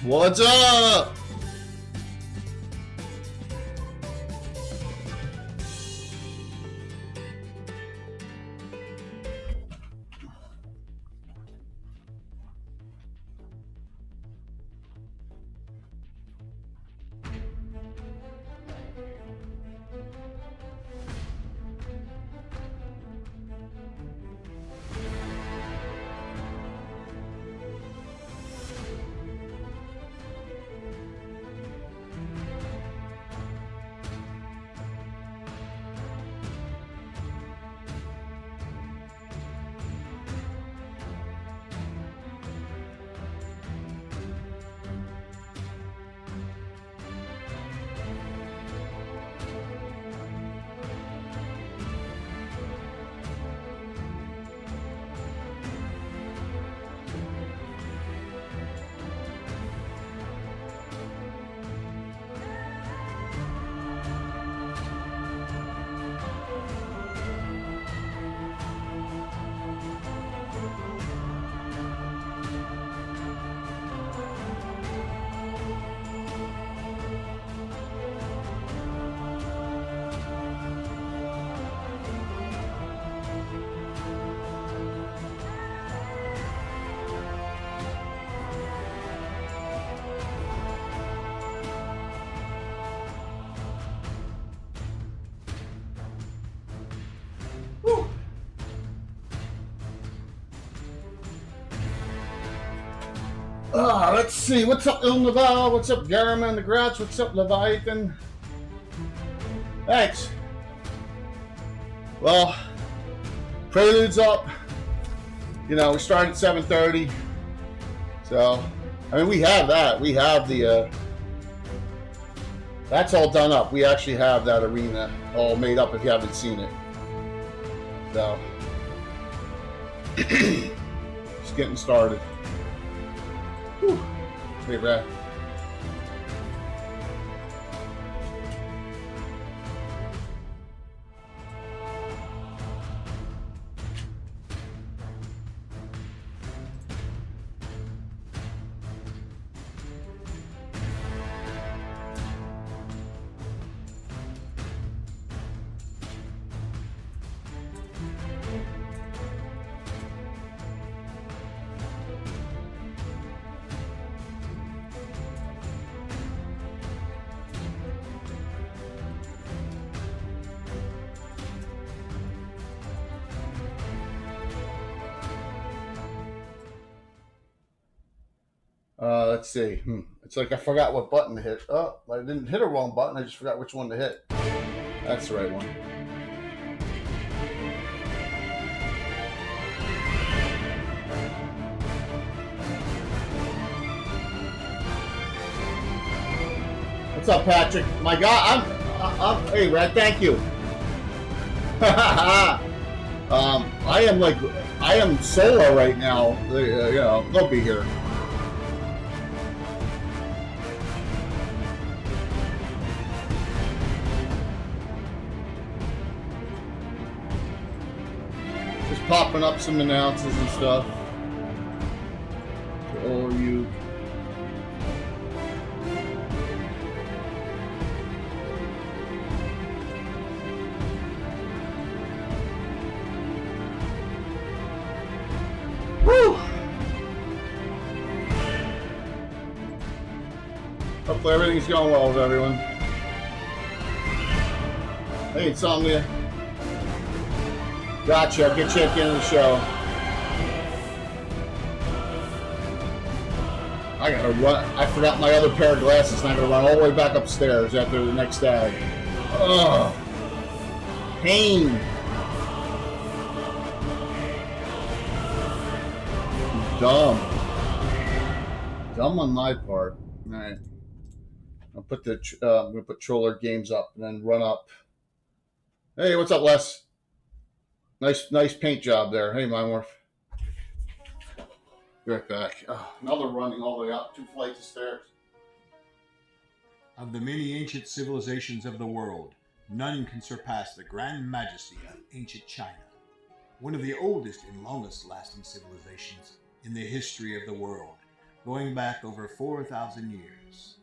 What's up? Let's see. What's up, Il Naval? What's up, Garriman the Grouch? What's up, Leviathan? Thanks. Well, Prelude's up. You know, we started at 7:30. So, I mean, we have that. We have the... that's all done up. We actually have that arena all made up if you haven't seen it. So, just getting started. Whew. Pretty rad. Let's see. It's like I forgot what button to hit. Oh, I didn't hit a wrong button. I just forgot which one to hit. That's the right one. What's up, Patrick? My God, I'm hey, Red. Thank you. I am solo right now. You know, they'll be here. Popping up some announcements and stuff for all of you. Woo! Hopefully everything's going well with everyone. Hey, Insomnia. Gotcha. I'll get you at the end of the show. I gotta run. I forgot my other pair of glasses, and I gotta run all the way back upstairs after the next tag. Ugh. Pain. Dumb. Dumb on my part. All right. I'll put the. I'm gonna put Troller Games up and then run up. Hey, what's up, Les? Nice paint job there. Hey, Mymorph. Be right back. Oh, another running all the way up 2 flights of stairs. Of the many ancient civilizations of the world, none can surpass the grand majesty of ancient China, one of the oldest and longest lasting civilizations in the history of the world. going back over 4,000 years.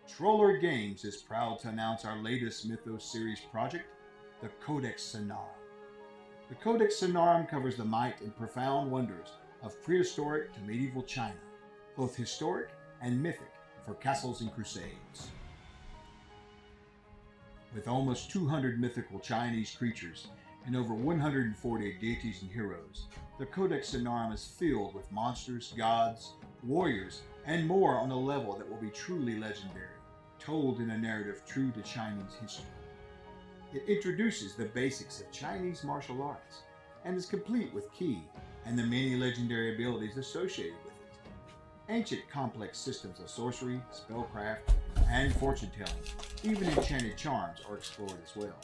Troller Games is proud to announce our latest Mythos series project, the Codex Sonarum. The Codex Sonarum covers the might and profound wonders of prehistoric to medieval China, both historic and mythic for castles and crusades. With almost 200 mythical Chinese creatures and over 140 deities and heroes, the Codex Sonarum is filled with monsters, gods, warriors, and more on a level that will be truly legendary, told in a narrative true to Chinese history. It introduces the basics of Chinese martial arts and is complete with Qi and the many legendary abilities associated with it. Ancient complex systems of sorcery, spellcraft, and fortune-telling, even enchanted charms, are explored as well.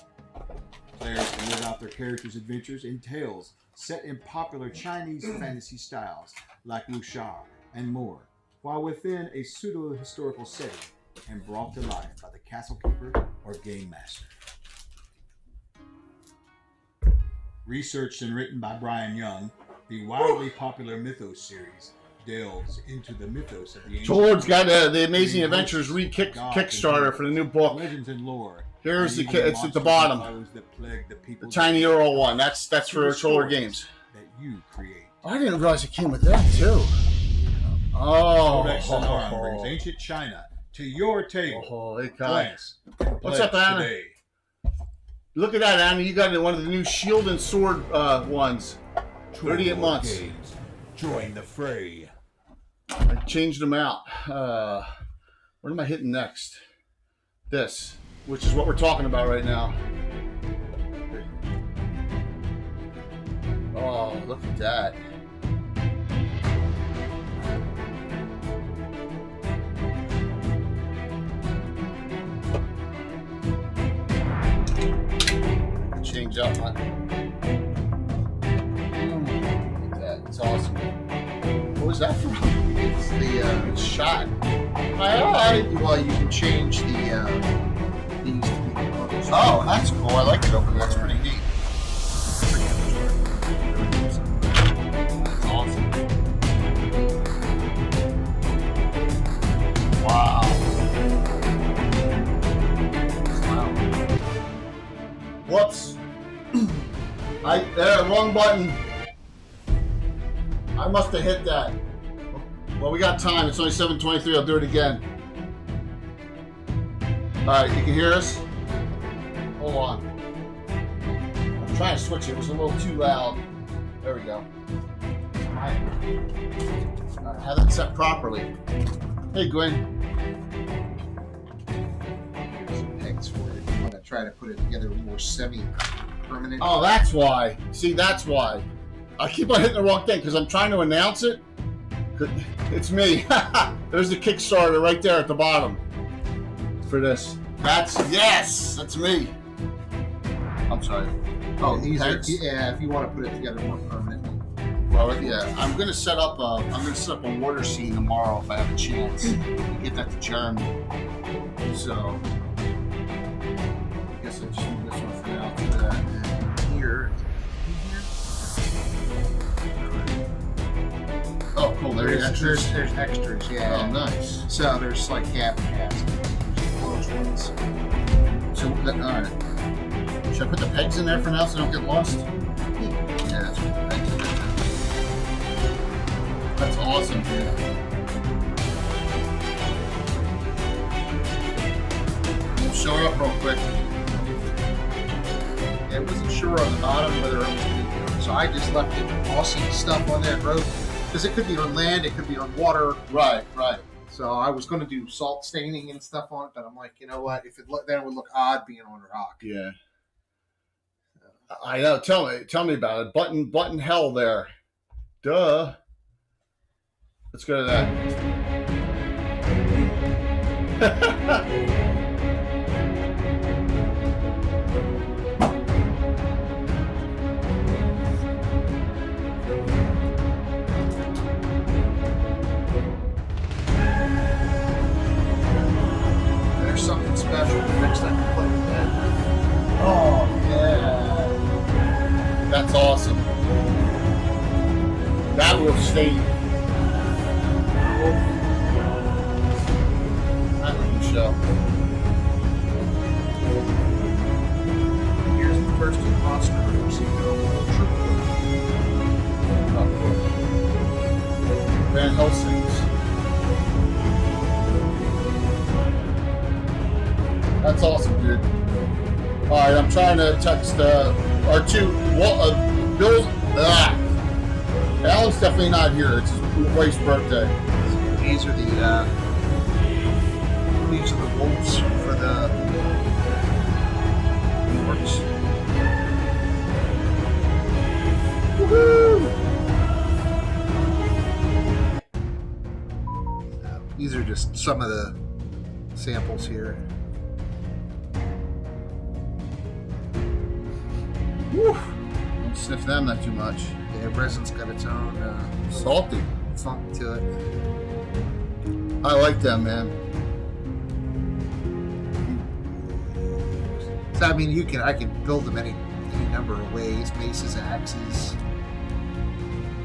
Players can live out their characters' adventures in tales set in popular Chinese fantasy styles like wuxia and more, while within a pseudo-historical setting and brought to life by the castle keeper or game master. Researched and written by Brian Young, the wildly popular Mythos series delves into the mythos of the ancient George's got the Amazing Adventures Kickstarter for the new book. legends and lore. Here's and the even it's at the monsters and bottom. foes that plague the people The Tiny Earl one. That's for the Troller stories Games. that you create. I didn't realize it came with that too. Oh, Codex Sonarum brings ancient China to your table. Holy cow. Glance and What's up, pledge Anna? today. Look at that, Anna. You got one of the new shield and sword ones. 38 months. Games. Join the fray. I changed them out. What am I hitting next? This, which is what we're talking about right now. Oh, look at that. Change up my. Look at that. It's awesome. What was that from? It's the Shot. My eye. well, you can change the these to be the Oh, that's cool. I like it over there. That's pretty neat. That's awesome. Wow. Whoops. Wrong button. I must have hit that. Well, we got time. It's only 7:23. I'll do it again. All right, you can hear us? Hold on. I'm trying to switch it. It was a little too loud. There we go. All right, have it set properly. Hey, Gwen. There's some pegs for it. If you want to try to put it together more semi-permanent. Oh, that's why. See, that's why. I keep on hitting the wrong thing because I'm trying to announce it. It's me. There's the Kickstarter right there at the bottom for this. That's me. I'm sorry. Oh, these are, pegs? yeah, if you want to put it together more permanently. Well, yeah, I'm gonna set up a water scene tomorrow if I have a chance to get that to Jeremy. So I guess I just need this one for now. For that. And here. Oh, cool. There's extras. There's extras, yeah. Oh, nice. So there's like cap cast. Close ones. So, all right. Should I put the pegs in there for now so they don't get lost? Yeah, that's what the pegs in there. That's awesome, dude. Show it up real quick. I wasn't sure on the bottom whether it was going to be, so I just left it Aussie stuff on that road because it could be on land, it could be on water. Right. So I was going to do salt staining and stuff on it, but I'm like, you know what? If then it would look odd being on rock. Yeah. I know. Tell me about it. Button hell there. Duh. Let's go to that. There's something special the next time you play with that. Oh, yeah. That's awesome. That will stay. I'm trying to text our two. Well, Bill's. Alan's definitely not here. It's his wife's birthday. These are the wolves for the orcs. Woohoo! These are just some of the samples here. Woo! Don't sniff them not too much. Yeah, resin's got its own Salty. funk to it. I like them, man. So I mean, I can build them any number of ways, maces, axes.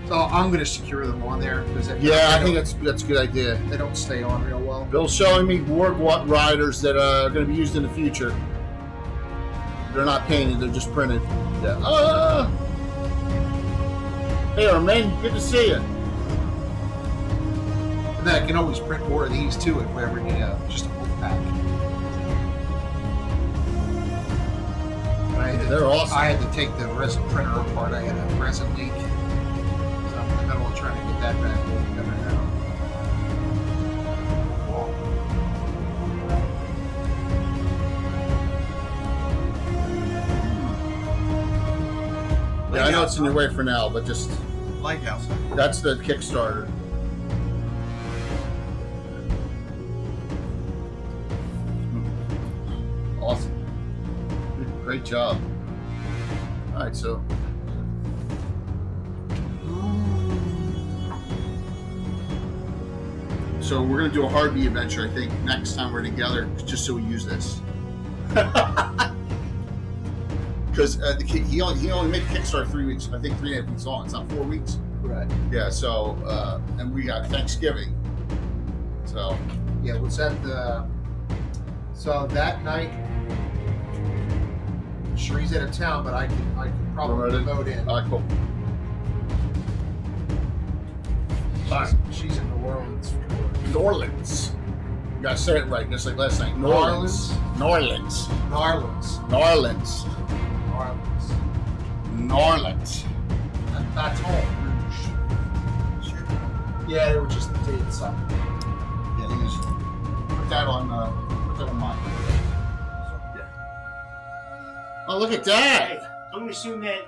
So I'm going to secure them on there because Yeah, I think that's a good idea. they don't stay on real well. Bill's showing me Warg riders that are going to be used in the future. They're not painted; they're just printed. Yeah. Hey, Armin, good to see you. And then I can always print more of these too if we ever need just a wolf pack. They're awesome. I had to take the resin printer apart. I had a resin leak. So I'm in the middle of trying to get that back together now. Yeah, I know it's in your way for now, but just Lighthouse. that's the Kickstarter. Awesome. Great job. All right, so we're gonna do a hard B adventure. I think next time we're together, just so we use this. Because he only made Kickstarter 3 weeks. I think 3.5 weeks long. It's not 4 weeks. Right. Yeah. So and we got Thanksgiving. So Yeah, was that the... So that night, Sheree's out of town, but I can probably remote in. all right, cool. She's in New Orleans. New Orleans. You gotta say it right, just like last night. New Orleans. New Orleans. New Orleans. New Orleans. New Orleans. New Orleans. That's home. Yeah, they were just dating something. Yeah, they just put that on mine. Yeah. Oh, look at that. Hey, I'm gonna assume that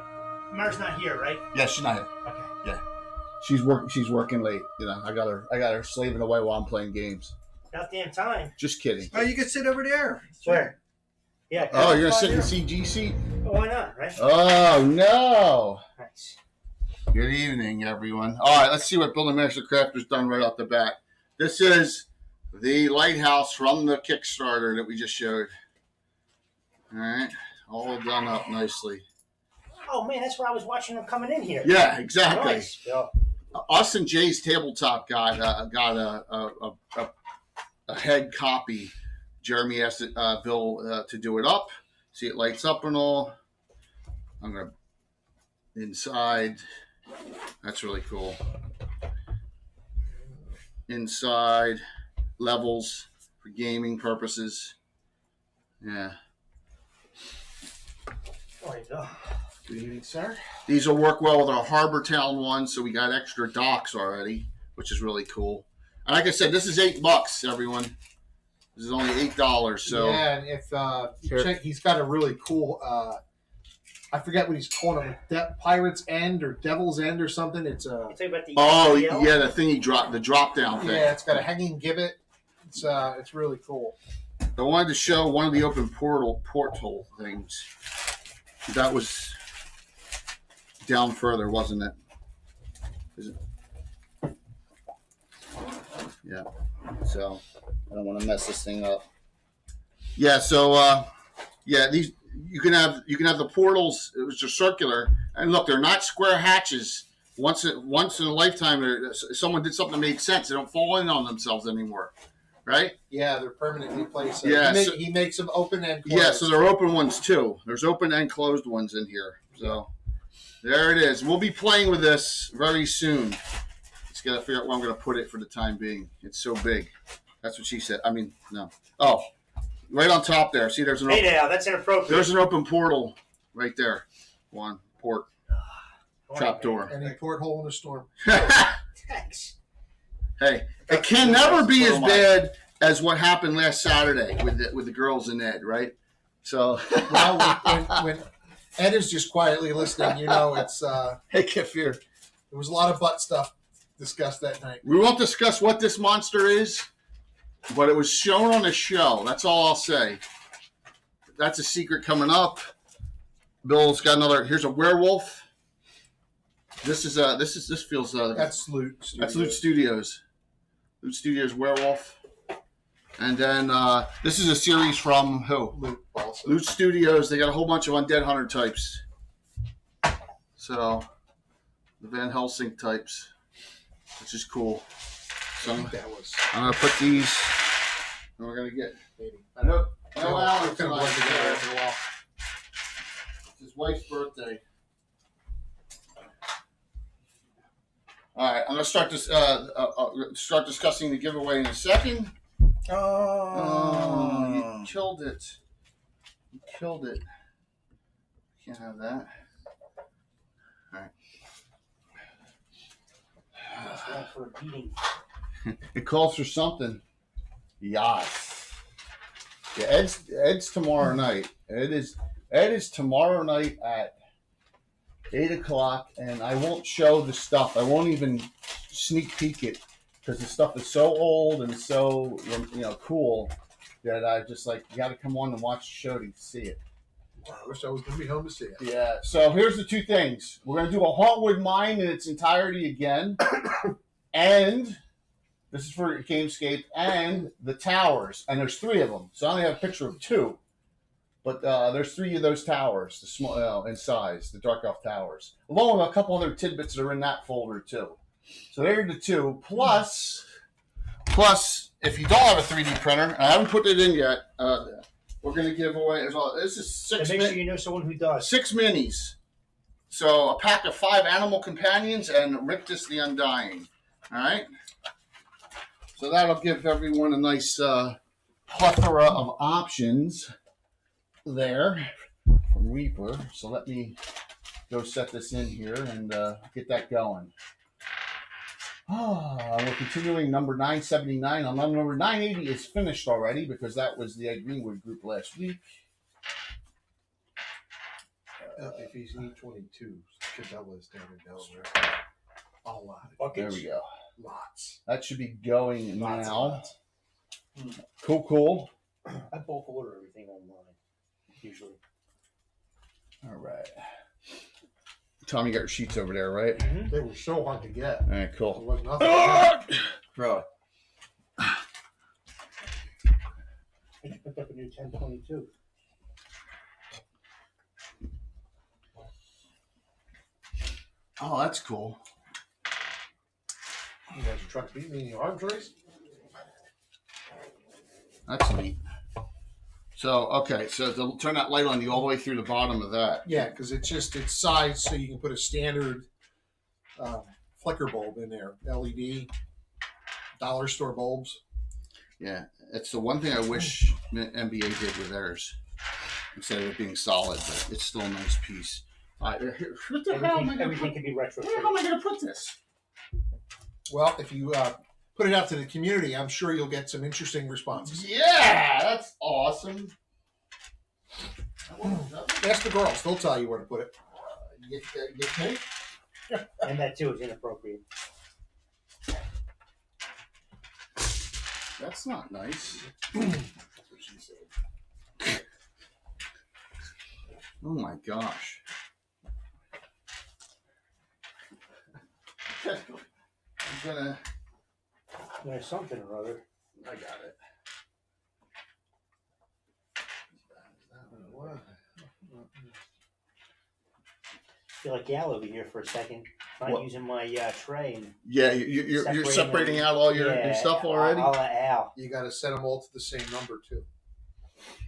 Mar's not here, right? Yeah, she's not here. Okay. She's working late. You know, I got her slaving away while I'm playing games. About damn time. Just kidding. Oh, you can sit over there. Where? Yeah. Oh, you're gonna sit in the CG seat? Oh, why not, right? Oh no. Nice. Good evening, everyone. All right, let's see what Building Master Crafter's done right off the bat. This is the lighthouse from the Kickstarter that we just showed. All right, all done up nicely. Oh man, that's where I was watching them coming in here. Yeah, exactly. Nice. Yeah. Us and Jay's tabletop got a head copy. Jeremy asked Bill to do it up. See, it lights up and all. I'm gonna inside. That's really cool. Inside levels for gaming purposes. Yeah. There you go. Good evening, sir. These will work well with our Harbor Town one, so we got extra docks already, which is really cool. And like I said, this is $8, everyone. This is only $8. So yeah, and if you check, he's got a really cool. I forget what he's calling it, Pirate's End or Devil's End or something. It's a. You talking about the yeah, the thing he dropped, the drop down thing. Yeah, it's got a hanging gibbet. It's really cool. I wanted to show one of the open portal things. That was down further, wasn't it? Is it? Yeah. So I don't want to mess this thing up. Yeah. So these you can have the portals. It was just circular, and look, they're not square hatches. Once in a lifetime, someone did something that made sense. They don't fall in on themselves anymore, right? Yeah, they're permanently placed. Yeah, he makes them open and closed. Yeah, so they're open ones too. There's open and closed ones in here. So there it is. We'll be playing with this very soon. Just got to figure out where I'm going to put it for the time being. It's so big. That's what she said. I mean, no. Oh, right on top there. See, there's an Hey now, that's inappropriate. there's an open portal right there. One port trap door. Any porthole in a storm. Thanks. Hey, it can never be as bad as what happened last Saturday with the girls and Ed, right? So, Well, when Ed is just quietly listening, you know, it's hey, Kefir. there was a lot of butt stuff discussed that night. We won't discuss what this monster is, but it was shown on a show. That's all I'll say. That's a secret coming up. Bill's got another. Here's a werewolf. This feels. That's Loot. That's Loot Studios. Loot Studios werewolf. And then this is a series from who? Loot also. Loot Studios. They got a whole bunch of undead hunter types. So the Van Helsing types, which is cool. So I think that was I'm gonna put these. And we're gonna get. maybe. I know. We're No, Alan gonna blend together after a while. It's his wife's birthday. All right, I'm gonna start this. Start discussing the giveaway in a second. Oh, you killed it! You killed it. Can't have that. All right. Just went for a beating. It calls for something. Yes. Yeah, Ed's tomorrow night. Ed is tomorrow night at 8:00, and I won't show the stuff. I won't even sneak peek it because the stuff is so old and so cool that I just like you got to come on and watch the show to see it. I wish I was going to be home to see it. Yeah. So here's the two things. We're gonna do a Hauntwood Mine in its entirety again, and this is for Gamescape and the towers, and there's 3 of them. So I only have a picture of 2, but there's 3 of those towers, the small in size, the Dark Elf towers, along with a couple other tidbits that are in that folder too. So there are the 2. Plus, if you don't have a 3D printer, and I haven't put it in yet, we're going to give away as well. This is 6. And make sure you know someone who does. 6 minis. So a pack of 5 animal companions and Rictus the Undying. All right. So that'll give everyone a nice plethora of options there from Reaper. So let me go set this in here and get that going. We're continuing number 979. Number 980 is finished already because that was the Ed Greenwood group last week. If he's E22, Cabella's down in Delaware. A lot. There we go. Lots. That should be going Lots now. of lots. Cool. I bulk order everything online, usually. All right. Tom, you got your sheets over there, right? They were so hard to get. All right, There cool. was nothing. Bro. I just picked up a new 1022. Oh, that's cool. You guys are trying to beat me in the arms race? That's neat. So, okay, so to turn that light on you all the way through the bottom of that. Yeah, because it's sized so you can put a standard flicker bulb in there. LED, dollar store bulbs. Yeah, it's the one thing I wish NBA did with theirs. Instead of it being solid, but it's still a nice piece. All right, what the hell am I going to Everything put? can be retro. Where am I going to put this? Well, if you put it out to the community, I'm sure you'll get some interesting responses. Yeah, that's awesome. Ask the girls; they'll tell you where to put it. You think? And that too is inappropriate. That's not nice. That's what she said. Oh my gosh. I'm gonna. There's something or other. I got it. I feel like Gal over here for a second. I'm What? using my tray and Yeah, you're separating Separating out all your yeah, stuff already. I'll Al. You got to set them all to the same number too.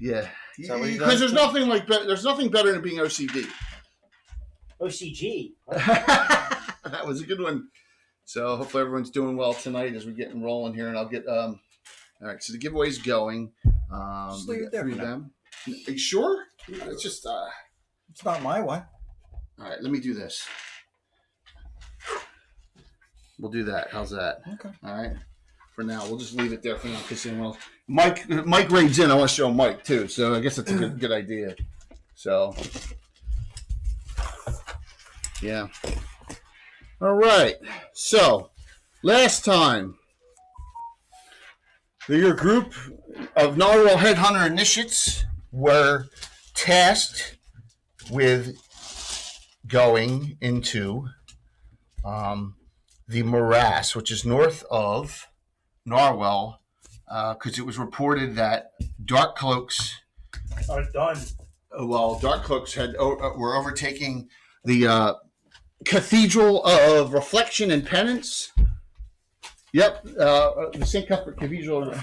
Yeah, Is that what he because does? there's nothing better than being OCD. OCG. That was a good one. So hopefully everyone's doing well tonight as we're getting rolling here, and I'll get All right, so the giveaway's going. Just leave it there Three for of now. them. Are you sure? It's just. It's not my one. All right, let me do this. We'll do that. How's that? Okay. All right. For now, we'll just leave it there for now because anyone else. Mike raids in. I want to show Mike too, so I guess that's a good idea. So, yeah. All right. So, last time, your group of Narwell Headhunter initiates were tasked with going into the Morass, which is north of Narwell, because it was reported that dark cloaks Are done. Dark cloaks were overtaking the Cathedral of Reflection and Penance. Yep, the St. Cuthbert Cathedral.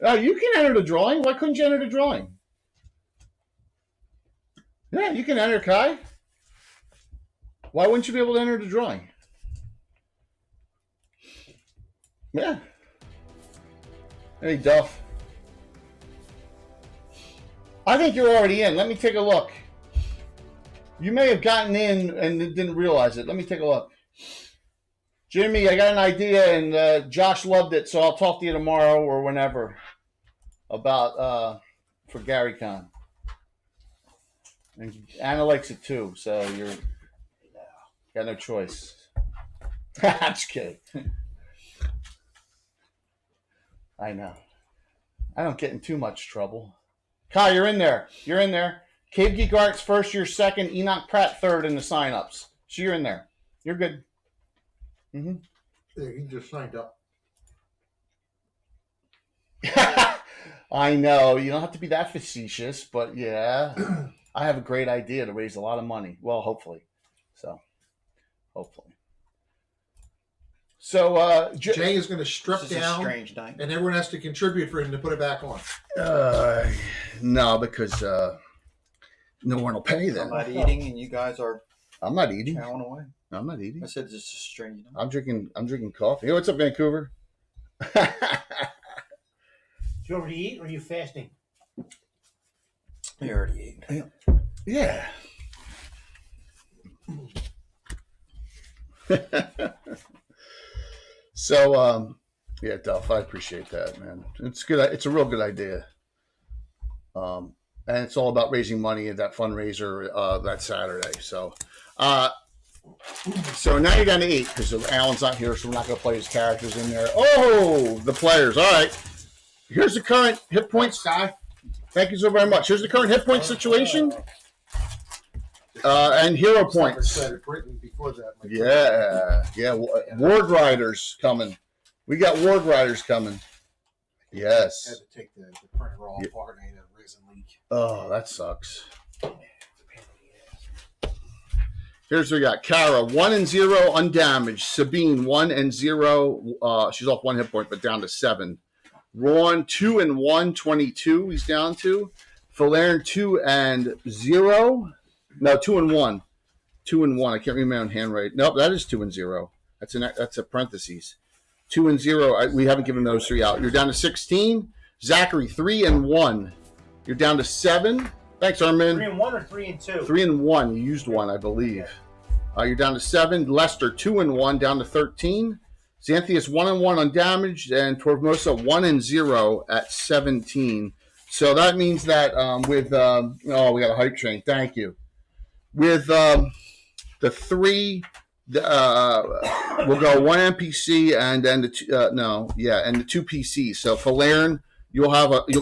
You can enter the drawing. Why couldn't you enter the drawing? Yeah, you can enter, Kai. Why wouldn't you be able to enter the drawing? Yeah. Hey, Duff. I think you're already in. Let me take a look. You may have gotten in and didn't realize it. Let me take a look. Jimmy, I got an idea, and Josh loved it, so I'll talk to you tomorrow or whenever about for GaryCon. And Anna likes it too, so you're got no choice. I'm just kidding. I know. I don't get in too much trouble. Kai, you're in there. You're in there. Cave Geek Arts first, you're second. Enoch Pratt third in the sign-ups. So you're in there. You're good. Mm-hmm. Yeah, he just signed up. I know. You don't have to be that facetious, but yeah. I have a great idea to raise a lot of money. Well, hopefully. So, hopefully. So, Jay is going to strip This is a down, strange night. and everyone has to contribute for him to put it back on. no, because no one will pay I'm them. not eating, and you guys are I'm not eating. chowing away. I'm not eating. I said this is a strange night. I'm drinking coffee. Hey, what's up, Vancouver? Do you already eat or are you fasting? I already ate. Yeah. So, yeah, Duff, I appreciate that, man. It's good. It's a real good idea. And it's all about raising money at that fundraiser that Saturday. So, so now you're down to 8 because Alan's not here, so we're not going to play his characters in there. Oh, the players. All right. Here's the current hit points, guy. Thank you so very much. Here's the current hit point situation. And hero points. Written before that. Yeah. Ward Riders coming. We got Ward Riders coming. Had Yes. to take the printer all apart and had a resin leak. Oh, that sucks. Here's what we got. Kara, 1-0 undamaged. Sabine, 1-0. She's off 1 hit point, but down to 7. Ron, 2-1, 22. He's down to. Falern, 2-0. No, 2-1. 2-1. I can't read my own handwriting. Nope, that is 2-0. That's a parentheses. 2-0. We haven't given those 3 out. You're down to 16. Zachary, 3-1. You're down to 7. Thanks, Armin. 3-1 or 3-2? 3-1. You used 1, I believe. You're down to 7. Lester, 2-1, down to 13. Xanthius, 1-1 undamaged, and Torvmosa, 1-0 at 17. So that means that we got a hype train. Thank you. With the 3, we'll go 1 NPC and then the 2, and the 2 PCs. So for Laren, you'll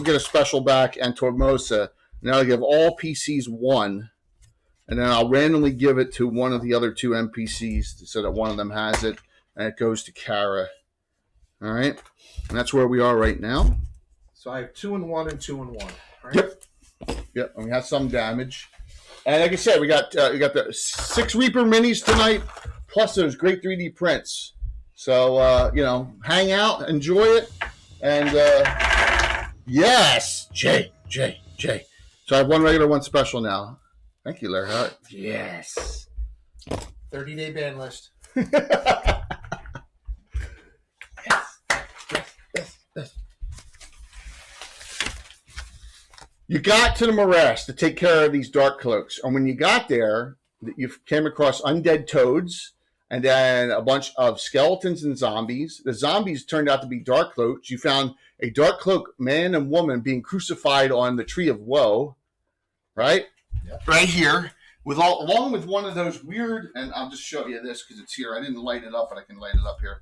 get a special back, and Torvmosa. Now I'll give all PCs 1, and then I'll randomly give it to one of the other 2 NPCs so that one of them has it, and it goes to Kara. All right, and that's where we are right now. So I have 2-1 and 2-1. Right? Yep, and we have some damage. And like I said, we got the 6 Reaper minis tonight, plus those great 3D prints. So hang out, enjoy it, and yes, Jay. So I have 1 regular, 1 special now. Thank you, Larry Hart. Yes. 30-day ban list. Yes. You got to the Morass to take care of these dark cloaks. And when you got there, you came across undead toads and then a bunch of skeletons and zombies. The zombies turned out to be dark cloaks. You found a dark cloak man and woman being crucified on the tree of woe, right? Yep. Right here, along with one of those weird, and I'll just show you this because it's here. I didn't light it up, but I can light it up here.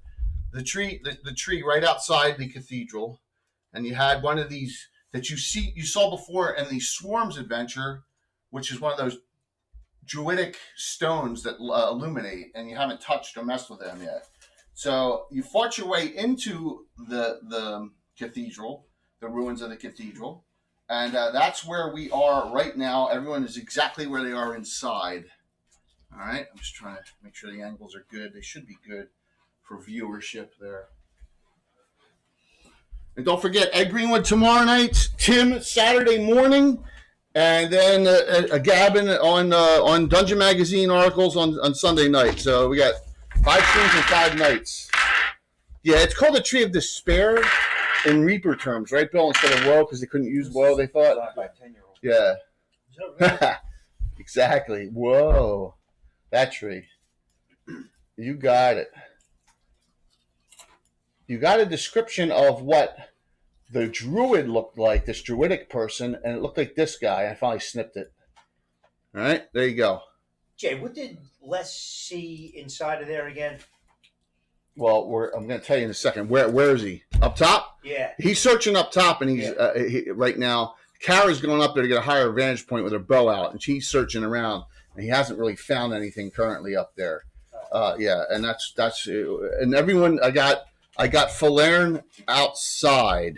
The tree right outside the cathedral, and you had one of these that you saw before in the Swarms adventure, which is one of those druidic stones that illuminate, and you haven't touched or messed with them yet. So you fought your way into the cathedral, the ruins of the cathedral, and that's where we are right now. Everyone is exactly where they are inside. All right, I'm just trying to make sure the angles are good. They should be good for viewership there. And don't forget, Ed Greenwood tomorrow night, Tim Saturday morning, and then a Gavin on Dungeon Magazine articles on Sunday night. So we got 5 streams and 5 nights. Yeah, it's called the Tree of Despair in Reaper terms, right, Bill? Instead of woe, because they couldn't use woe, they thought. By a 10-year-old. Yeah. Is that right? Exactly. Whoa. That tree. You got it. You got a description of what the druid looked like, this druidic person, and it looked like this guy. I finally snipped it. All right, there you go. Jay, what did Les see inside of there again? Well, I'm going to tell you in a second. Where is he? Up top? Yeah. He's searching up top, and he's right now. Kara's going up there to get a higher vantage point with her bow out, and she's searching around, and he hasn't really found anything currently up there. Yeah, and that's and everyone. I got Falern outside.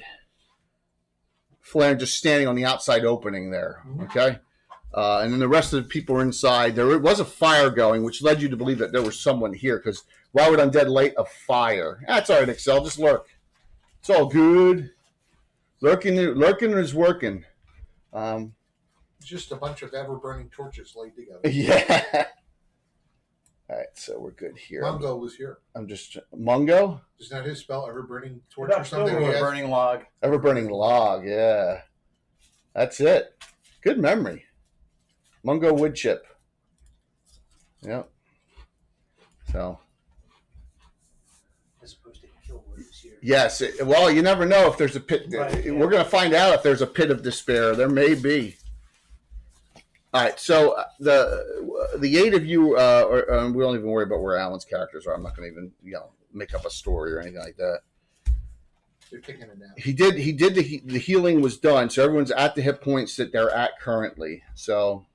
Falern just standing on the outside opening there. Okay. And then the rest of the people are inside. There was a fire going, which led you to believe that there was someone here. Because why would undead light a fire? That's all right, Excel. Just lurk. It's all good. Lurking is working. It's just a bunch of ever-burning torches laid together. Yeah. All right, so we're good here. Mungo was here. I'm just Mungo. Isn't that his spell? Ever-burning torch About or something? silver, He has- Burning log. Ever burning log. Yeah. That's it. Good memory. Mungo wood chip. Yep. So. As opposed to kill words here. Yes. Well, you never know if there's a pit. Right, yeah. We're going to find out if there's a pit of despair. There may be. All right. So the 8 of you, we don't even worry about where Alan's characters are. I'm not going to even make up a story or anything like that. They're taking it down. He did. The healing was done, so everyone's at the hit points that they're at currently. So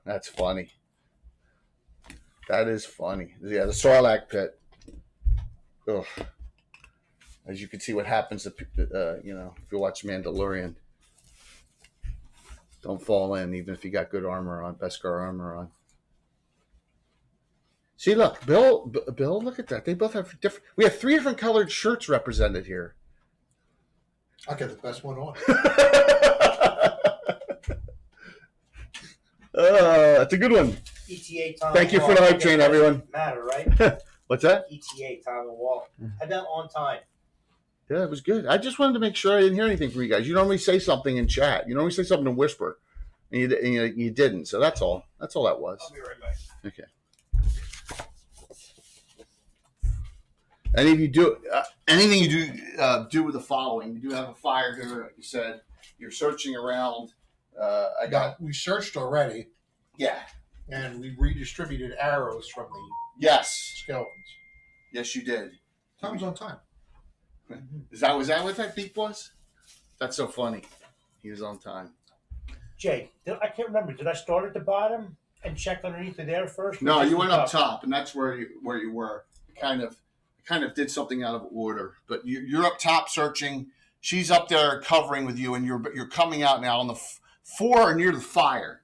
that's funny. That is funny. Yeah, the Sarlacc pit. Ugh. As you can see, what happens if you watch Mandalorian. Don't fall in, even if you got good armor on, Beskar armor on. See, look, Bill, look at that. They both have different. We have 3 different colored shirts represented here. I got the best one on. That's a good one. ETA time. Thank you for the hype train, everyone. Matter, right? What's that? ETA time and walk. I got on time. Yeah, it was good. I just wanted to make sure I didn't hear anything from you guys. You normally say something in chat. You normally say something in whisper, and you didn't. So that's all. That's all that was. I'll be right back. Okay. Any of you do anything you do with the following? You do have a fire here, like you said. You're searching around. We searched already, Yeah. and we redistributed arrows from the Yes. skeletons. Yes, you did. Time's on time. Was that what that beep was? That's so funny. He was on time. Jay, I can't remember. Did I start at the bottom and check underneath of there first? No, you went up top, and that's where you were. Kind of did something out of order, but you're up top searching. She's up there covering with you, and you're coming out now on the floor near the fire.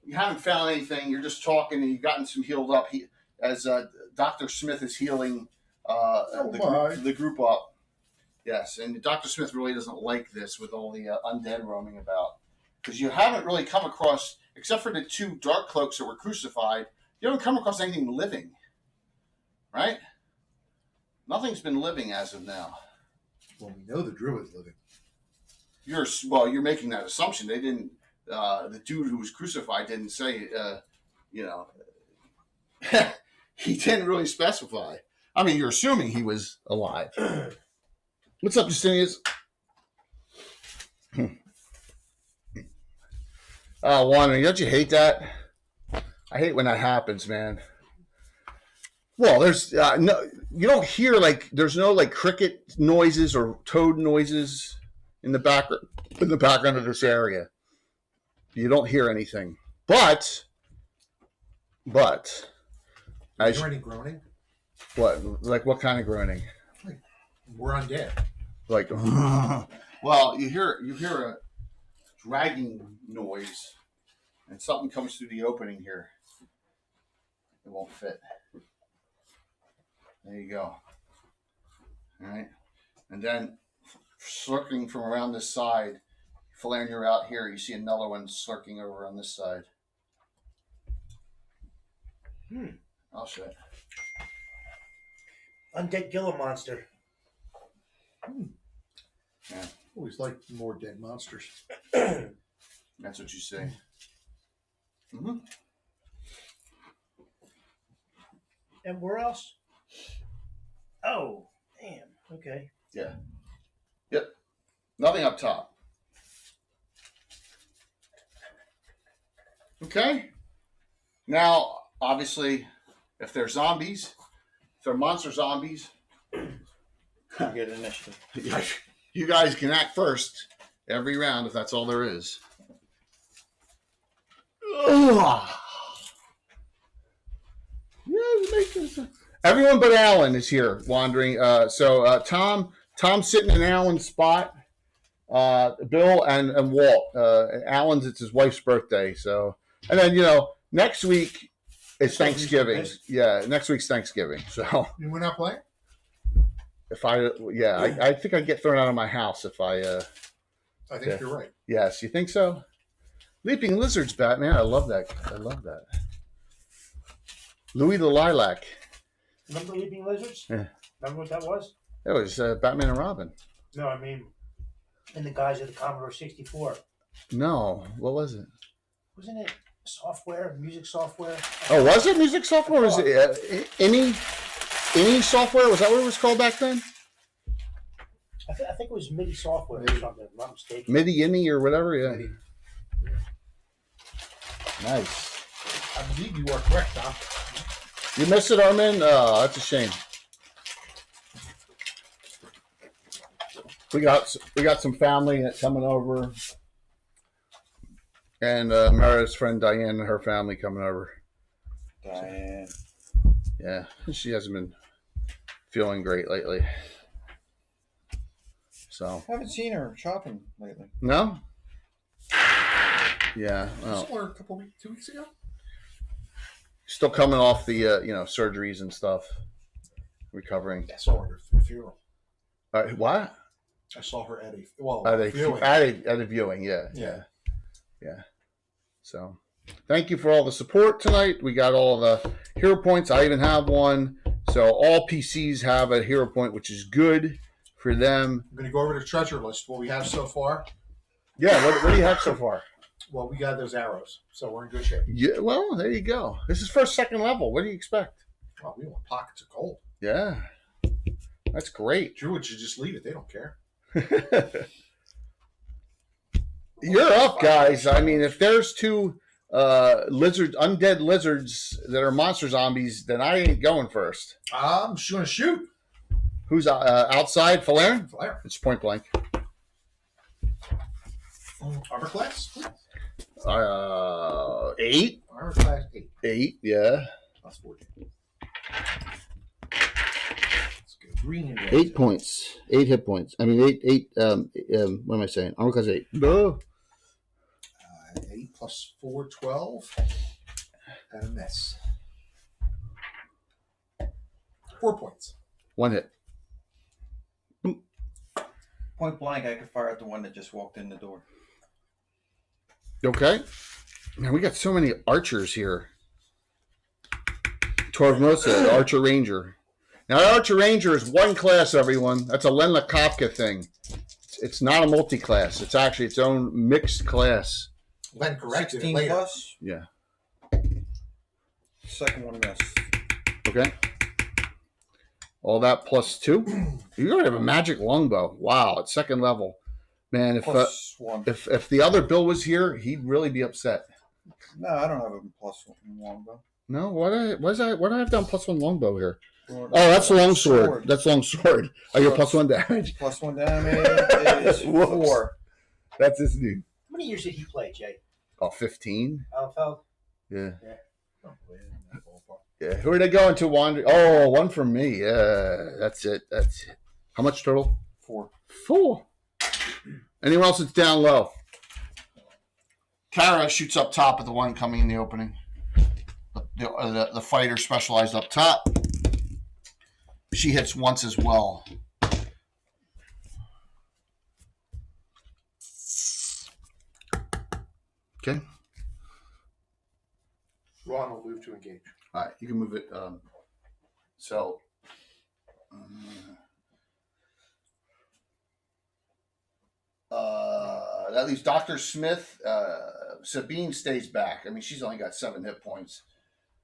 You haven't found anything. You're just talking, and you've gotten some healed up. As Dr. Smith is healing the group up. Yes, and Dr. Smith really doesn't like this with all the undead roaming about, because you haven't really come across, except for the 2 dark cloaks that were crucified, you haven't come across anything living, right? Nothing's been living as of now. Well, we know the druid's living. you're making that assumption. They didn't. The dude who was crucified didn't say. He didn't really specify. I mean, you're assuming he was alive. What's up, Justinius? Wandering, don't you hate that? I hate when that happens, man. Well, there's no, you don't hear there's no cricket noises or toad noises in the background of this area. You don't hear anything, but. Is there any groaning? What? What kind of groaning? Like, we're undead. Well, you hear a dragging noise, and something comes through the opening here. It won't fit. There you go. All right, and then slurking from around this side, flaring you're out here. You see another one slurking over on this side. I'll show it. Undead Gila monster. Yeah. Always like more dead monsters. That's what you say. Mm-hmm. And where else? Oh, damn. Okay. Yeah. Yep. Nothing up top. Okay. Now, obviously, if they're zombies, if they're monster zombies, You get initiative. you guys can act first every round if that's all there is. Everyone but Alan is here wandering. So Tom's sitting in Alan's spot. Bill and Walt. Alan's, it's his wife's birthday. So, and then next week is Thanksgiving. Yeah, next week's Thanksgiving. So You went out playing? I think I'd get thrown out of my house if I. I think you're right. Yes, you think so? Leaping Lizards, Batman. I love that. Louis the Lilac. Remember Leaping Lizards? Yeah. Remember what that was? It was Batman and Robin. No, I mean, in the guise of the Commodore 64. No, what was it? Wasn't it software, music software? Oh, was it music software? Was it any software? Was that what it was called back then? I think it was MIDI software or something, if I'm not mistaken. MIDI or whatever, yeah. Nice. I believe you are correct, Tom. You missed it, Armin? Oh, that's a shame. We got some family coming over. And Mara's friend Diane and her family coming over. Diane. Yeah, she hasn't been feeling great lately. So Haven't seen her shopping lately. no. Yeah, I well, saw her a couple weeks, 2 weeks ago. still coming off the surgeries and stuff, recovering. I saw her at the funeral. What? I saw her at a viewing. At a viewing, yeah. So, thank you for all the support tonight. We got all the hero points. I even have one. So all PCs have a hero point, which is good for them. I'm going to go over the treasure list. What we have so far. Yeah. What do you have so far? Well, we got those arrows, so we're in good shape. Yeah. Well, there you go. This is first, second level. What do you expect? Oh, we want pockets of gold. Yeah. That's great. Druids should just leave it. They don't care. You're up, guys. I mean, if there's two undead lizards that are monster zombies, then I ain't going first. I'm just going to shoot. Who's outside? Falaren? Flare. It's point blank. Armor class? 8. Armor class 8. 8, yeah. Plus 14. Let's go green and red. 8 points. 8 hit points. I mean, 8, what am I saying? Armor class 8. 8 plus 4, 12. And a miss. 4 points. 1 hit. Point blank, I could fire at the one that just walked in the door. Okay. Man, we got so many archers here. Torvmosa, Archer Ranger. Now, Archer Ranger is one class, everyone. That's a Lenla Kafka thing. It's not a multi-class. It's actually its own mixed class. Len corrected it 16 later. plus. Yeah. Second one missed. Okay. All that plus 2. You already have a magic longbow. Wow, at second level, man. Plus 1. If the other Bill was here, he'd really be upset. No, I don't have a plus 1 longbow. No, what do I have down plus 1 longbow here? Sword. Oh, that's long sword. That's long sword. Oh, you're plus 1 damage. Plus 1 damage is Whoops. 4. That's his dude. How many years did he play, Jay? Oh, 15. Alfeld? Yeah. Oh, yeah, in that ballpark. Yeah. Who are they going to wander? Oh, one from me. Yeah, that's it. How much total? 4. 4. Anyone else that's down low? Kara shoots up top at the one coming in the opening. The fighter specialized up top. She hits once as well. Okay. Ron will move to engage. All right, you can move it. That leaves Dr. Smith. Sabine stays back. I mean, she's only got 7 hit points.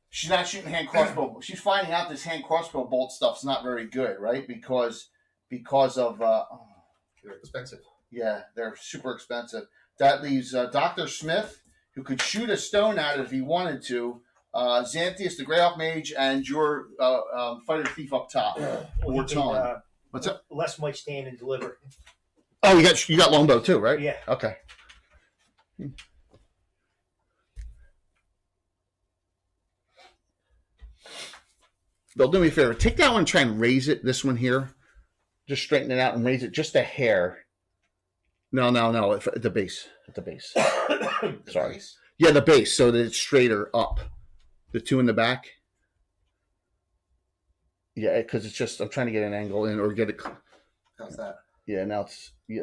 She's not shooting hand crossbow. She's finding out this hand crossbow bolt stuff's not very good, right? Because of They're expensive. yeah, they're super expensive. That leaves Dr. Smith, who could shoot a stone at it if he wanted to. Xanthius, the Greyhawk mage, and your fighter thief up top. Or Ton. What's up? Les might stand and deliver. Oh, you got longbow too, right? Yeah. Okay. Bill, do me a favor. Take that one and try and raise it. This one here. Just straighten it out and raise it just a hair. No. At the base. At the base. Sorry. Yeah, the base, so that it's straighter up. The 2 in the back. Yeah, because it's just I'm trying to get an angle in or get it. How's that? Yeah, now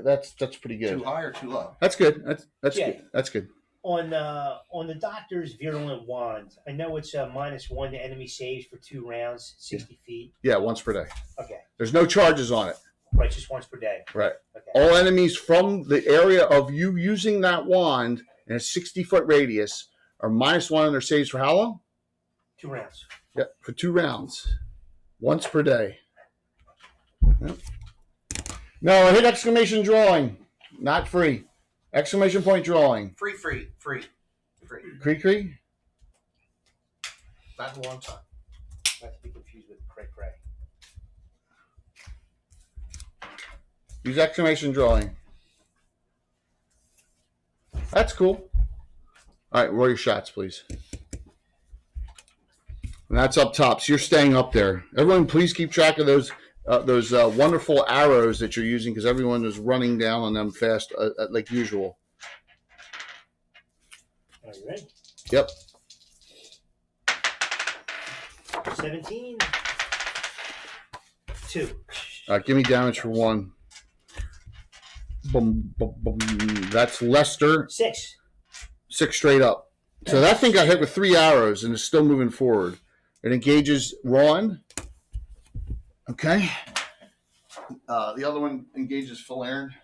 that's pretty good. Too high or too low? That's good. That's Yeah. good. That's good. On the Doctor's Virulent Wand, I know it's -1 to enemy saves for 2 rounds, 60 feet. Yeah, once per day. Okay. There's no charges on it. Right, just once per day. Right. Okay. All enemies from the area of you using that wand in a 60-foot radius are -1 on their saves for how long? 2 rounds. Yeah, for 2 rounds. Once per day. Yep. No, I hit exclamation drawing. Not free. Exclamation point drawing. Free. Cree. Not in a long time. Not to be confused with cray cray. Use exclamation drawing. That's cool. All right, roll your shots, please. And that's up top. So you're staying up there. Everyone, please keep track of those wonderful arrows that you're using because everyone is running down on them fast, like usual. Are you ready? Yep. 17. 2. All right, give me damage for 1. Boom, boom, boom. That's Lester. 6. 6 straight up. So that thing got hit with 3 arrows and is still moving forward. It engages Ron. Okay. The other one engages Philern.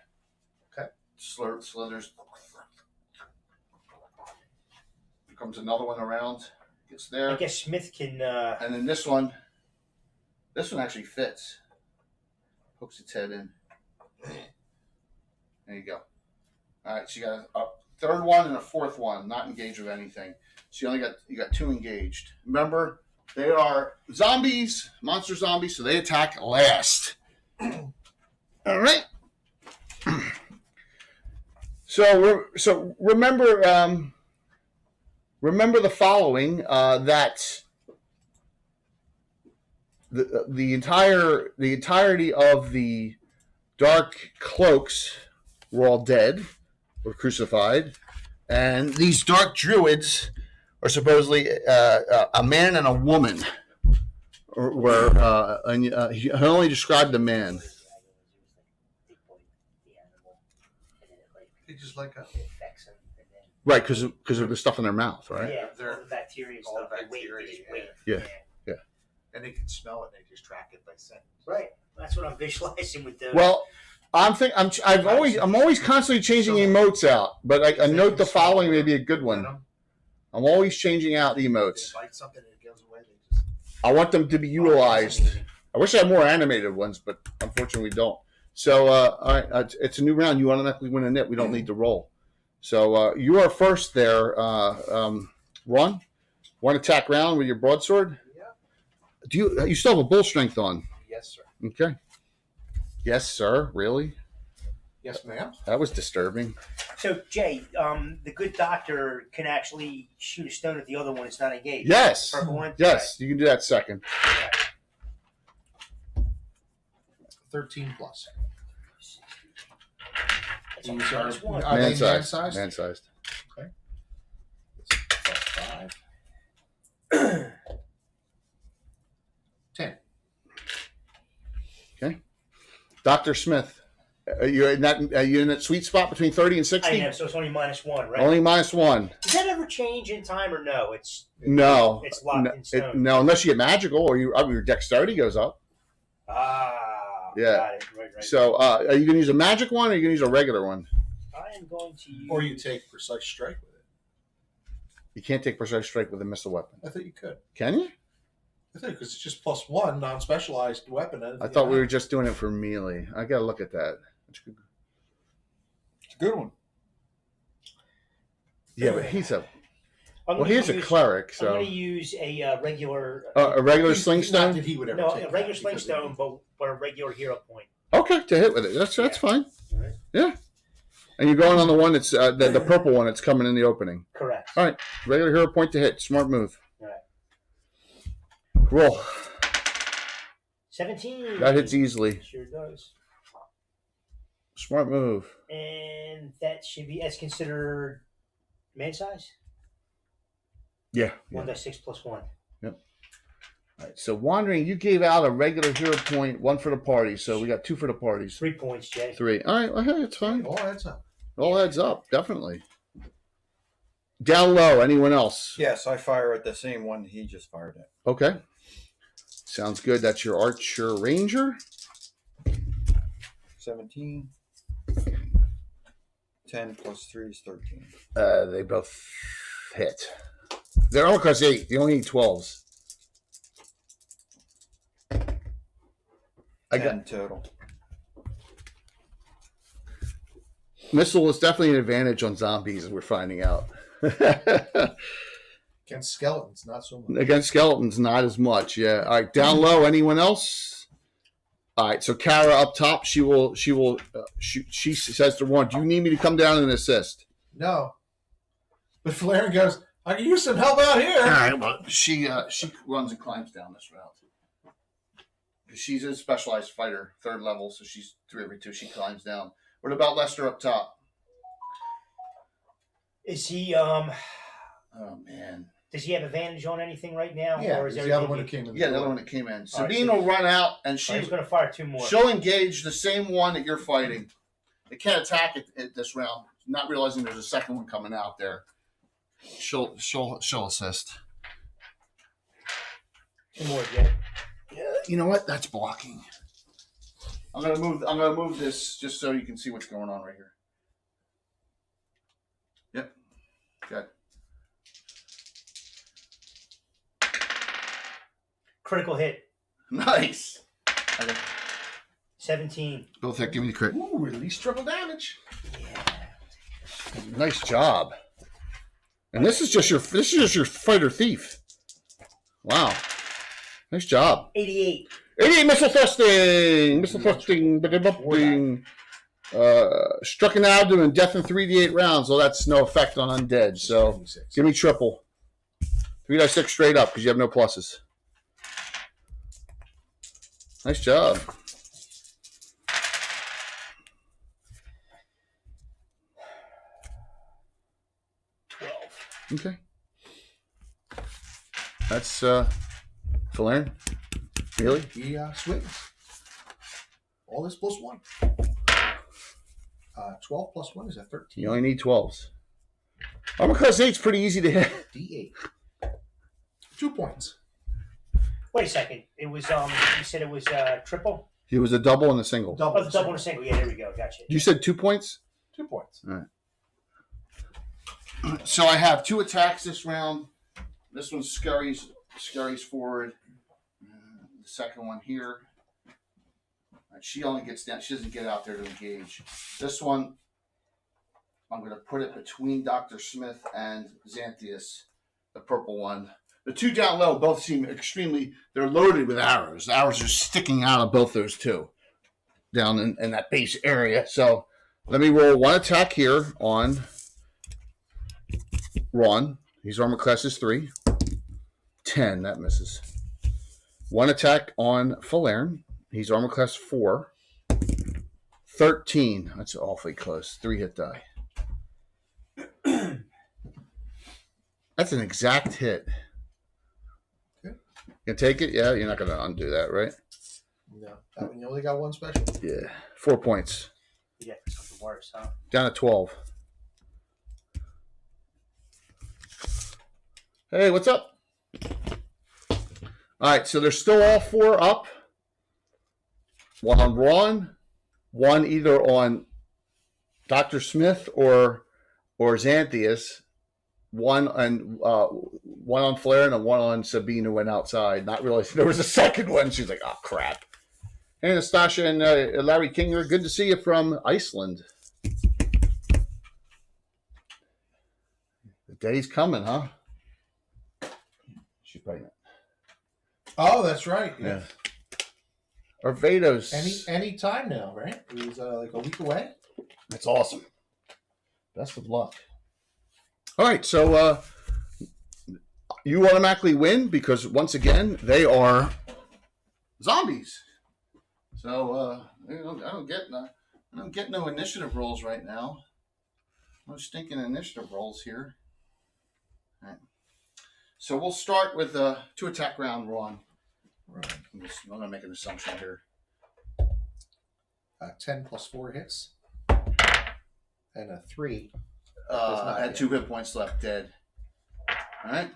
Okay. Slithers. Here comes another one around. Gets there. I guess Smith can. And then this one actually fits. Hooks its head in. There you go. All right, so you got a third one and a fourth one, not engaged with anything. So you got 2 engaged. Remember, they are zombies, monster zombies, so they attack last. All right. So remember the following that the entirety of the Dark Cloaks were all dead or crucified, and these dark druids are supposedly a man and a woman. He only described the man. They just like a Right, because of the stuff in their mouth, right? Yeah, They're- all the bacteria and all stuff. the They wait, bacteria, they just wait. Yeah. and they can smell it and they just track it by scent. Right. That's what I'm visualizing with the. Well, I'm always constantly changing emotes out, but a note the following may be a good one. I'm always changing out the emotes. They like something and it goes away. They just... I want them to be utilized. I wish I had more animated ones, but unfortunately we don't. So, all right, it's a new round. You automatically win a nit. We don't need to roll. So you are first there, Ron. One attack round with your broadsword. Yeah. You still have a bull strength on? Yes, sir. Okay. Yes, sir. Really? Yes, ma'am. That was disturbing. So, Jay, the good doctor can actually shoot a stone at the other one. It's not engaged. Yes. Purple one? Yes, you can do that second. 13 plus. It's on These are, minus one. are they Man-sized. man-sized? Man-sized. Okay. Plus 5. 10. Okay. Dr. Smith, are you in that sweet spot between 30 and 60? I am, so it's only minus one, right? Only -1. Does that ever change in time or no? It's No. locked in stone. No, unless you get magical or your dexterity goes up. Yeah. Got it. Right. So are you going to use a magic one or are you going to use a regular one? I am going to use... Or you take precise strike with it. You can't take precise strike with a missile weapon. I thought you could. Can you? I think because it's just +1 non-specialized weapon. I thought we were just doing it for melee. I got to look at that. It's a good one. Yeah, but he's a he's a cleric, I'm so going to use a regular... a regular Not slingstone. that he would ever no, take a regular that, because slingstone, but a regular hero point. Okay, to hit with it. That's Yeah. fine. All right. Yeah. And you're going on the one that's the purple one that's coming in the opening. Correct. All right, regular hero point to hit. Smart move. All right. Roll. 17. That hits easily. Sure does. Smart move. And that should be as considered man size. Yeah. 1d6 plus 1. All right, so wandering, you gave out a regular hero point, 1 for the party. So we got 2 for the parties. 3 points, Jay. 3. All right, well, hey, it's It fine. all adds up. It all adds up, definitely. Down low, anyone else? Yes, I fire at the same one he just fired at. Okay. Sounds good. That's your archer ranger. 17. 10 plus 3 is 13. They both hit. They're all across 8. You only need 12s. I 10 got total. missile is definitely an advantage on zombies, as we're finding out. Against skeletons, not so much. Against skeletons, not as much. Yeah. All right. Down low. Anyone else? All right. So Kara up top. She says to Ron, "Do you need me to come down and assist?" No. But Valerian goes, I can use some help out here. All right. Well, she runs and climbs down this route. She's a specialized fighter, 3rd level, so she's 3 every 2. She climbs down. What about Lester up top? Is he, Oh man. does he have advantage on anything right now? Yeah, or is it's the other everything one that came in. Yeah, the other one that came in. All right, Sabine so- will run out, and He's going to fire 2 more. she'll engage the same one that you're fighting. They can't attack it this round, not realizing there's a second one coming out there. She'll assist. 2 more, Jay. You know what? That's blocking. I'm gonna move this just so you can see what's going on right here. Yep. Good. Critical hit. Nice. 17. Both that give me the crit. Ooh, release triple damage. Nice job. And this is just your fighter thief. Wow. Nice job. 88. 88 missile thrusting. Missile thrusting. Struck an abdomen, death in 3d8 rounds. Well, that's no effect on undead. So give me triple. 3d6 straight up because you have no pluses. Nice job. Okay. That's Valerian. Really? He swings. All this +1. 12 plus 1 is a 13. You only need 12s. Armor class 8's pretty easy to hit. D8. 2 points. Wait a second. It was, you said it was triple? He was a double and a single. Oh, the double and a single. Yeah, there we go. Gotcha. You said 2 points? 2 points. All right. So I have 2 attacks this round. This one scurries forward. The second one here. She only gets down. She doesn't get out there to engage. This one, I'm going to put it between Dr. Smith and Xanthius, the purple one. The 2 down low both seem they're loaded with arrows. The arrows are sticking out of both those 2 down in that base area. So let me roll 1 attack here on Ron. His armor class is 3. 10, that misses. 1 attack on Falern. He's armor class 4. 13. That's awfully close. 3 hit die. That's an exact hit. Okay. You can take it? Yeah, you're not going to undo that, right? No, that one you only got 1 special. Yeah. 4 points. Yeah, something worse, huh? Down to 12. Hey, what's up? All right, so they're still all 4 up. 1 on Ron, 1 either on Dr. Smith or Xanthius, 1 on Flair and 1 on Sabine who went outside, not realizing there was a second one. She's like, oh, crap. Hey, Nastasha and Larry Kinger, good to see you from Iceland. The day's coming, huh? She's pregnant. Oh, that's right. Yeah. Arvados. Any time now, right? It was like a week away. That's awesome. Best of luck. All right, so you automatically win because once again they are zombies. So I don't get no initiative rolls right now. No stinking initiative rolls here. All right. So we'll start with 2 attack round, Ron. Right. I'm going to make an assumption here. 10 plus 4 hits. And a 3. I had 2 hit points left, dead. All right.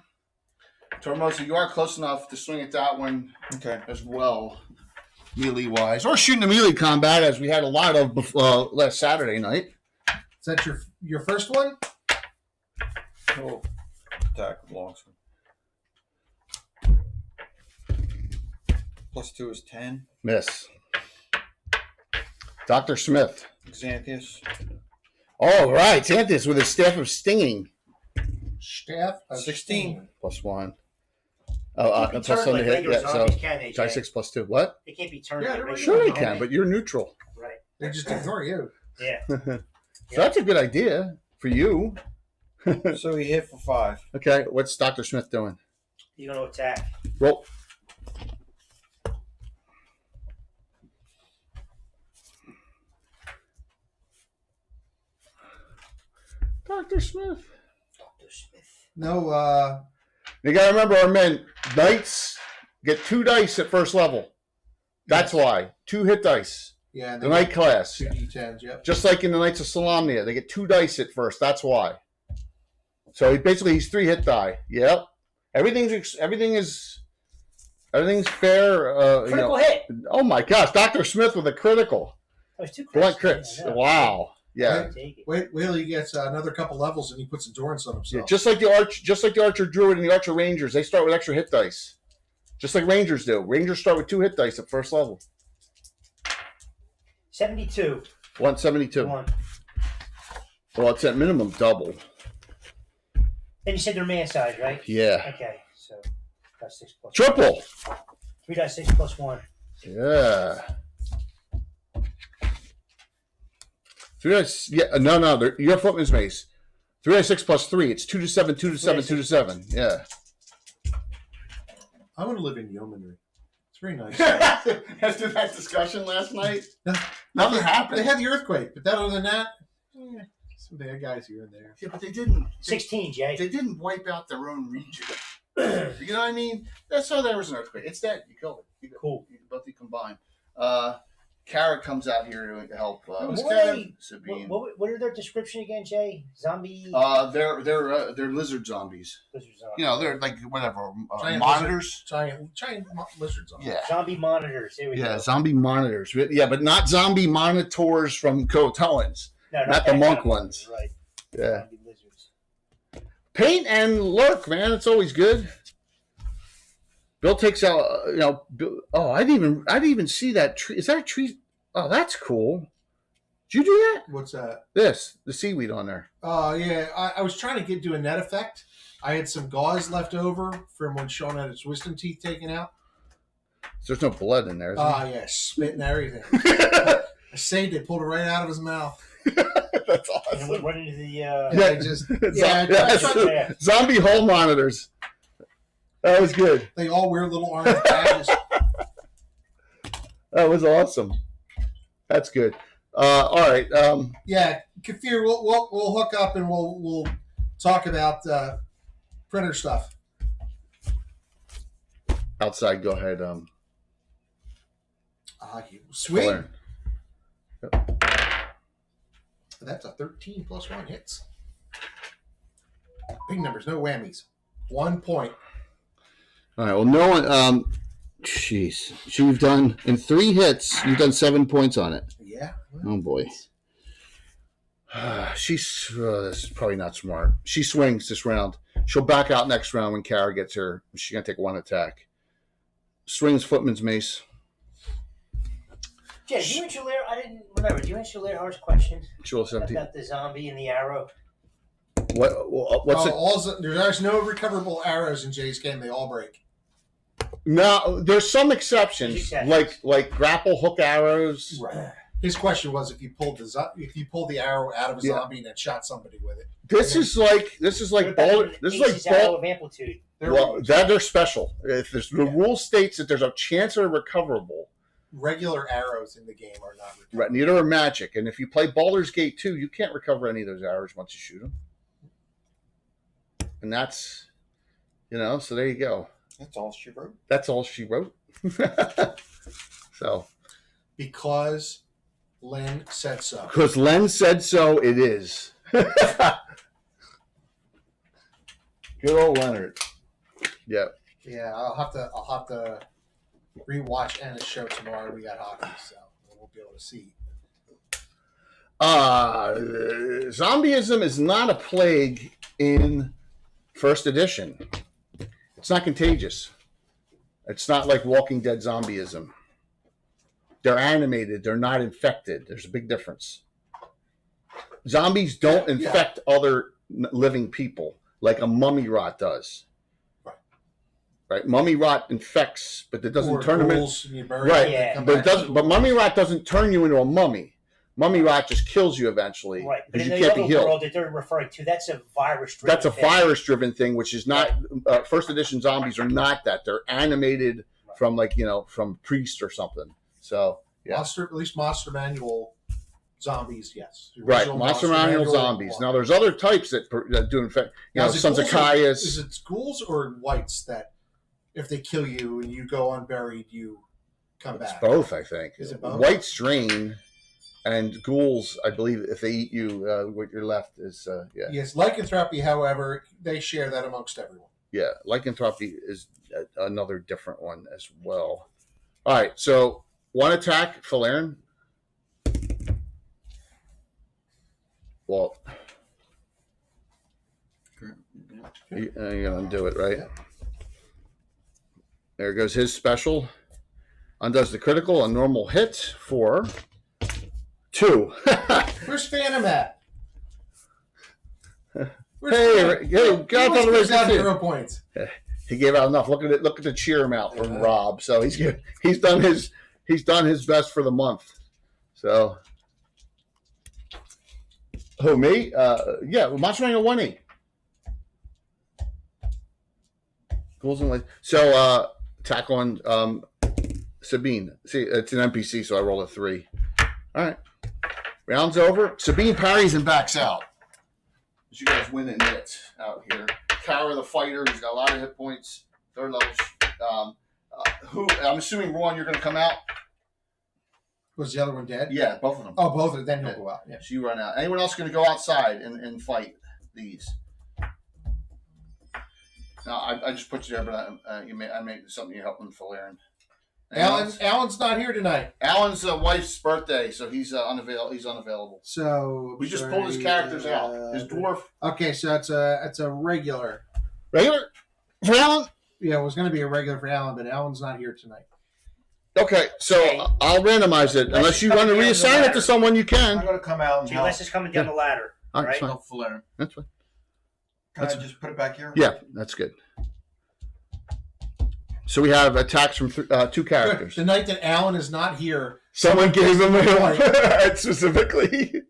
Tormosa, you are close enough to swing at that one as well, melee-wise. Or shooting a melee combat, as we had a lot of last Saturday night. Is that your first one? Oh, attack longsword. Plus 2 is 10. Miss. Dr. Smith. Xanthius. All right. Xanthius with his staff of stinging. Staff of 16. Plus 1. Plus Plus 1 to hit. Yeah, so can they? try 6 plus 2. What? They can't be turned. Yeah, like they're regular Sure they zombies. can, but you're neutral. Right. They just ignore you. Yeah. So that's a good idea for you. So he hit for 5. Okay. What's Dr. Smith doing? You're going to attack. Roll. Dr. Smith. Dr. Smith. No, You got to remember, our men, knights get 2 dice at first level. That's why. 2 hit dice. yeah. The knight class. 2 D10s, yep. Just like in the Knights of Solamnia. They get 2 dice at first. That's why. So he's 3 hit die. Yep. Everything's fair. Critical hit. Oh my gosh. Dr. Smith with a critical. That was 2 crits. Blunt crits. Yeah, Wow. Yeah. Take it. Wait till he gets another couple levels and he puts endurance on Yeah, himself. just like the Archer Druid and the Archer Rangers, they start with extra hit dice. Just like Rangers do. Rangers start with 2 hit dice at first level. 72. 172. 1. Well, it's at minimum double. And you said they're man size, right? Yeah. Okay, so got 6 plus Triple. 3.6 plus 1. Yeah. 3 dice. Yeah. No. Your footman's mace. 3 dice 6 plus 3. It's 2 to 7, 2 to 7, 2 to 7. Yeah. I want to live in yeomanry. It's very nice. After that discussion last night, nothing happened. They had the earthquake, but other than that, some bad guys here and there. Yeah, but they didn't. 16, Jay. They didn't wipe out their own region. You know what I mean? That's how there was an earthquake. It's dead. You killed it. Cool. Both you combined. Kara comes out here to help was What, kind are of- they- Sabine. what are their description again, Jay? Zombie. They're lizard zombies. Lizard zombie. You know, they're like whatever Giant monitors. giant lizards on. Yeah. Zombie monitors. There we Yeah, go. zombie monitors. Yeah, but not zombie monitors from Coatellans. No, not the that monk kind of ones. Right. Yeah. Zombie lizards. Paint and lurk, man. It's always good. Bill takes out, I didn't even see that tree. Is that a tree? Oh, that's cool. Did you do that? What's that? The seaweed on there. Oh, yeah. I was trying to do a net effect. I had some gauze left over from when Sean had his wisdom teeth taken out. There's no blood in there. Is Oh, yeah. Spit and everything. I saved it, pulled it right out of his mouth. That's And awesome. went into the. Yeah, Yeah. I just, yeah, Yes. Zombie hole monitors. That was good. they all wear little orange badges. That was awesome. That's good. All right. Yeah, Kafir, we'll hook up and we'll talk about printer stuff. Outside, go ahead. Sweet. Blair. That's a 13 plus 1 hits. Big numbers, no whammies. 1 point. All right. Well, no one. Jeez. So you've done in 3 hits. You've done 7 points on it. Yeah. Oh boy. This is probably not smart. She swings this round. She'll back out next round when Kara gets her. She's gonna take 1 attack. Swings footman's mace. Jay, do you answer Lair? I didn't remember. Do you answer Lair's question She'll 17. about the zombie and the arrow? What's it? There's no recoverable arrows in Jay's game. They all break. No, there's some exceptions, There's exceptions. like grapple hook arrows. Right. His question was if you pulled the arrow out of a Yeah. zombie and then shot somebody with it. This is like What about boulder. the This is like Ace's arrow ball. of amplitude. Well, that they're special. If there's, the rule states that there's a chance they're recoverable. Regular arrows in the game are not recoverable. Right, neither are magic. And if you play Baldur's Gate 2, you can't recover any of those arrows once you shoot them. And that's, so there you go. That's all she wrote. That's all she wrote. So, Because Len said so. because Len said so, it is. Good old Leonard. Yeah. Yeah, I'll have to rewatch Anna's show tomorrow. We got hockey, so we'll be able to see. Zombieism is not a plague in first edition. It's not contagious. It's not like Walking Dead zombieism. They're animated. They're not infected. There's a big difference. Zombies don't infect other living people like a mummy rot does. Right? Mummy rot infects, but it doesn't turn them into. Right, Yeah. but it doesn't. But mummy rot doesn't turn you into a mummy. Mummy rot just kills you eventually Right. But because in you the can't be other healed. world that they're referring to, that's a virus. That's a virus-driven thing, which is not first edition zombies are not that. They're animated from from priest or something. So yeah, At least Monster Manual zombies, yes. The right. original Monster Manual zombies. Now there's other types that do infect. Now, is it Sons of ghouls or- Caius. Is it ghouls or whites that if they kill you and you go unburied, you come It's back? both, I think. Is it both? White strain and ghouls, I believe, if they eat you, what you're left is Yes, lycanthropy, however, they share that amongst everyone. Yeah, lycanthropy is another different one as well. All right, so 1 attack, Falaren. Well, you're going to do it, right? Yeah. There goes his special. Undoes the critical, a normal hit for 2. Where's Phantom at? Where's Hey, Godfather Godfather out Race 2. 0 points. He gave out enough. Look at it. Look at the cheer amount from Rob. So he's done his best for the month. So who me? Monster Manual 1E. Ghouls and Lights. So attack on Sabine. See, it's an NPC, so I roll a 3. All right. Round's over. Sabine parries and backs out. You guys win in it out here. Kara the fighter, he's got a lot of hit points. 3rd level. I'm assuming, Ron, you're going to come out. Was the other one dead? Yeah, both of them. Oh, both of them. Then he'll go out. Yeah. So you run out. Anyone else going to go outside and fight these? No, I just put you there, but I made something you helping for Aaron. Alan's not here tonight. Alan's wife's birthday, so he's unavailable. He's unavailable. So we just pulled his characters out. His dwarf. Okay, so it's a regular. Regular for Alan. Yeah, it was going to be a regular for Alan, but Alan's not here tonight. Okay, so I'll randomize it. Unless you want to reassign it to someone, you can. I'm going to come out and help. Les is coming down the ladder. All right? fine. Help for Aaron. That's fine. Can I just put it back here? Yeah, that's good. So we have attacks from two characters. The night that Alan is not here, Someone gave him a specifically.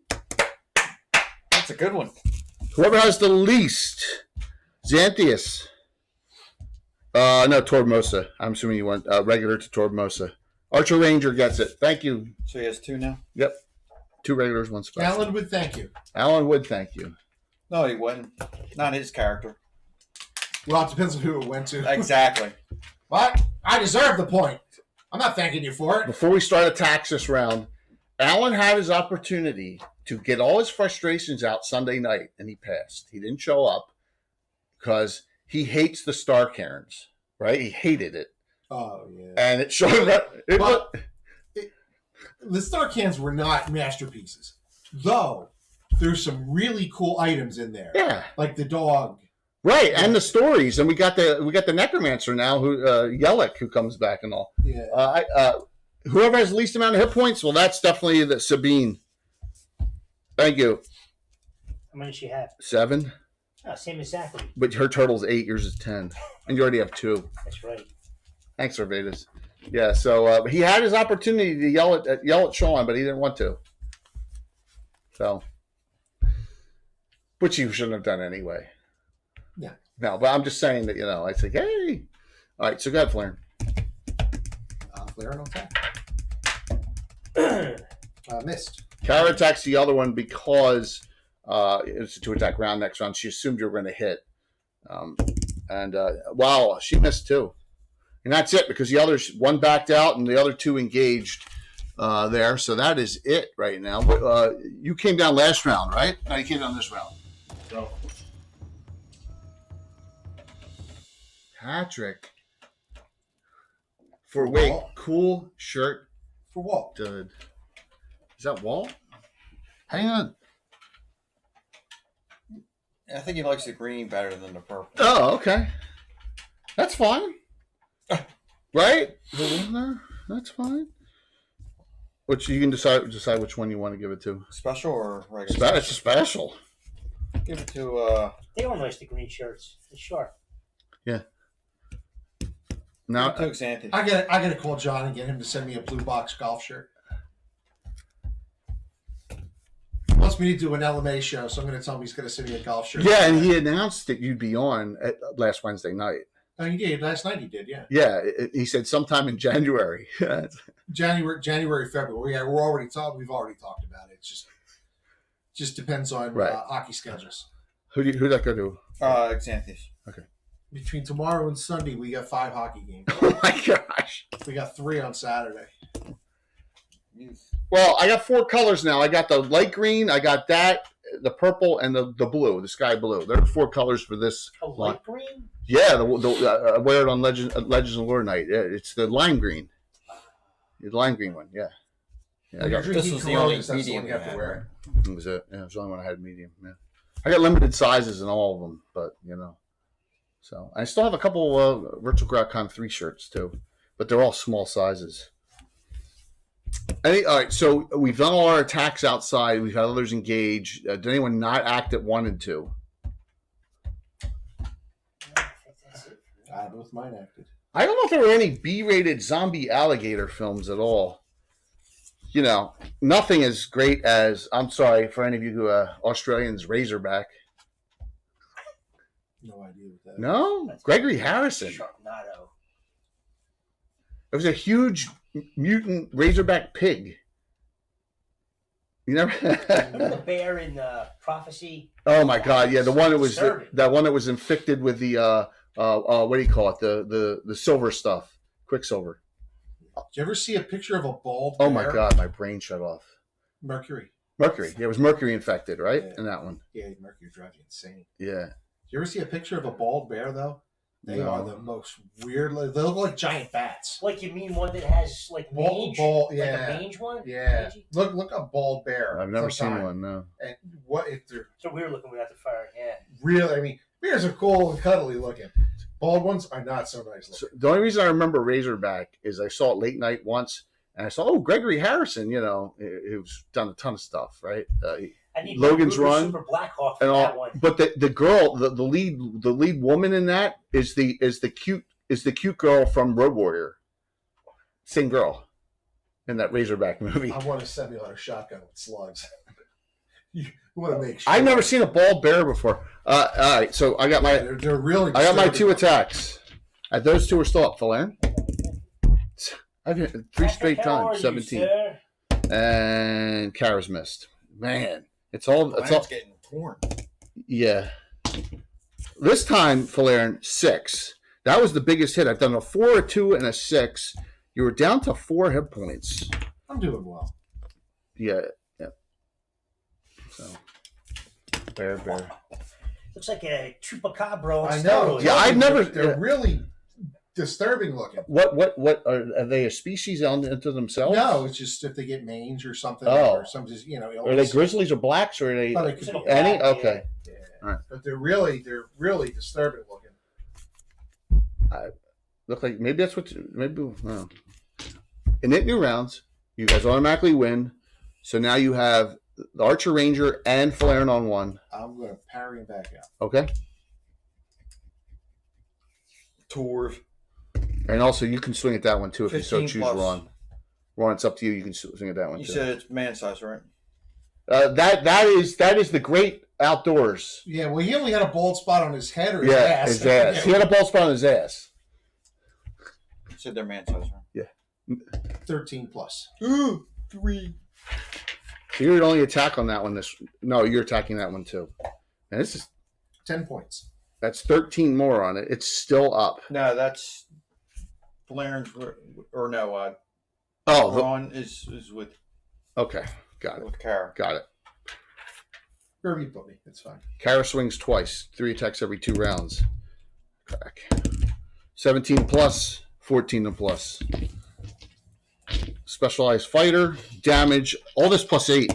That's a good one. Whoever has the least. Xanthius. No, Tormosa. I'm assuming you want regular to Tormosa. Archer Ranger gets it. Thank you. So he has 2 now? Yep. 2 regulars, 1 special. Alan would thank you. Alan would thank you. No, he wouldn't. Not his character. Well, it depends on who it went to. Exactly. What? I deserve the point. I'm not thanking you for it. Before we start attacks this round, Alan had his opportunity to get all his frustrations out Sunday night, and he passed. He didn't show up because he hates the Star Cairns, right? He hated it. Oh, yeah. And it showed up. The Star Cans were not masterpieces, though there's some really cool items in there. Yeah. Like the dog. Right, and the stories, and we got the necromancer now, who Yellick, who comes back and all. Yeah. Whoever has the least amount of hit points, well, that's definitely the Sabine. Thank you. How many does she have? 7. Oh, same as Zachary. But her total's 8, yours is 10, and you already have 2. That's right. Thanks, Servetus. Yeah, so he had his opportunity to yell at Sean, but he didn't want to. So, which he shouldn't have done anyway. Yeah. No, but I'm just saying that, I say, hey. All right, so go ahead, Flaren. Flaren on attack. Missed. Kara attacks the other one because it's to attack round next round. She assumed you were going to hit. Wow, she missed too. And that's it because the others, one backed out and the other 2 engaged there. So that is it right now. But you came down last round, right? No, you came down this round. So. Patrick. Cool shirt. For what? Is that Walt? Hang on. I think he likes the green better than the purple. Oh, okay. That's fine. Right? That's fine. Which you can decide which one you want to give it to. Special or regular? It's a special. Give it to. They all notice the green shirts. It's sharp. Yeah. Now, to Xanthi. I gotta call John and get him to send me a blue box golf shirt. He wants me to do an LMA show, so I'm gonna tell him he's gonna send me a golf shirt. yeah, and he announced that you'd be on last Wednesday night. Oh, he did. Last night he did, yeah. Yeah, he said sometime in January. January, February. Yeah, we've already talked about it. It's just depends on hockey schedules. Who'd that go to? Xanthi's. Okay. Between tomorrow and Sunday, we got 5 hockey games. Oh my gosh. We got 3 on Saturday. Well, I got 4 colors now. I got the light green, I got that, the purple, and the blue, the sky blue. There are 4 colors for this. A light green? Yeah, I wear it on Legends and Lore Night. Yeah, it's the lime green. The lime green one, yeah. I got, this was the only that's the one medium you have to wear. That was it. Yeah, it was the only one I had medium. Yeah. I got limited sizes in all of them, but So I still have a couple Virtual Groutcon 3 shirts too, but they're all small sizes. All right, so we've done all our attacks outside. We've had others engage. Did anyone not act at 1 and 2? Both mine acted. I don't know if there were any B-rated zombie alligator films at all. Nothing as great as, I'm sorry for any of you who are Australians, Razorback. No idea what that is. No? Gregory Harrison. Sharknado. It was a huge mutant Razorback pig. You never? Remember the bear in Prophecy? Oh my God! Yeah, the one that was Disturbing. that one that was infected with the what do you call it? The silver stuff, Quicksilver. you ever see a picture of a bald Oh bear? my God, my brain shut off. Mercury. Mercury. Yeah, it was mercury infected, right? Yeah. In that one. Yeah, mercury drives you insane. Yeah. Do you ever see a picture of a bald bear though? They No. are the most weird. They look like giant bats. Like you mean one that has like mange? Bald, Like yeah. a mange one? Yeah. Mangey? Look a bald bear. I've never sometime. seen one, no. And what if they're So weird looking without the fire. Yeah. really? I mean, bears are cool and cuddly looking. Bald ones are not so nice looking. So the only reason I remember Razorback is I saw it late night once, and I saw, Gregory Harrison, who's done a ton of stuff, right? I need Logan's Ruger Run Super Blackhawk for and that all, one. but the girl, the lead woman in that is the cute girl from Road Warrior. Same girl in that Razorback movie. I want a semi-auto shotgun with slugs. You want to make sure. I've never seen a bald bear before. All right, so I got my They're really. I got my disturbing. 2 attacks. Those 2 are still up, Falarin. I've hit 3 straight How are times, you, 17, sir? and Kara's missed. Man, it's all getting torn. yeah. This time, Falarin, 6. That was the biggest hit. I've done a 4, a 2, and a 6. You were down to 4 hit points. I'm doing well. Yeah. So, bear. Looks like a chupacabra. on I know. steroids. Yeah, I've never- They're really disturbing looking. What are they a species into themselves? No, it's just if they get mange or something, Oh. or some just Are they illness. grizzlies or blacks, or are they Oh, they could It's be like a any? black, Okay. Yeah. Alright. But they're really disturbing looking. Look like maybe that's what no. In it new rounds, you guys automatically win. So now you have the Archer Ranger and Falarin on 1. I'm going to parry him back out. Okay. Tours. And also you can swing at that one too if you so 15 choose, plus. Ron. Ron, it's up to you. You can swing at that one You too. said it's man size, right? That is the great outdoors. Yeah, well, he only had a bald spot on his head or his Yeah, ass. his ass. He had a bald spot on his ass. You said they're man size, right? 13 plus. Ooh, 3. So you're only attack on that one. No, you're attacking that one too. And this is 10 points. that's 13 more on it. It's still up. No, that's Flaren's, or no, Ron is with Okay, got it. Kara. Got it. Wherever you put me, it's fine. Kara swings twice. 3 attacks every 2 rounds. Crack. 17 plus, 14 to plus. Specialized fighter, damage, all this plus 8.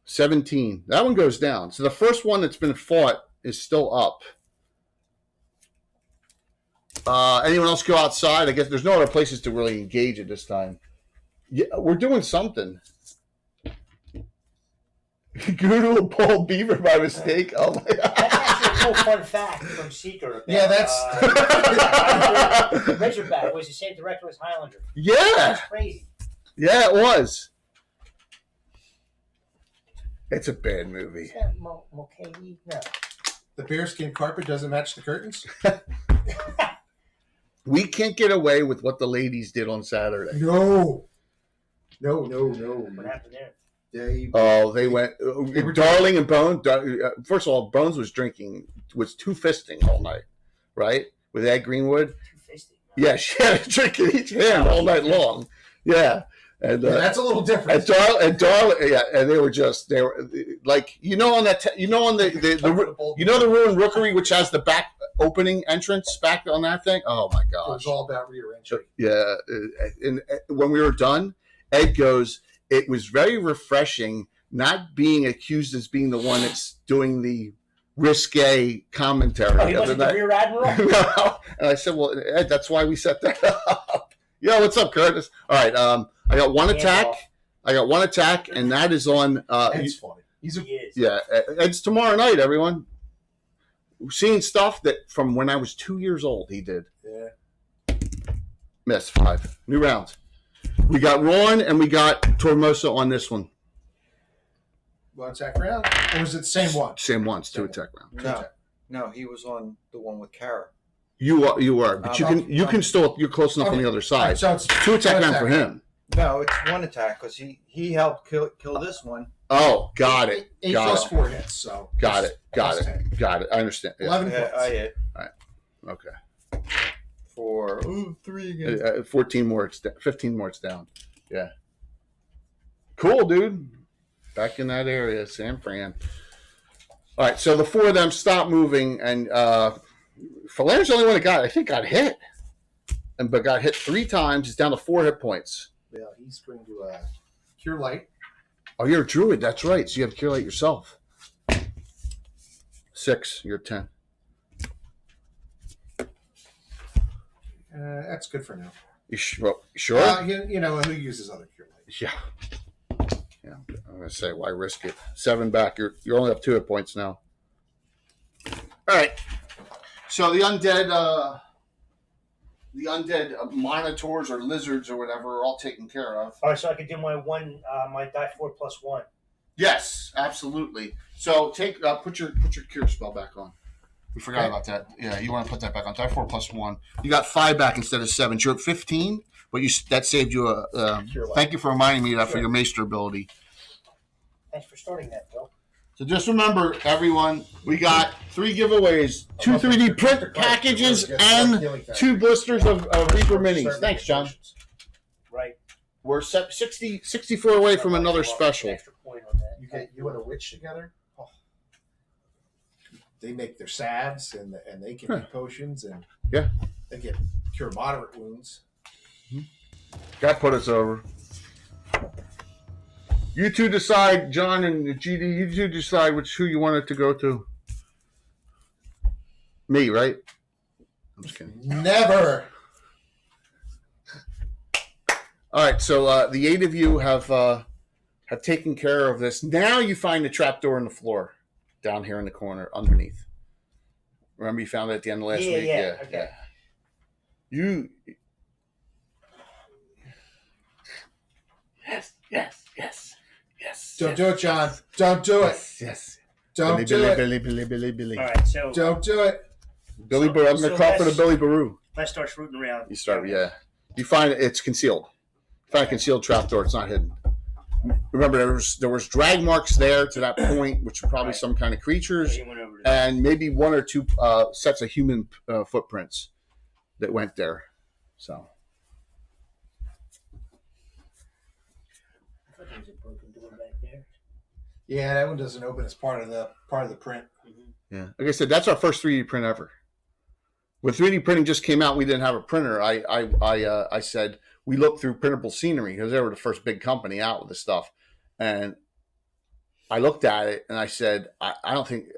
17. That one goes down. So the first one that's been fought is still up. Anyone else go outside? I guess there's no other places to really engage at this time. Yeah, we're doing something. Grew to a bald beaver by mistake. Oh my god. That's actually a cool fun fact from Seeker. About, Yeah, that's- Razorback was the same director as Highlander. Yeah. That's crazy. Yeah, it was. It's a bad movie. Is that Mulcahy? No. The bearskin carpet doesn't match the curtains? We can't get away with what the ladies did on Saturday. No. What happened there? They went. Darling and Bone. First of all, Bones was two fisting all night, right? With Ed Greenwood. Two-fisted. Yeah, she had a drink in each hand all night long. Yeah. And Yeah, that's a little different. and they were like, on that, on the ruined rookery, which has the back opening entrance back on that thing. Oh my It gosh. was all about rear entry. Yeah. And when we were done, Ed goes, it was very refreshing not being accused as being the one that's doing the risque commentary. Oh, he wasn't the rear admiral? No. And I said, well, Ed, that's why we set that up. Yo, what's up, Curtis? All right. I got one attack. And that is on. Ed's funny. He is. Yeah. It's tomorrow night, everyone. Seeing stuff that from when I was 2 years old, he did. Yeah. Missed 5. New rounds. We got Ron and we got Tormosa on this one. One attack round? Or was it the same one? Same ones, 2 attack rounds. No, he was on the one with Kara. You were, but you can still, you're close enough on the other side. Right, so it's 2 attack round for him. No, it's 1 attack because he helped kill this one. Oh, got it. 8 Got plus it. 4 hits. So Got it. plus 10. I understand. Yeah. 11 Yeah, points. I hit. Okay. 4. Ooh, 3 again. 14 more. 15 more. It's down. Yeah. Cool, dude. Back in that area, San Fran. All right, so the 4 of them stopped moving, and Faler's the only one that got hit, but got hit 3 times. He's down to 4 hit points. Yeah, he's going to cure light. Oh, you're a druid. That's right. So you have to cure light yourself. 6. You're 10. That's good for now. You sure? You know who uses other cure light? Yeah. Yeah. I'm gonna say, why risk it? 7 back. You only have 2 hit points now. All right. So the undead minotaurs or lizards or whatever are all taken care of. All right, so I could do my die 4 plus 1. Yes, absolutely. So put your cure spell back on. We forgot about that. Yeah, you want to put that back on. Die 4 plus 1. You got 5 back instead of 7. You're at 15, but that saved you a. Thank you for reminding me of that for your maester ability. Thanks for starting that, Bill. So just remember, everyone, we got 3 giveaways: 2 3D print packages and 2 blisters of Reaper minis. Thanks, John. Right. We're 64 away from another special. Extra point on that. You and a witch together? Oh. They make their salves and they can make potions and they can cure moderate wounds. God put us over. You two decide, John and GD. You two decide who you want it to go to. Me, right? I'm just kidding. Never. All right, so the 8 of you have taken care of this. Now you find the trapdoor in the floor down here in the corner underneath. Remember you found it at the end of last week? Yeah. Okay. You. Yes. Don't do it, John. Don't do it. Yes. Don't do it. Billy. All right, so Don't do it. Billy Baroo. I'm going to call for the Billy Baroo. let's start rooting around. You start, yeah. You find it's concealed. You find a concealed trapdoor. It's not hidden. Remember, there was drag marks there to that point, which are probably some kind of creatures, and maybe 1 or 2 sets of human footprints that went there. So. I thought there was a broken door back there. Yeah, that one doesn't open as part of the print. Mm-hmm. Yeah, like I said, that's our first 3D print ever. When 3D printing just came out, we didn't have a printer. I said we looked through printable scenery because they were the first big company out with this stuff, and I looked at it and I said I don't think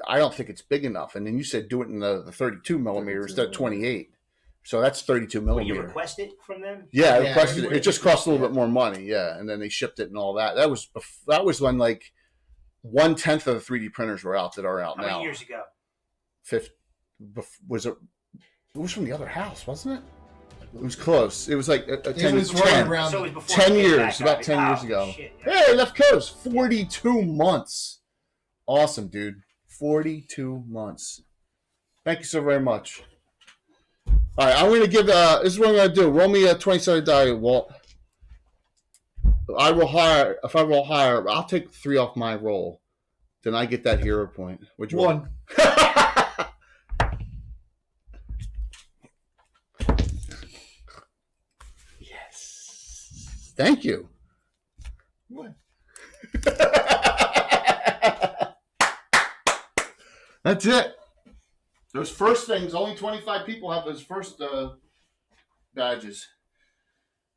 it's big enough. And then you said do it in the 32 millimeter instead of 28. So that's 32 millimeter. You requested from them? Yeah, I requested it. It just cost a little bit more money. Yeah, and then they shipped it and all that. That was when like 1/10 of the 3D printers were out that are out now. How many years ago? Was it? It was from the other house, wasn't it? It was close. It was like a 10, It was 10, right around So it was before 10 I came years, back, about 10 years ago. Shit. Hey, left coast, 42 months. Awesome, dude. 42 months. Thank you so very much. All right, I'm going to give, this is what I'm going to do. Roll me a 20-sided die, Walt. If I roll higher, I'll take 3 off my roll. Then I get that hero point. Which 1. Yes. Thank you. What? That's it. Those first things, only 25 people have those first badges.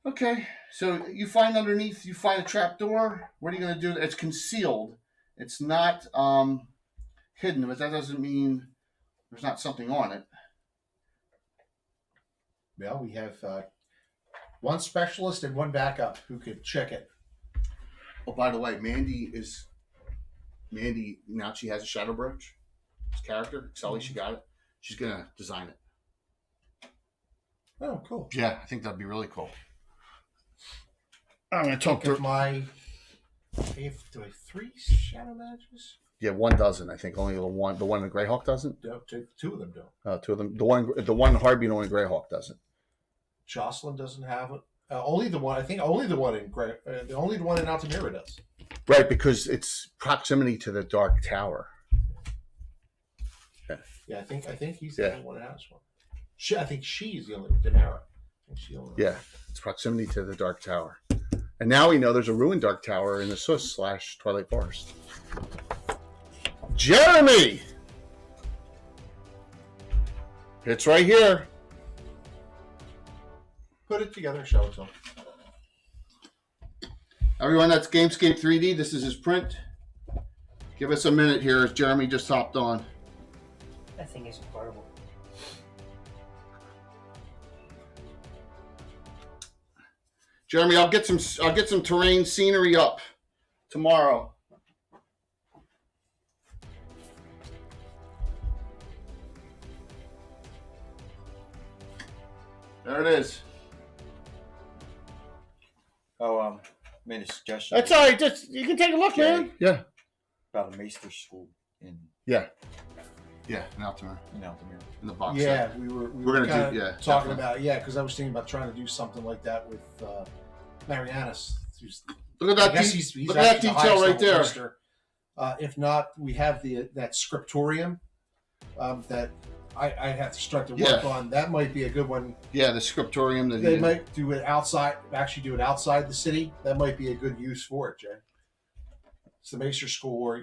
Okay, so you find underneath, you find a trapdoor. What are you going to do? It's concealed. It's not hidden, but that doesn't mean there's not something on it. Well, we have 1 specialist and 1 backup who could check it. Oh, by the way, Mandy, now she has a shadow brooch. This character, Sully, she got it. She's going to design it. Oh, cool. Yeah, I think that'd be really cool. I'm going to talk to her. Do I have 3 shadow badges? Yeah, 1 doesn't. I think only the one in Greyhawk doesn't. No, 2 of them don't. 2 of them. The one Harbian one in Greyhawk doesn't. Jocelyn doesn't have it. Only the one in Altamira does. Right, because it's proximity to the Dark Tower. Yeah, I think he's the only one that has one. I think she's the only Daenerys. Yeah, it's proximity to the Dark Tower. And now we know there's a ruined Dark Tower in the Sus/Twilight Forest. Jeremy! It's right here. Put it together and show it to him. Everyone, that's Gamescape 3D. This is his print. Give us a minute here as Jeremy just hopped on. That thing is incredible. Jeremy, I'll get some terrain scenery up tomorrow. There it is. Oh, made a suggestion. That's all right. Just you can take a look, man. Yeah. About a Maester school in Yeah. Yeah, in Altamir. In the box. Yeah, set. we were gonna kinda do talking definitely. about because I was thinking about trying to do something like that with Marianus. Look at that. I guess he's Look at that actually the detail highest right level there. maester. If not, we have that scriptorium that I have to start to work on. That might be a good one. Yeah, the scriptorium. They might do it outside. Actually, do it outside the city. That might be a good use for it, Jay. It's the Maester School, or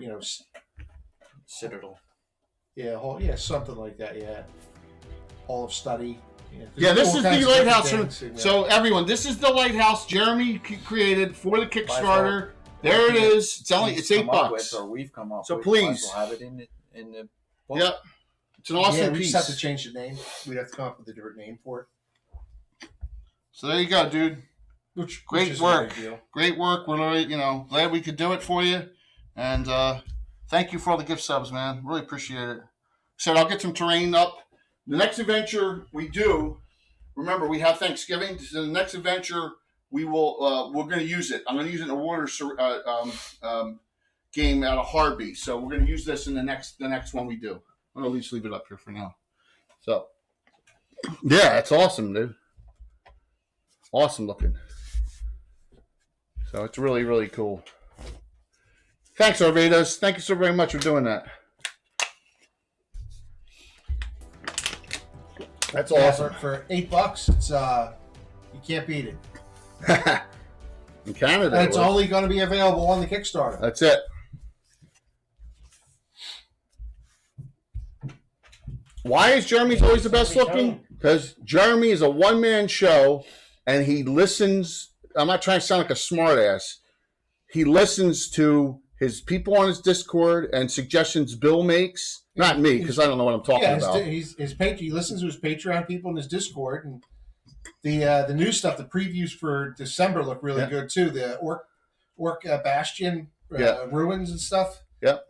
Citadel. Yeah, something like that. Yeah, Hall of Study. Yeah, this is the lighthouse. Things, So everyone, this is the lighthouse Jeremy created for the Kickstarter. There it is. It's $8. Or we've come up. So with, please we'll have it in the book. Yep. It's an awesome we piece. just have to change the name. We'd have to come up with a different name for it. So there you go, dude. Great is a work. big deal. Great work. We're really, glad we could do it for you. And thank you for all the gift subs, man. Really appreciate it. Said I'll get some terrain up. The next adventure we do, remember we have Thanksgiving. So the next adventure we will we're going to use it. I'm going to use it in a water game out of Harby. So we're going to use this in the next one we do. I'm going to just leave it up here for now. So yeah, it's awesome, dude. Awesome looking. So it's really, really cool. Thanks, Arvidas. Thank you so very much for doing that. That's awesome. For $8, it's you can't beat it. In Canada, And it's only going to be available on the Kickstarter. That's it. Why is Jeremy's always the best looking? Because Jeremy is a one-man show, and he listens. I'm not trying to sound like a smartass. He listens to his people on his Discord and suggestions Bill makes. Not me, because I don't know what I'm talking about. He listens to his Patreon people in his Discord, and the new stuff. The previews for December look really good too. The Orc Bastion ruins and stuff. Yep.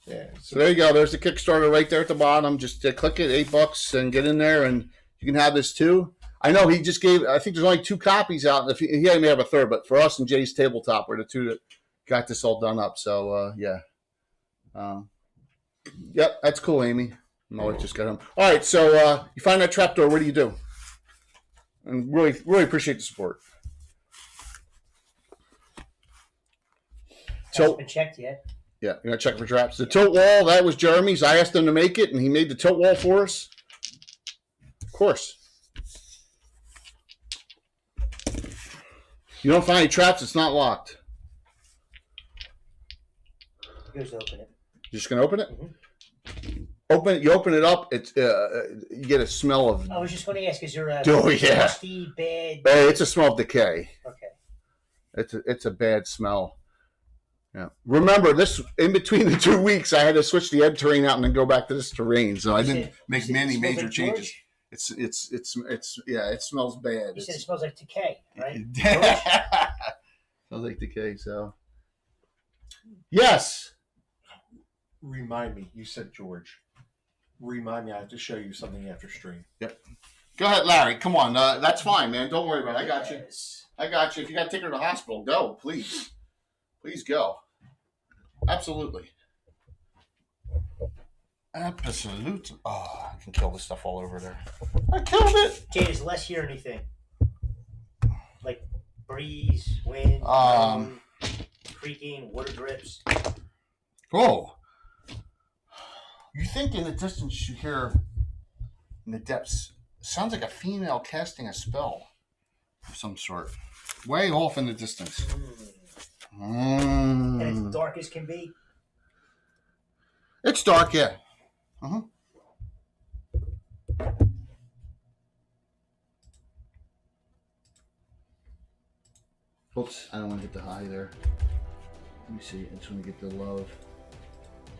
Yeah. So there you go. There's the Kickstarter right there at the bottom. Just click it, $8, and get in there, and you can have this too. I know he just gave. I think there's only 2 copies out. If he may have a third, but for us and Jay's Tabletop, we're the 2 that got this all done up. So yep, that's cool, Amy. No, just got him. All right, so you find that trapdoor. What do you do? And really, really appreciate the support. Hasn't been checked yet. Yeah, you're gonna check for traps. The tilt wall, that was Jeremy's. I asked him to make it, and he made the tilt wall for us. Of course. You don't find any traps, it's not locked. He goes to open it. You're just gonna open it? Mm-hmm. Open it. You open it up. It's you get a smell of. I was just going to ask: is there a musty, bad? It's a smell of decay. Okay. It's a bad smell. Yeah. Remember, this in between the 2 weeks, I had to switch the ed terrain out and then go back to this terrain, so I didn't make many major changes. It smells bad. You said it smells like decay, right? Smells like decay. So yes. Remind me. You said George. Remind me. I have to show you something after stream. Yep. Go ahead, Larry. Come on. That's fine, man. Don't worry about it. I got you. Yes. I got you. If you got to take her to the hospital, go, please. Please go. Absolutely. Absolute. Oh, I can kill this stuff all over there. I killed it. Jay, does Les hear anything? Like breeze, wind, creaking, water drips. Oh. You think in the distance you hear in the depths sounds like a female casting a spell of some sort. Way off in the distance. And it's dark as can be. It's dark, yeah. Oops, I don't want to get the high there. Let me see. I just want to get the love.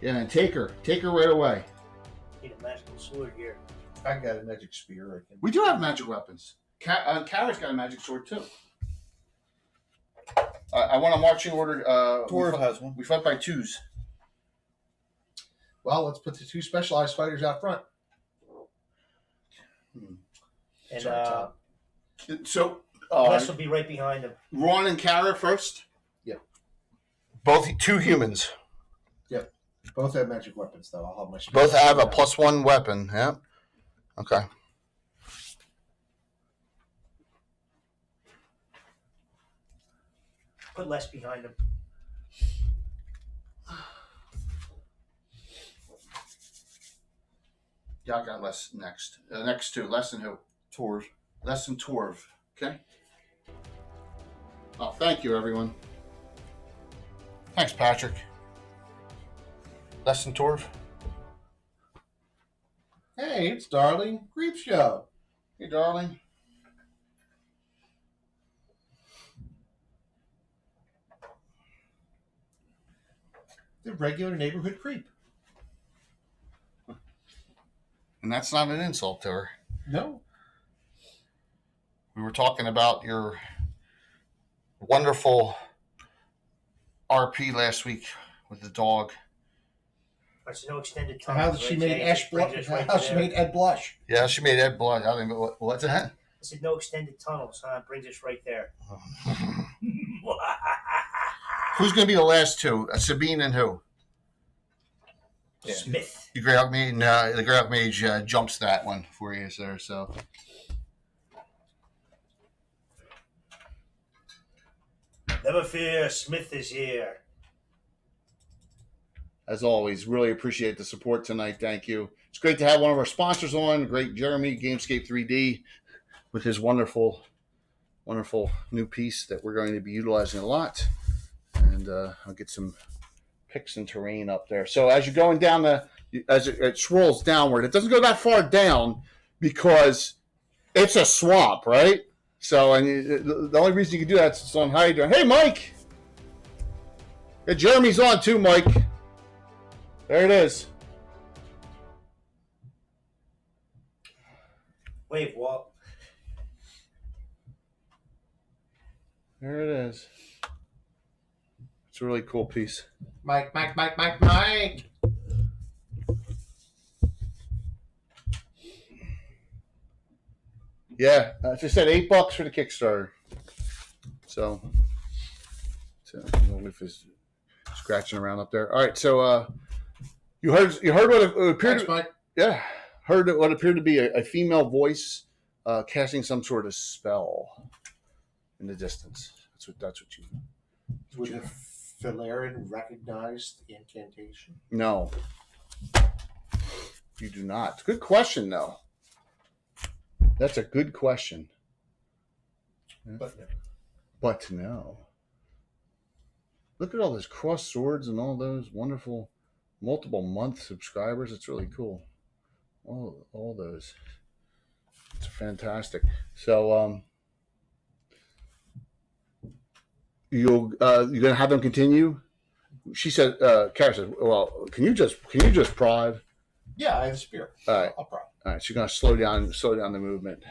Yeah, man, take her. Take her right away. Need a magical sword here. I got a magic spear. We do have magic weapons. Kara's got a magic sword, too. I want a marching order. Torv has one. We fight by twos. Well, let's put the 2 specialized fighters out front. And Sorry, Tom. So, Les will be right behind him. Ron and Kara first? Yeah. Both 2 humans. Yep. Both have magic weapons, though. I'll have my spear. Both have a +1 weapon, yeah? Okay. Put Les behind him. Yeah, I got Les next. Next 2. Les and who? Torv. Les and Torv. Okay. Oh, thank you, everyone. Thanks, Patrick. Les and Torv. Hey, it's Darling Creep Show. Hey, darling. The regular neighborhood creep. And that's not an insult to her. No. We were talking about your wonderful RP last week with the dog. There's no extended time. How she made Ash blush. How she made Ed blush. Yeah, she made Ed blood. I mean, what's that? I said no extended tunnels, huh? It brings us right there. Who's going to be the last 2? Sabine and who? Yeah. Smith. The Greyhawk Mage. No, the Greyhawk Mage jumps that one for you, sir. So. Never fear, Smith is here. As always, really appreciate the support tonight. Thank you. It's great to have one of our sponsors on. Great Jeremy, Gamescape 3D, with his wonderful, wonderful new piece that we're going to be utilizing a lot. And I'll get some pics and terrain up there. So as you're going down as it swirls downward, it doesn't go that far down because it's a swamp, right? So and the only reason you can do that is on how you doing. Hey, Mike. Yeah, Jeremy's on too, Mike. There it is. Wait, what? There it is. It's a really cool piece. Mike. Yeah, as I said, $8 for the Kickstarter. So if it's scratching around up there. All right, so you heard what appeared. Thanks, Mike. Yeah, heard what appeared to be a female voice casting some sort of spell in the distance. That's what you. Would the Philarin recognize the incantation? No, you do not. Good question, though. That's a good question. But no. Look at all those cross swords and all those wonderful multiple month subscribers. It's really cool. All those. It's fantastic. So you're gonna have them continue? She said, Kara said, well, can you just prod? Yeah, I have a spear. All right. I'll prod. All right, she's gonna slow down the movement.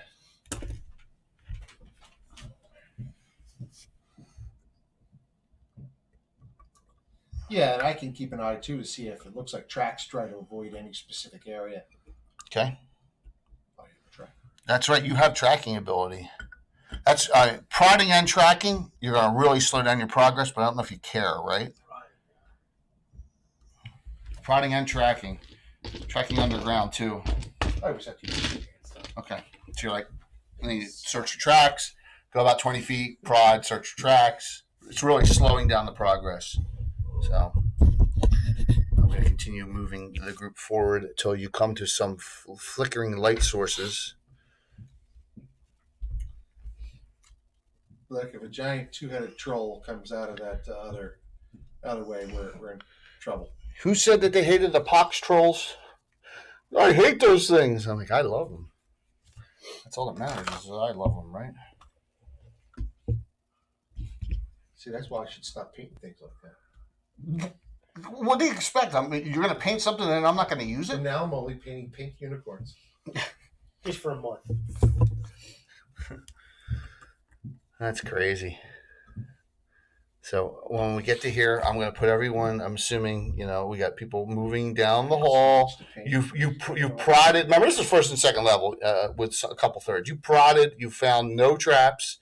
Yeah, and I can keep an eye too to see if it looks like tracks try to avoid any specific area. Okay. Oh, yeah, track. That's right. You have tracking ability. That's prodding and tracking. You're gonna really slow down your progress, but I don't know if you care, right? Prodding and tracking underground too. I was at you. Okay, so you're like, you search for tracks, go about 20 feet, prod, search for tracks. It's really slowing down the progress. So I'm going to continue moving the group forward until you come to some flickering light sources. Look, if a giant two-headed troll comes out of that other way, we're in trouble. Who said that they hated the pox trolls? I hate those things. I'm like, I love them. That's all that matters is that I love them, right? See, that's why I should stop painting things like that. What do you expect? I mean, you're going to paint something and I'm not going to use it? And now I'm only painting pink unicorns. Just for a month. That's crazy. So when we get to here, I'm going to put everyone. I'm assuming we got people moving down the hall. You prodded. Remember, this is first and second level with a couple thirds. You prodded. You found no traps.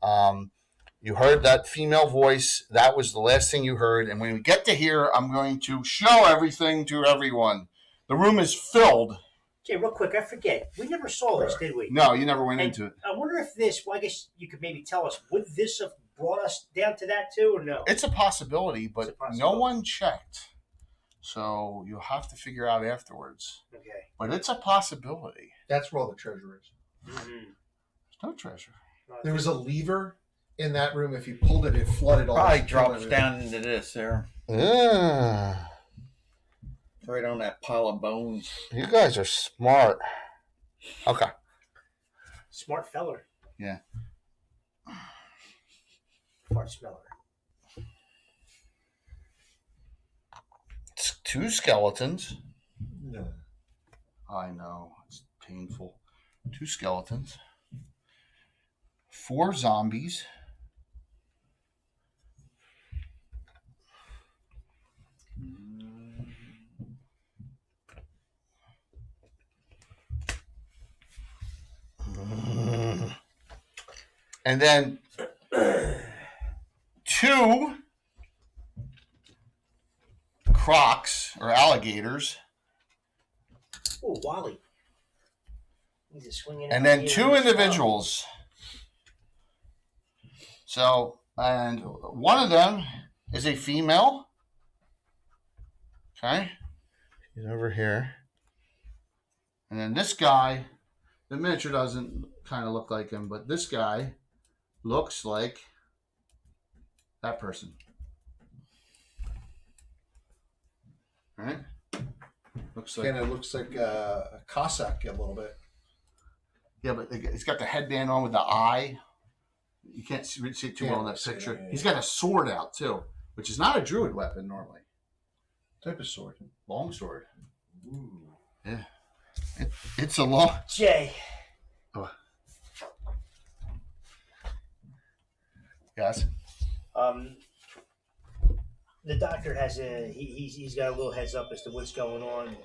You heard that female voice. That was the last thing you heard. And when we get to here, I'm going to show everything to everyone. The room is filled. Okay, real quick, I forget. We never saw this, did we? No, you never went into it. I wonder if this, well, I guess you could maybe tell us, would this have brought us down to that too, or no? It's a possibility, but no one checked. So you'll have to figure out afterwards. Okay. But it's a possibility. That's where all the treasure is. Mm-hmm. There's no treasure. There was a lever in that room. If you pulled it, it flooded all. Probably drops down into this there. Yeah. Right on that pile of bones. You guys are smart. Okay. Smart feller. Yeah. Fart smeller. It's 2 skeletons. No. I know. It's painful. 2 skeletons. 4 zombies. And then 2 crocs or alligators. Oh, Wally. He's a swinging. And then 2 individuals. So, and one of them is a female. Okay. She's over here. And then this guy, the miniature doesn't kind of look like him, but this guy looks like that person. Right? Looks like. And it looks like a Cossack a little bit. Yeah, but it's got the headband on with the eye. You can't see it too well in that picture. Yeah. He's got a sword out too, which is not a druid weapon normally. Type of sword. Long sword. Ooh. Yeah. It's a long. Jay. Oh. Yes. The doctor has he's got a little heads up as to what's going on.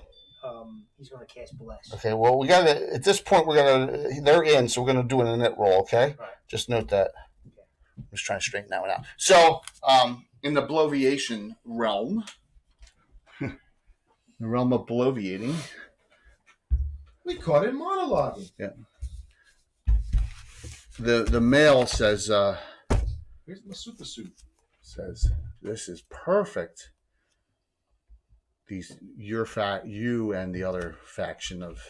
He's going to cast bless. Okay. Well, we got to. At this point, they're in, so we're gonna do an init roll. Okay. Right. Just note that. Okay. I'm just trying to straighten that one out. So, in the bloviation realm, the realm of bloviating. We caught him monologuing. Yeah. The male says. Here's my super suit. Says this is perfect. You and the other faction of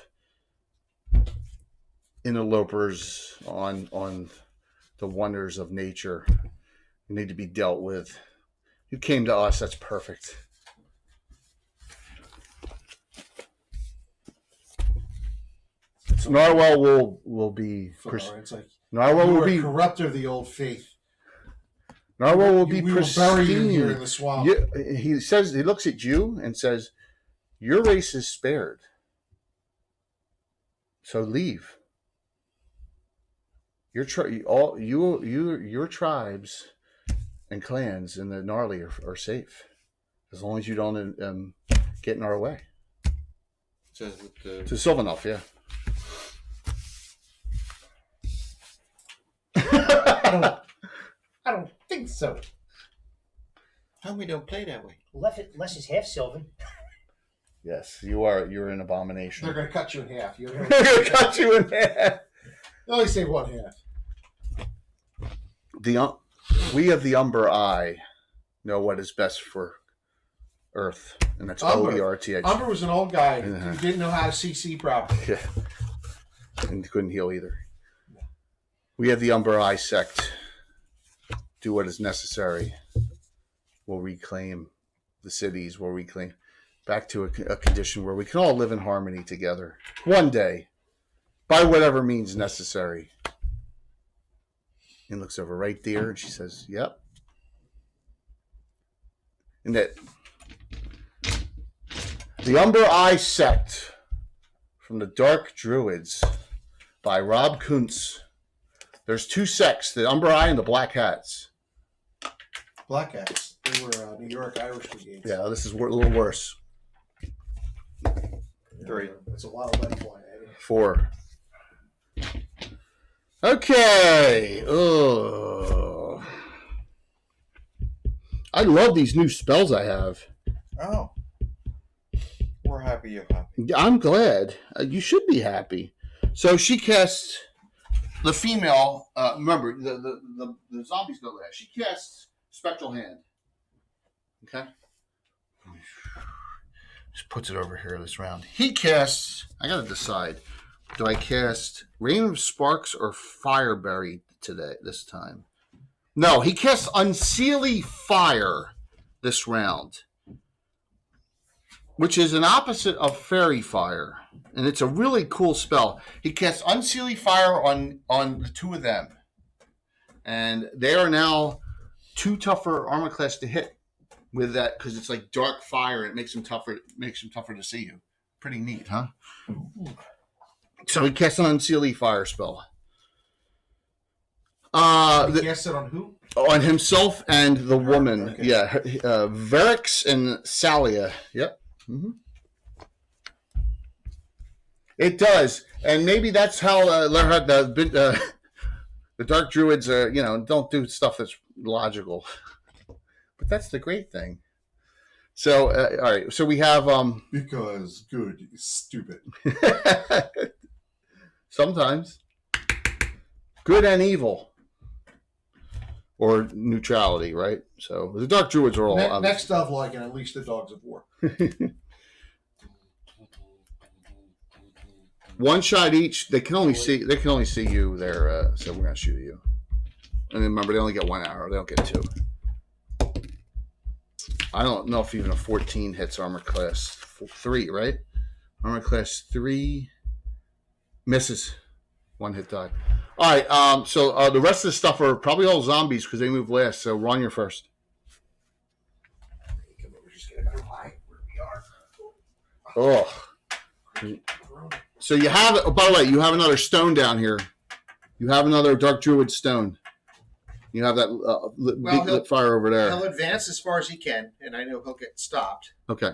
interlopers on the wonders of nature need to be dealt with. You came to us. That's perfect. So Narwell will be. It's like Narwell will be corrupt of the old faith. Narwell will be we will bury you pristine. here in the swamp. He says, he looks at you and says, "Your race is spared. So leave. Your tribes and clans in the gnarly are safe, as long as you don't get in our way." It says with the To Sylvanov, yeah. I don't think so. How we don't play that way? Les is half Sylvan. Yes, you're an abomination. They're going to cut you in half. They're going to cut you in half. They only say one half. We of the Umber Eye know what is best for Earth, and that's OERTH. Umber was an old guy who didn't know how to CC properly. Yeah, and couldn't heal either. We have the Umber Eye sect. do what is necessary. We'll reclaim the cities. We'll reclaim back to a condition where we can all live in harmony together. One day, by whatever means necessary. And looks over right there, and she says, "Yep." And that the Umber Eye Sect from the Dark Druids by Rob Kuntz. There's two sects, the Umber Eye and the Black Hats. Black Hats. They were New York Irish Brigades. Yeah, this is a little worse. 3. That's a lot of lead flying at you. 4. Okay. Ugh. I love these new spells I have. Oh. We're happy you're happy. I'm glad. You should be happy. So she casts the female. Remember, the zombies go last. She casts Spectral Hand. Okay. Just puts it over here this round. He casts. I gotta decide. Do I cast Rain of Sparks or Fireberry this time? No, he casts Unseelie Fire this round, which is an opposite of Fairy Fire, and it's a really cool spell. He casts Unseelie Fire on the two of them, and they are now 2 tougher armor class to hit with that because it's like dark fire and it makes them tougher. Makes them tougher to see you. Pretty neat, huh? So he casts an Unseelie Fire spell. He cast it on who? On himself and the woman. Okay. Yeah. Verix and Salia. Yep. Mm-hmm. It does. And maybe that's how the Dark Druids don't do stuff that's logical. But that's the great thing. So, all right. So we have... Because good is stupid. Sometimes. Good and evil. Or neutrality, right? So the Dark Druids are all... Next of like and Unleash the Dogs of War. One shot each. They can only see you there, so we're gonna shoot you. And remember, they only get 1 arrow. They don't get 2. I don't know if even a 14 hits armor class 3, right? Armor class 3 misses. 1 hit die. All right. So the rest of the stuff are probably all zombies because they move last. So Ron, you're first. We're just gonna go by where we are. Oh. So you have. Oh, by the way, you have another stone down here. You have another Dark Druid stone. You have that lit fire over there. He'll advance as far as he can, and I know he'll get stopped. Okay.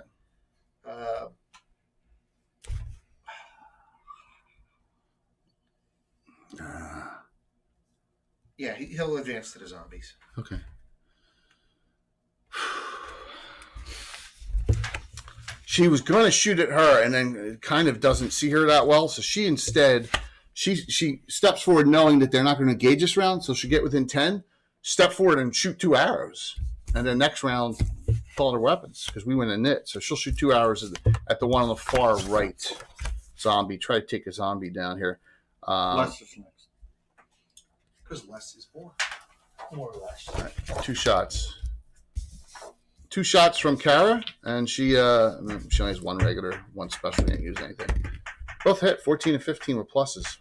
Yeah, he'll advance to the zombies. Okay. She was going to shoot at her, and then kind of doesn't see her that well. So she instead, she steps forward, knowing that they're not going to engage this round. So she'll get within 10, step forward and shoot 2 arrows, and then next round, pull out her weapons because we went in it. So she'll shoot 2 arrows at the one on the far right zombie. Try to take a zombie down here. Les is next. Because less is more. More or less. Right, 2 shots. 2 shots from Kara, and she only has 1 regular, 1 special. Didn't use anything. Both hit 14 and 15 with pluses.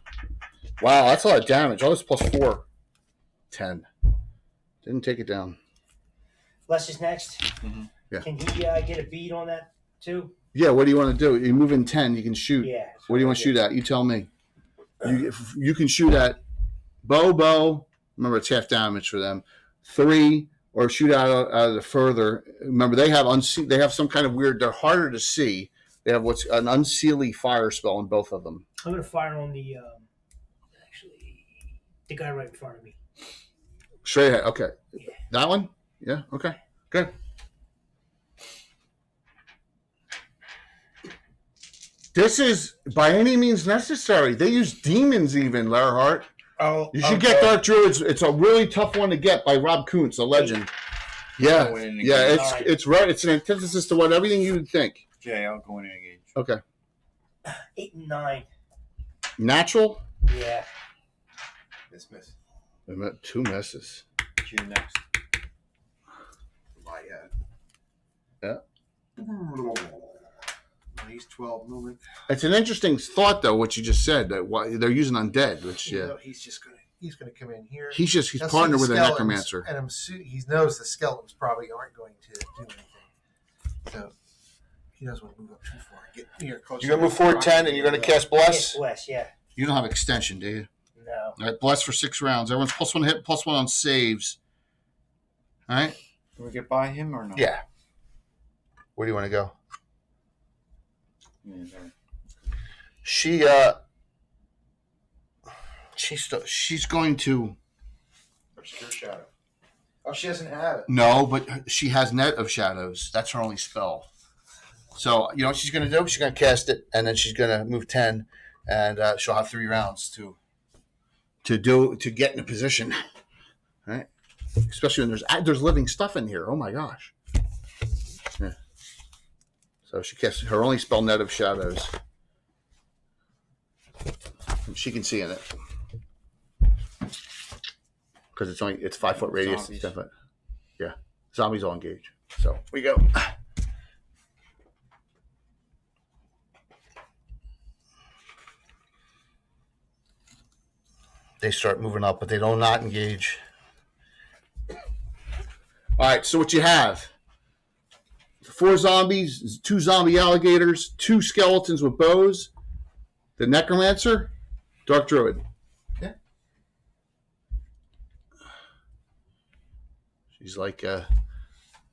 Wow, that's a lot of damage. All this plus 4. 10. Didn't take it down. Les is next. Mm-hmm. Yeah. Can he get a bead on that too? Yeah, what do you want to do? You move in 10, you can shoot. Yeah. What do you want to shoot at? You tell me. You can shoot at bow. Remember, it's half damage for them. 3, or shoot out of the further. Remember, they have some kind of weird. They're harder to see. They have what's an Unseelie Fire spell in both of them. I'm gonna fire on the guy right in front of me. Straight ahead. Okay. Yeah. That one? Yeah. Okay. Good. This is by any means necessary. They use demons even, Larhart. Oh, You should get Dark Druids. It's a really tough one to get by Rob Kuntz, a legend. Yeah. Go in and Yeah, engage. it's right. It's an antithesis to what everything you would think. Jay, I'll go in and engage. Okay. 8 and 9. Natural? Yeah. Miss. 2 misses. It's you next. My, Yeah. He's 12 movement. It's an interesting thought, though, what you just said, that they're using undead, which, You know, he's gonna come in here. he's He'll see partnered the with a skeletons, necromancer. and he knows the skeletons probably aren't going to do anything. So he doesn't want to move up too far. Get here closer. You're going to move forward 10, and you're going to cast Bless? Yes, bless, yeah. You don't have extension, do you? No. All right, Bless for 6 rounds. Everyone's +1 hit, +1 on saves. All right? Can we get by him or no? Yeah. Where do you want to go? Yeah, there. She's going to... Obscure shadow. Oh, she doesn't have it. No, but she has Net of Shadows. That's her only spell. So, you know what she's going to do? She's going to cast it, and then she's going to move 10, and she'll have 3 rounds to get in a position. Right? Especially when there's living stuff in here. Oh, my gosh. Yeah. So she casts her only spell, Net of Shadows. She can see in it. Because it's 5 foot radius. Zombies. 10 foot. Yeah. Zombies all engage. So we go. They start moving up, but they do not engage. All right, so what you have: 4 zombies, 2 zombie alligators, 2 skeletons with bows, the necromancer, dark druid. Okay. She's like,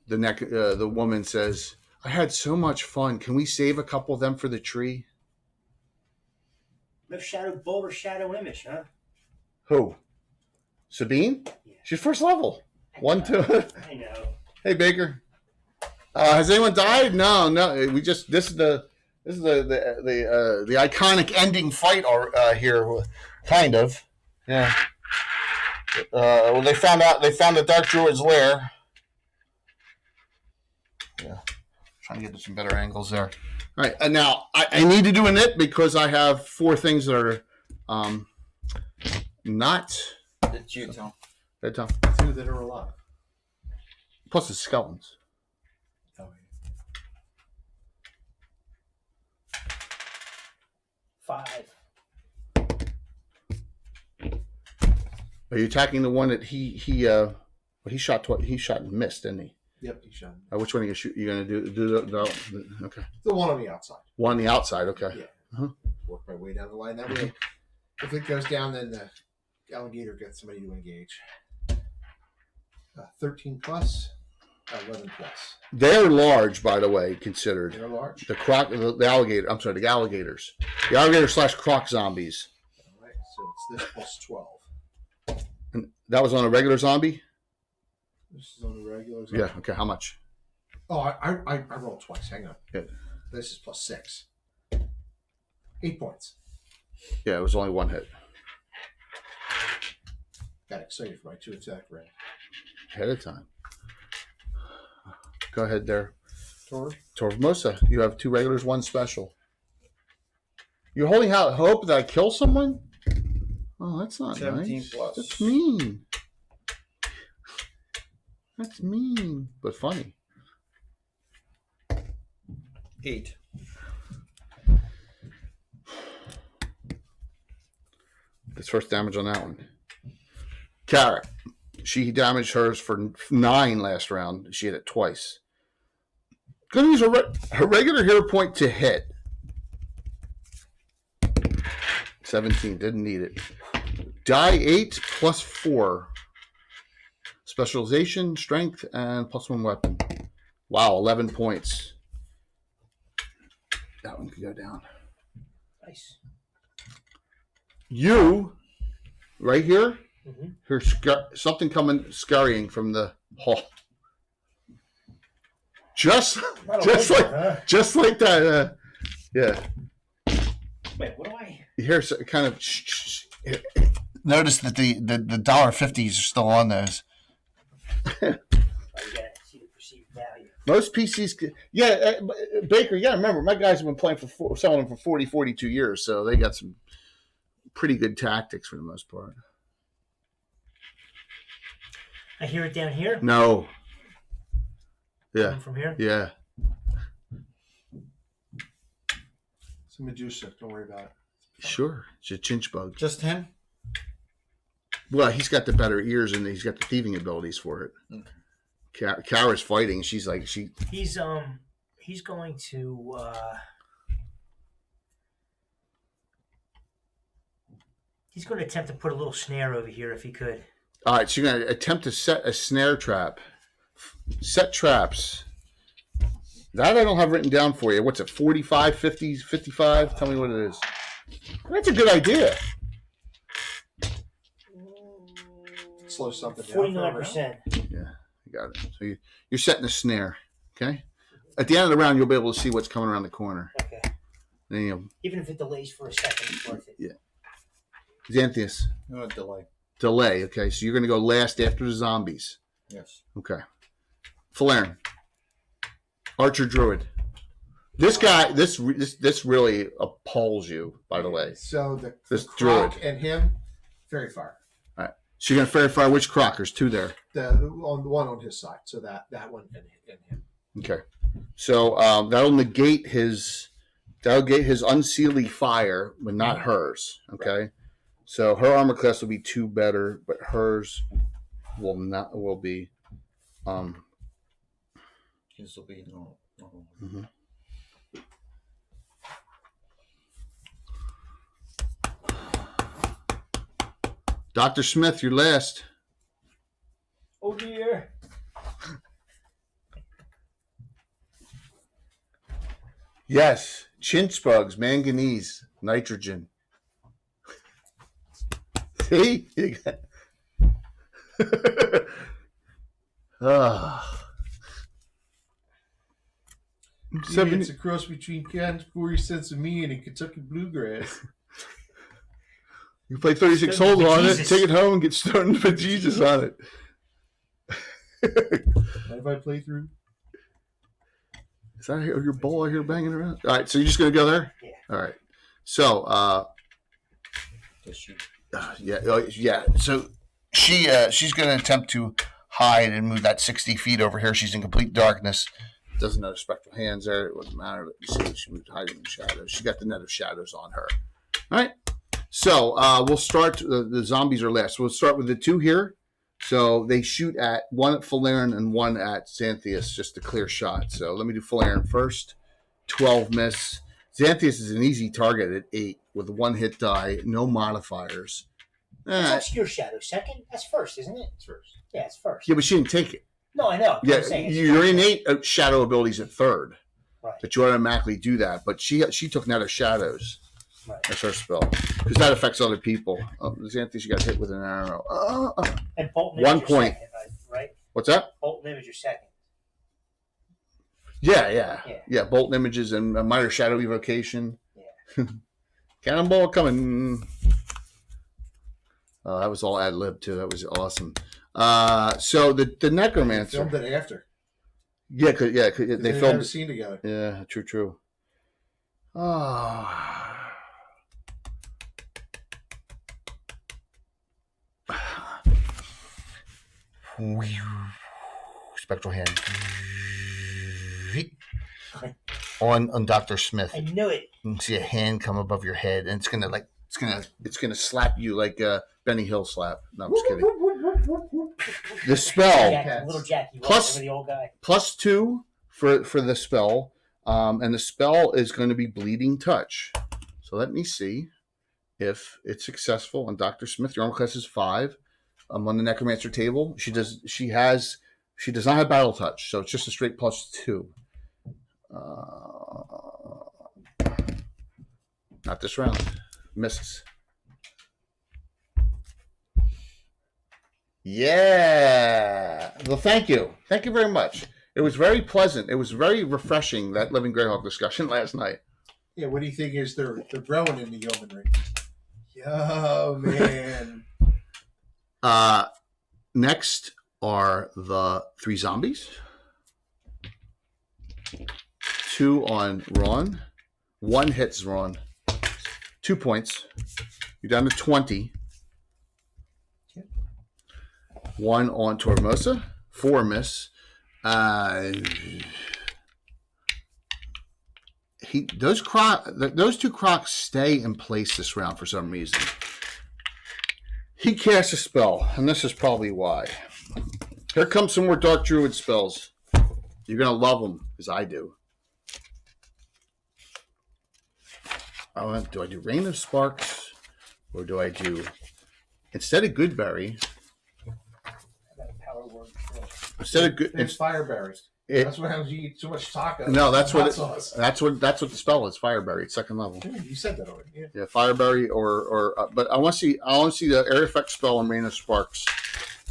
the woman says, "I had so much fun. Can we save a couple of them for the tree?" No shadow bolt or shadow image, huh? Who? Sabine? Yeah. She's first level. I 1, know. 2. I know. Hey, Baker. Has anyone died? No. We just this is the iconic ending fight here, kind of. Yeah. Well, they found the Dark Druid's lair. Yeah. Trying to get to some better angles there. All right, and now I need to do a knit because I have 4 things that are not. It's you, Tom. That time. 2 that are alive. Plus the skeletons. Oh, 5. Are you attacking the one that he shot? He shot and missed, didn't he? Yep, he shot. Which one are you shoot? You gonna do the okay? The one on the outside. One on the outside. Okay. Yeah. Uh-huh. Work my way down the line. That way, if it goes down, then the alligator gets somebody to engage. 13 plus, 11 plus. They're large, by the way, considered. They're large. The alligator. I'm sorry, the alligators. The alligator/croc zombies. All right, so it's this plus 12. And that was on a regular zombie. This is on the regular. Yeah. Okay. How much? Oh, I rolled twice. Hang on. Yeah. This is plus 6. 8 points. Yeah, it was only 1 hit. Got excited for my 2 attack round. Ahead of time. Go ahead there. Tormosa. You have 2 regulars, 1 special. You're holding out hope that I kill someone? Oh, that's not 17 nice. plus. That's mean. That's mean, but funny. 8. That's first damage on that one. Carrot. She damaged hers for 9 last round. She hit it twice. Gonna use her regular hero point to hit. 17. Didn't need it. Die 8 plus 4. Specialization, strength, and plus 1 weapon. Wow, 11 points. That one could go down. Nice. You, right here, Mm-hmm. here's something coming scurrying from the hall. Just like that. Yeah. Wait, what do I? Here's kind of. Notice that the $1.50s are still on those. Oh, you gotta see the perceived value. Most PCs, yeah, Baker, you got to remember, my guys have been playing selling them for 40, 42 years, so they got some pretty good tactics for the most part. I hear it down here. No. Yeah. Coming from here. Yeah. It's a Medusa. Don't worry about it. Sure. It's a chinch bug. Just him? Well, he's got the better ears and he's got the thieving abilities for it. Okay. Kara's fighting. She's like, He's going to he's going to attempt to put a little snare over here if he could. all right, so you're going to attempt to set a snare trap. Set traps. That I don't have written down for you. What's it, 45, 50, 55? Tell me what it is. That's a good idea. Slow something down. 49%. Yeah, you got it. So you're setting a snare, okay? At the end of the round, you'll be able to see what's coming around the corner. Okay. Then you'll, Even if it delays for a second, it's worth it. yeah. Xanthius, No delay. delay, okay? So you're going to go last after the zombies. Yes. Okay. Falern. Archer Druid. This guy, this really appalls you, by the way. So the This Croc druid. and him, very far. All right. So you're going to fairy fire which Croc? There's two there. The one on his side. So that one and him. Okay. So that'll negate his unseelie fire, but not hers. Okay. So her armor class will be 2 better, but hers will be His will be normal. mhm. Dr. Smith, you're last. Oh dear. Yes. Chinch bugs, manganese, nitrogen. See? You got... It's a cross between Ken's Corey Sense of Me and a Kentucky Bluegrass. You play 36 Stoned holes on it, bejesus. take it home, and get stoned for Jesus on it. Mind if I play through? Is that your ball out here banging around? All right, so you're just going to go there? Yeah. All right. So, Does she? yeah. So she's going to attempt to hide and move that 60 feet over here. She's in complete darkness. Doesn't know the spectral hands there. It wouldn't matter. Let me see. She moved hiding in the shadows. She got the net of shadows on her. All right. So we'll start. The zombies are last. So we'll start with the two here. So they shoot at one at Falern and one at Xanthius, just a clear shot. So let me do Falern first. 12 miss. Xanthius is an easy target at 8 with 1 hit die, no modifiers. That's obscure shadow. Second? That's first, isn't it? It's first. Yeah, it's first. Yeah, but she didn't take it. No, I know. Yeah, I'm saying it's your first. innate shadow abilities at 3rd. Right. That you automatically do that. But she took Net of Shadows. Right. That's her spell. Because that affects other people. Xanthius, you got hit with an arrow. And Bolt 1 Image point. Second, right? What's that? Bolt Image your second. Yeah. Bolt images and a minor shadow evocation. Yeah. Cannonball coming. That was all ad lib too. That was awesome. So the necromancer. Filmed it after. Yeah, they They filmed had a scene together. Yeah, true. Ah. Spectral hand on Dr. Smith. I knew it. You can see a hand come above your head, and it's gonna slap you like a Benny Hill slap. No, I'm just kidding. The spell Little Jackie. Plus- Remember the old guy? +2 for the spell, and the spell is going to be bleeding touch. So let me see if it's successful on Dr. Smith. Your armor class is 5. On the necromancer table, she does not have battle touch, so it's just a straight +2. Not this round. Misses. Yeah. Well, thank you. Thank you very much. It was very pleasant. It was very refreshing, that Living Greyhawk discussion last night. Yeah, what do you think is they're growing in the yeomanry? Yo, man. Next are the 3 zombies. 2 on Ron. 1 hits Ron. 2 points. You're down to 20. 1 on Tormosa. 4 miss. Those two crocs stay in place this round for some reason. He casts a spell, and this is probably why. Here comes some more Dark Druid spells. You're going to love them, as I do. Do I do Rain of Sparks, or do I do, instead of Goodberry, instead of good, It's fireberries. That's what happens. You eat too much taco. No, that's what sauce. that's what the spell is. Fireberry, it's second level. You said that already. Yeah. Fireberry or but I want to see the area effect spell on Rain of Sparks.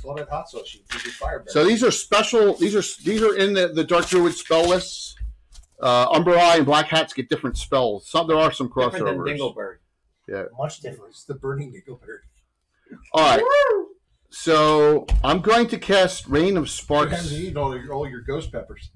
Well, that hot sauce, you do fireberry. So these are special. These are in the Dark Druid spell lists. Umber Eye and Black Hats get different spells. There are some crossovers. Different than Dingleberry. Yeah, Much different. It's the burning Dingleberry. All right. So I'm going to cast Rain of You Sparks. have to eat all your ghost peppers.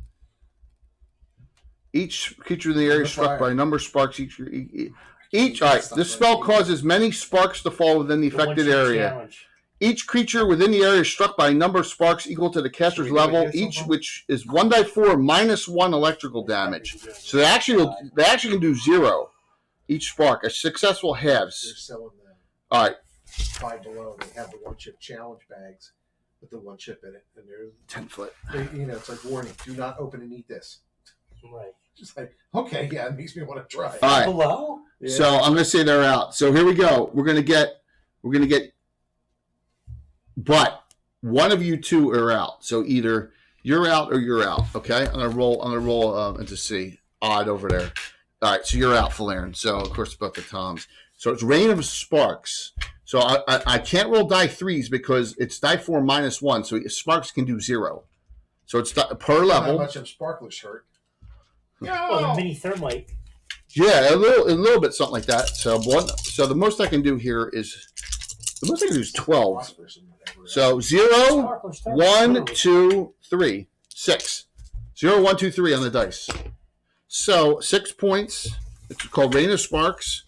Each creature in the area is struck fire. by a number of sparks. Each. All right. This spell causes many sparks to fall within the affected area. Challenge. Each creature within the area is struck by a number of sparks equal to the caster's level, each which is 1d4 minus 1 electrical damage. So they actually can do 0 each spark. A successful They're halves. selling them. All right. Five Below. They have the 1-chip challenge bags with the 1 chip in it, and they're 10-foot. it's like warning: do not open and eat this. Right. Just like, okay, yeah, it makes me want to try. All right. Below? Yeah. So I'm going to say they're out. So here we go. We're going to get, but one of you two are out. So either you're out or you're out. Okay. I'm going to roll into C. Odd over there. All right. So you're out, Falern. So of course both the Toms. So it's Rain of Sparks. So I can't roll die 3s because it's die 4 minus 1. So Sparks can do 0. So it's per How level. much of sparklers hurt? Oh, the mini thermite. Yeah, a little bit something like that. So the most I can do here is 12. Phosphorus and whatever. So 0, Sparklers, 1, 2, 3, 6. 0, 1, 2, 3 on the dice. So 6 points. It's called Rain of Sparks.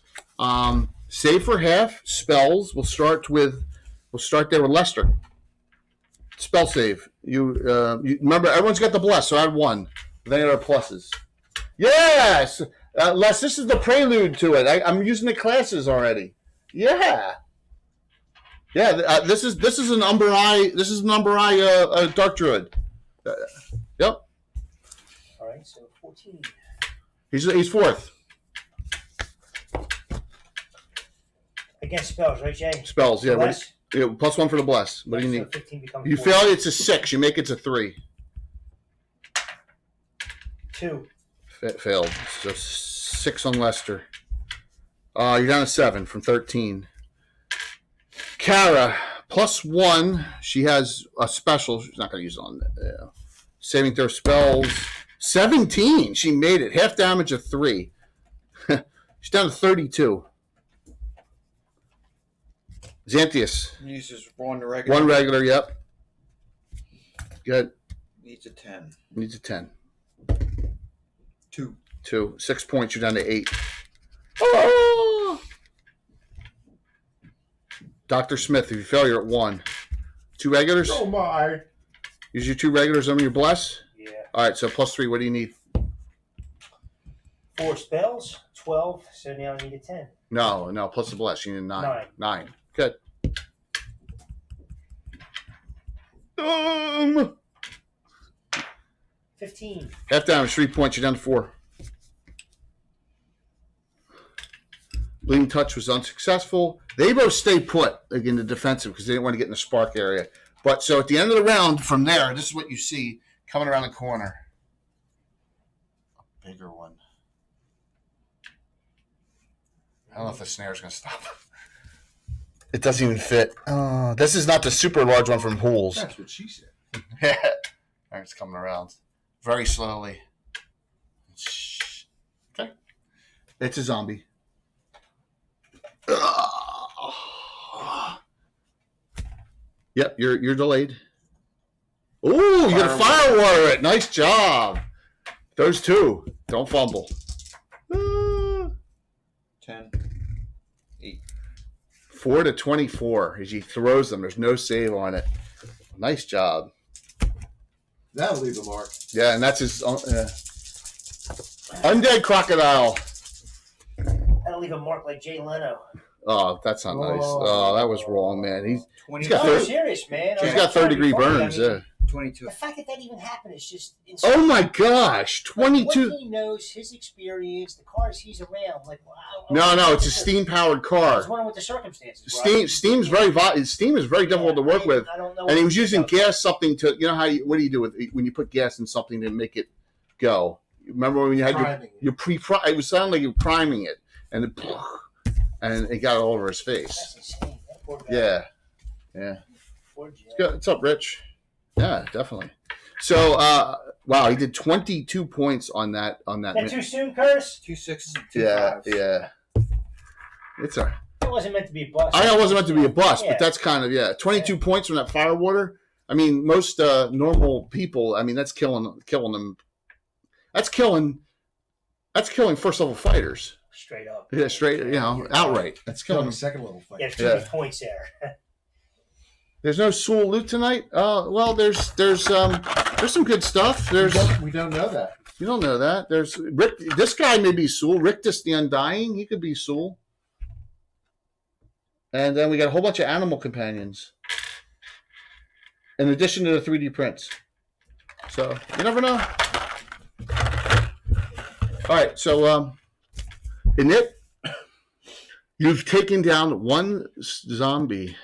Save for half spells. We'll start there with Lester. Spell save. You remember everyone's got the bless, so add 1. Then there are pluses. Yes, Les. This is the prelude to it. I'm using the classes already. Yeah. This is an Umber Eye. This is an Umber Eye Dark Druid. Yep. All right, so 14. He's fourth. Against spells, right, Jay? Spells. Yeah. Bless? Plus 1 for the bless. What do you So need? 15 becomes You 14. fail. It's a 6. You make it to 3. 2. Failed. So 6 on Lester. You're down to 7 from 13. Kara, plus 1. She has a special. She's not going to use it on saving throw spells. 17. She made it. Half damage of 3. She's down to 32. Xanthius. Uses 1 regular. 1 regular, yep. Good. Needs a 10. Needs a 10. 2. 6 points. You're down to 8. Oh! Dr. Smith, if you fail, you're at 1. 2 regulars? Oh my! Use your 2 regulars on your bless? Yeah. All right, so plus 3. What do you need? 4 spells, 12. So now I need a 10. No, plus the bless. You need 9. 9. Good. 15. Half damage, 3 points. You're down to 4. Bleeding Touch was unsuccessful. They both stay put in the defensive because they didn't want to get in the spark area. But so at the end of the round, from there, this is what you see coming around the corner. A bigger one. I don't know if the snare's going to stop. It doesn't even fit. This is not the super large one from Hools. That's what she said. Yeah. It's coming around very slowly. Okay. It's a zombie. Yep, you're delayed. Ooh, you got a fire water it. Nice job. Those 2. Don't fumble. 10. 8. 4 to 24 as he throws them. There's no save on it. Nice job. That'll leave a mark. Yeah, and that's his undead crocodile. That'll leave a mark like Jay Leno. Oh, that's not nice. Oh, that was wrong, man. He's 20, got No, 30 serious, man. he's got 3rd-degree burns. Yeah. 22. The fact that even happened is just insane. Oh my gosh, 22. What he knows, his experience, the cars he's around. Like, wow. No, it's a steam-powered I was car. wondering what the circumstances were. Steam is very difficult to work with. I don't know. And he was using gas something to, you know how what do you do with when you put gas in something to make it go? Remember when you had your it was sounding like you were priming it, and it got all over his face. That's insane. That poor guy. Yeah. Poor Jay. What's up, Rich? Yeah, definitely. So, wow, he did 22 points on that. Is that too soon, Curtis? 2 6s and 2 Yeah, 5s. yeah. It's a. It wasn't meant to be a bust. I know it wasn't meant to be a bust, Yeah. but that's kind of 22 points from that fire water. I mean, most normal people. I mean, that's killing them. That's killing first level fighters. Straight up. Yeah, straight. Outright. That's Killing killing. a second level fight. Yeah, too many points there. There's no Sewell loot tonight. Well, there's some good stuff. We don't know that. You don't know that. There's Rick. This guy may be Sewell. Rictus the Undying. He could be Sewell. And then we got a whole bunch of animal companions. In addition to the 3D prints. So you never know. All right. So in it, you've taken down one zombie.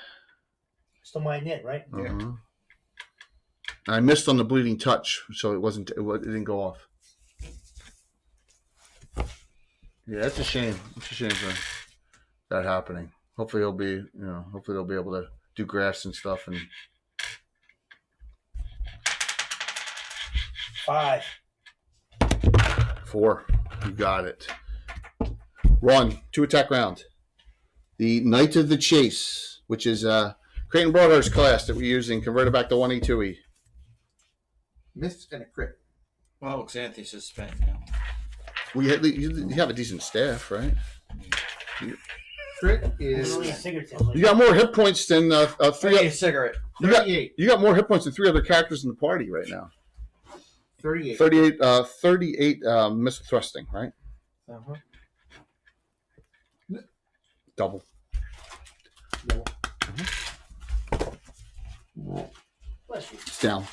Still my knit, right? Uh-huh. I missed on the bleeding touch, so it didn't go off. Yeah, that's a shame. It's a shame for that happening. Hopefully they'll be able to do graphs and stuff. And 5. 4, you got it. Run 2 attack round. The Knight of the Chase, which is Creighton Broadhurst class that we're using, converted back to 1E2E. Myth's and a crit. Well, Xanthus is spent now. You have a decent staff, right? Crit is Literally a figurative. You got more hit points than three. Give me a cigarette. 38. You got more hit points than 3 other characters in the party right now. 38. 38 missile thrusting, right? Uh-huh. Double. Bless you. It's down.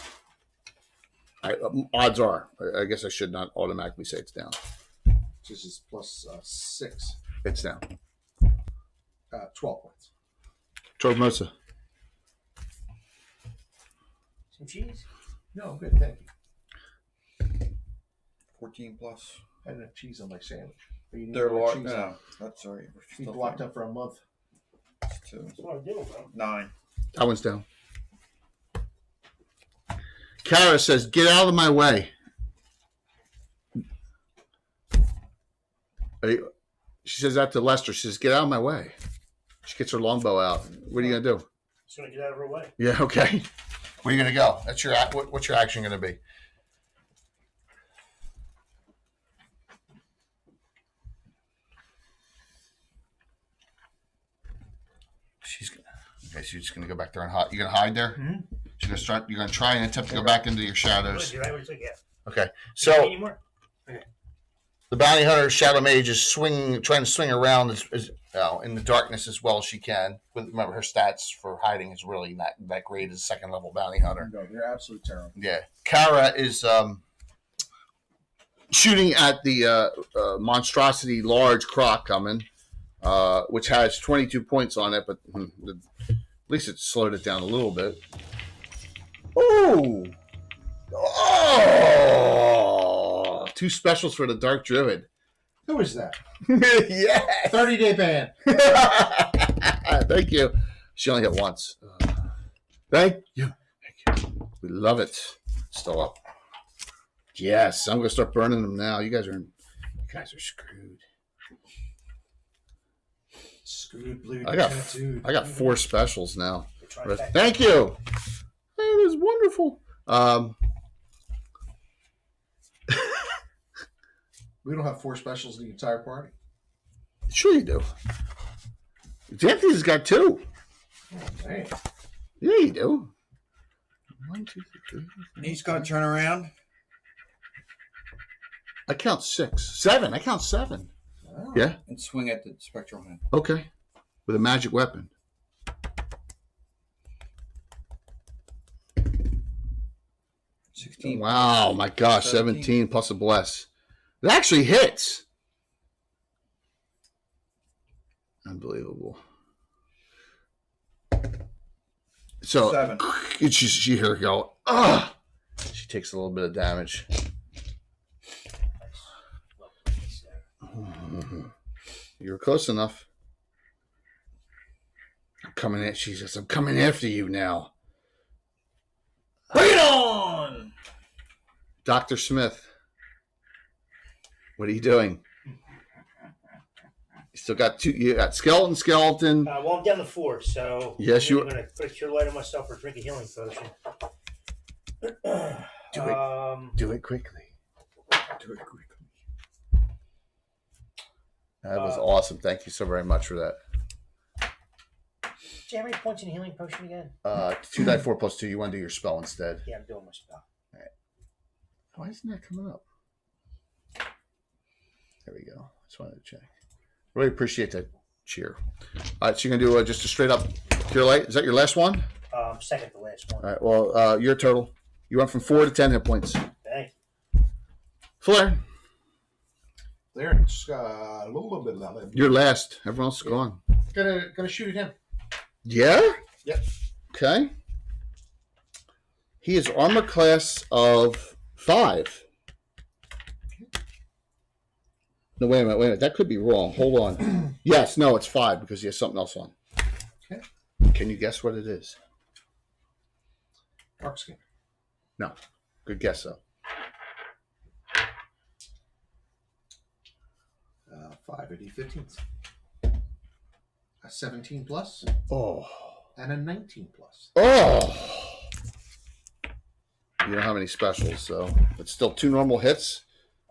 Odds are. I guess I should not automatically say it's down. This is plus 6. It's down. 12 points. Tormosa. Some cheese? No, good, thank you. 14 plus. I had enough cheese on my sandwich. But you need They're more locked. cheese No, on. that's sorry. We're He's still locked fine. up for a month. It's 2. That's what I do, bro. 9. That one's down. Kara says, "Get out of my way." She says that to Lester. She says, "Get out of my way." She gets her longbow out. What are you gonna do? Just gonna get out of her way. Yeah, okay. Where are you gonna go? That's your what's your action gonna be? She's just gonna go back there and hide. You gonna hide there? Mm-hmm. You're gonna try and attempt to go back into your shadows. You're right. What you took, yeah. Okay. Any So more? the bounty hunter Shadow Mage is trying to swing around in the darkness as well as she can. Remember, her stats for hiding is really not that great as a second level bounty hunter. No, they're absolutely terrible. Yeah. Kara is shooting at the monstrosity large croc coming, which has 22 points on it, but at least it slowed it down a little bit. Oh! 2 specials for the Dark Druid. Who is that? Yeah. 30-day ban. Thank you. She only hit once. Thank you. We love it. Still up. Yes, I'm going to start burning them now. You guys are screwed. Screwed blue. I got tattooed. 4 specials now. Trifecta. Thank you. That is wonderful. We don't have 4 specials in the entire party. Sure you do. Xanthus has got 2. Hey, Yeah, you do. 1, 2, 3, 4, He's going to turn around. I count 6. 7. I count 7. Oh. Yeah. And swing at the spectral hand. Okay. With a magic weapon. 16. Wow, my gosh, 17 plus a bless. It actually hits. Unbelievable. So 7. she hear her go, ah! She takes a little bit of damage. You were close enough. I'm coming at. She says, "I'm coming after you now." Bring it on! Dr. Smith, what are you doing? You still got 2. You got skeleton. Well, I'm down to 4, so Yes, I'm going to put a cure light on myself or drink a healing potion. Do it quickly. Do it quickly. That was awesome. Thank you so very much for that. Do you have any points in a healing potion again? 2 die 4 plus 2. You want to do your spell instead. Yeah, I'm doing my spell. All right. Why isn't that coming up? There we go. Just wanted to check. Really appreciate that cheer. All right, so you're going to do just a straight up cure light. Is that your last one? Second to last one. All right, well, your total. You went from 4 to 10 hit points. Thanks. Flare, There, it's a little bit loud. you're last. Everyone else is gone. Gonna shoot at him. Yeah? Yep. Okay. He is armor class of 5. No, wait a minute. That could be wrong. Hold on. Yes, no, it's 5 because he has something else on. Okay. Can you guess what it is? Dark skin. No. Good guess, though. 5 AD 15s. A 17 plus Oh. and a 19 plus. Oh. You don't have any specials, so it's still 2 normal hits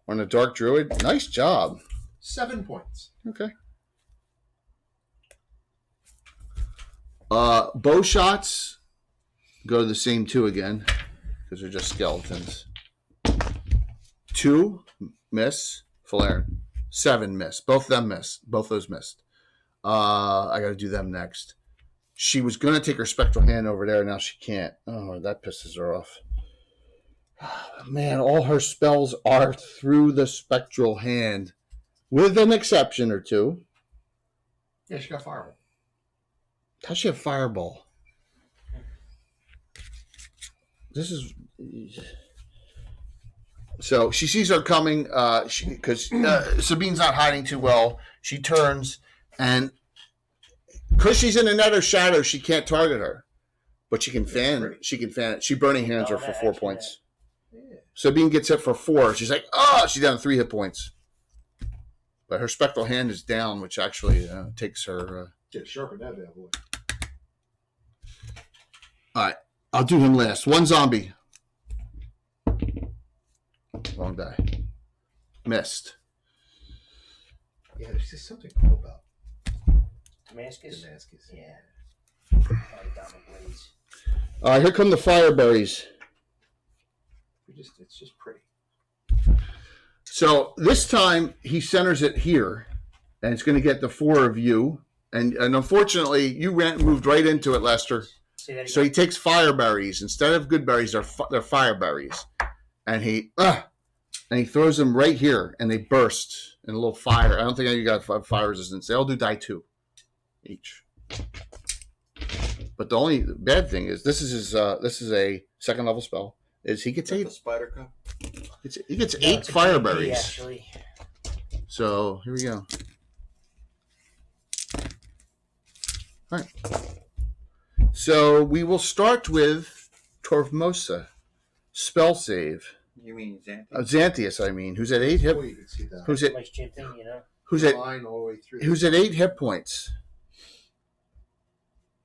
on a Dark Druid. Nice job. 7 points. Okay. Bow shots go to the same 2 again because they're just skeletons. 2 miss. Falaren. 7 miss. Both of them missed. Both those missed. I got to do them next. She was going to take her spectral hand over there. Now she can't. Oh, that pisses her off. Man, all her spells are through the spectral hand, with an exception or 2. Yeah, she got fireball. How's she have fireball? This is so she sees her coming. Because Sabine's not hiding too well. She turns and because she's in another shadow, she can't target her, but she can fan. She can fan it. She burning hands her for 4 points. Yeah. Sabine gets hit for 4. She's like, oh, she's down to 3 hit points. But her spectral hand is down, which actually takes her. Get sharp in that bad boy. All right, I'll do him last. 1 zombie. Long die. Missed. Yeah, there's just something cool about Damascus? Damascus. Yeah. Diamond blades. All right, here come the fire berries. It's just pretty. So this time he centers it here, and it's going to get the 4 of you. And unfortunately, you moved right into it, Lester. Say that again. So he takes fire berries instead of good berries. They're fire berries, and he throws them right here, and they burst in a little fire. I don't think you got fire resistance. They all do die 2 each. But the only bad thing is this is a 2nd level spell. Is he gets 8? The spider cup. He gets No, 8 it's a fire GP, berries. actually. So here we go. All right. So we will start with Torvmosa. Spell save. You mean Xanthi? Xanthias, I mean, who's at 8 hit. Oh, you can see that. Who's at Nice gym thing, you know. who's at line all the way through. who's at 8 hit points.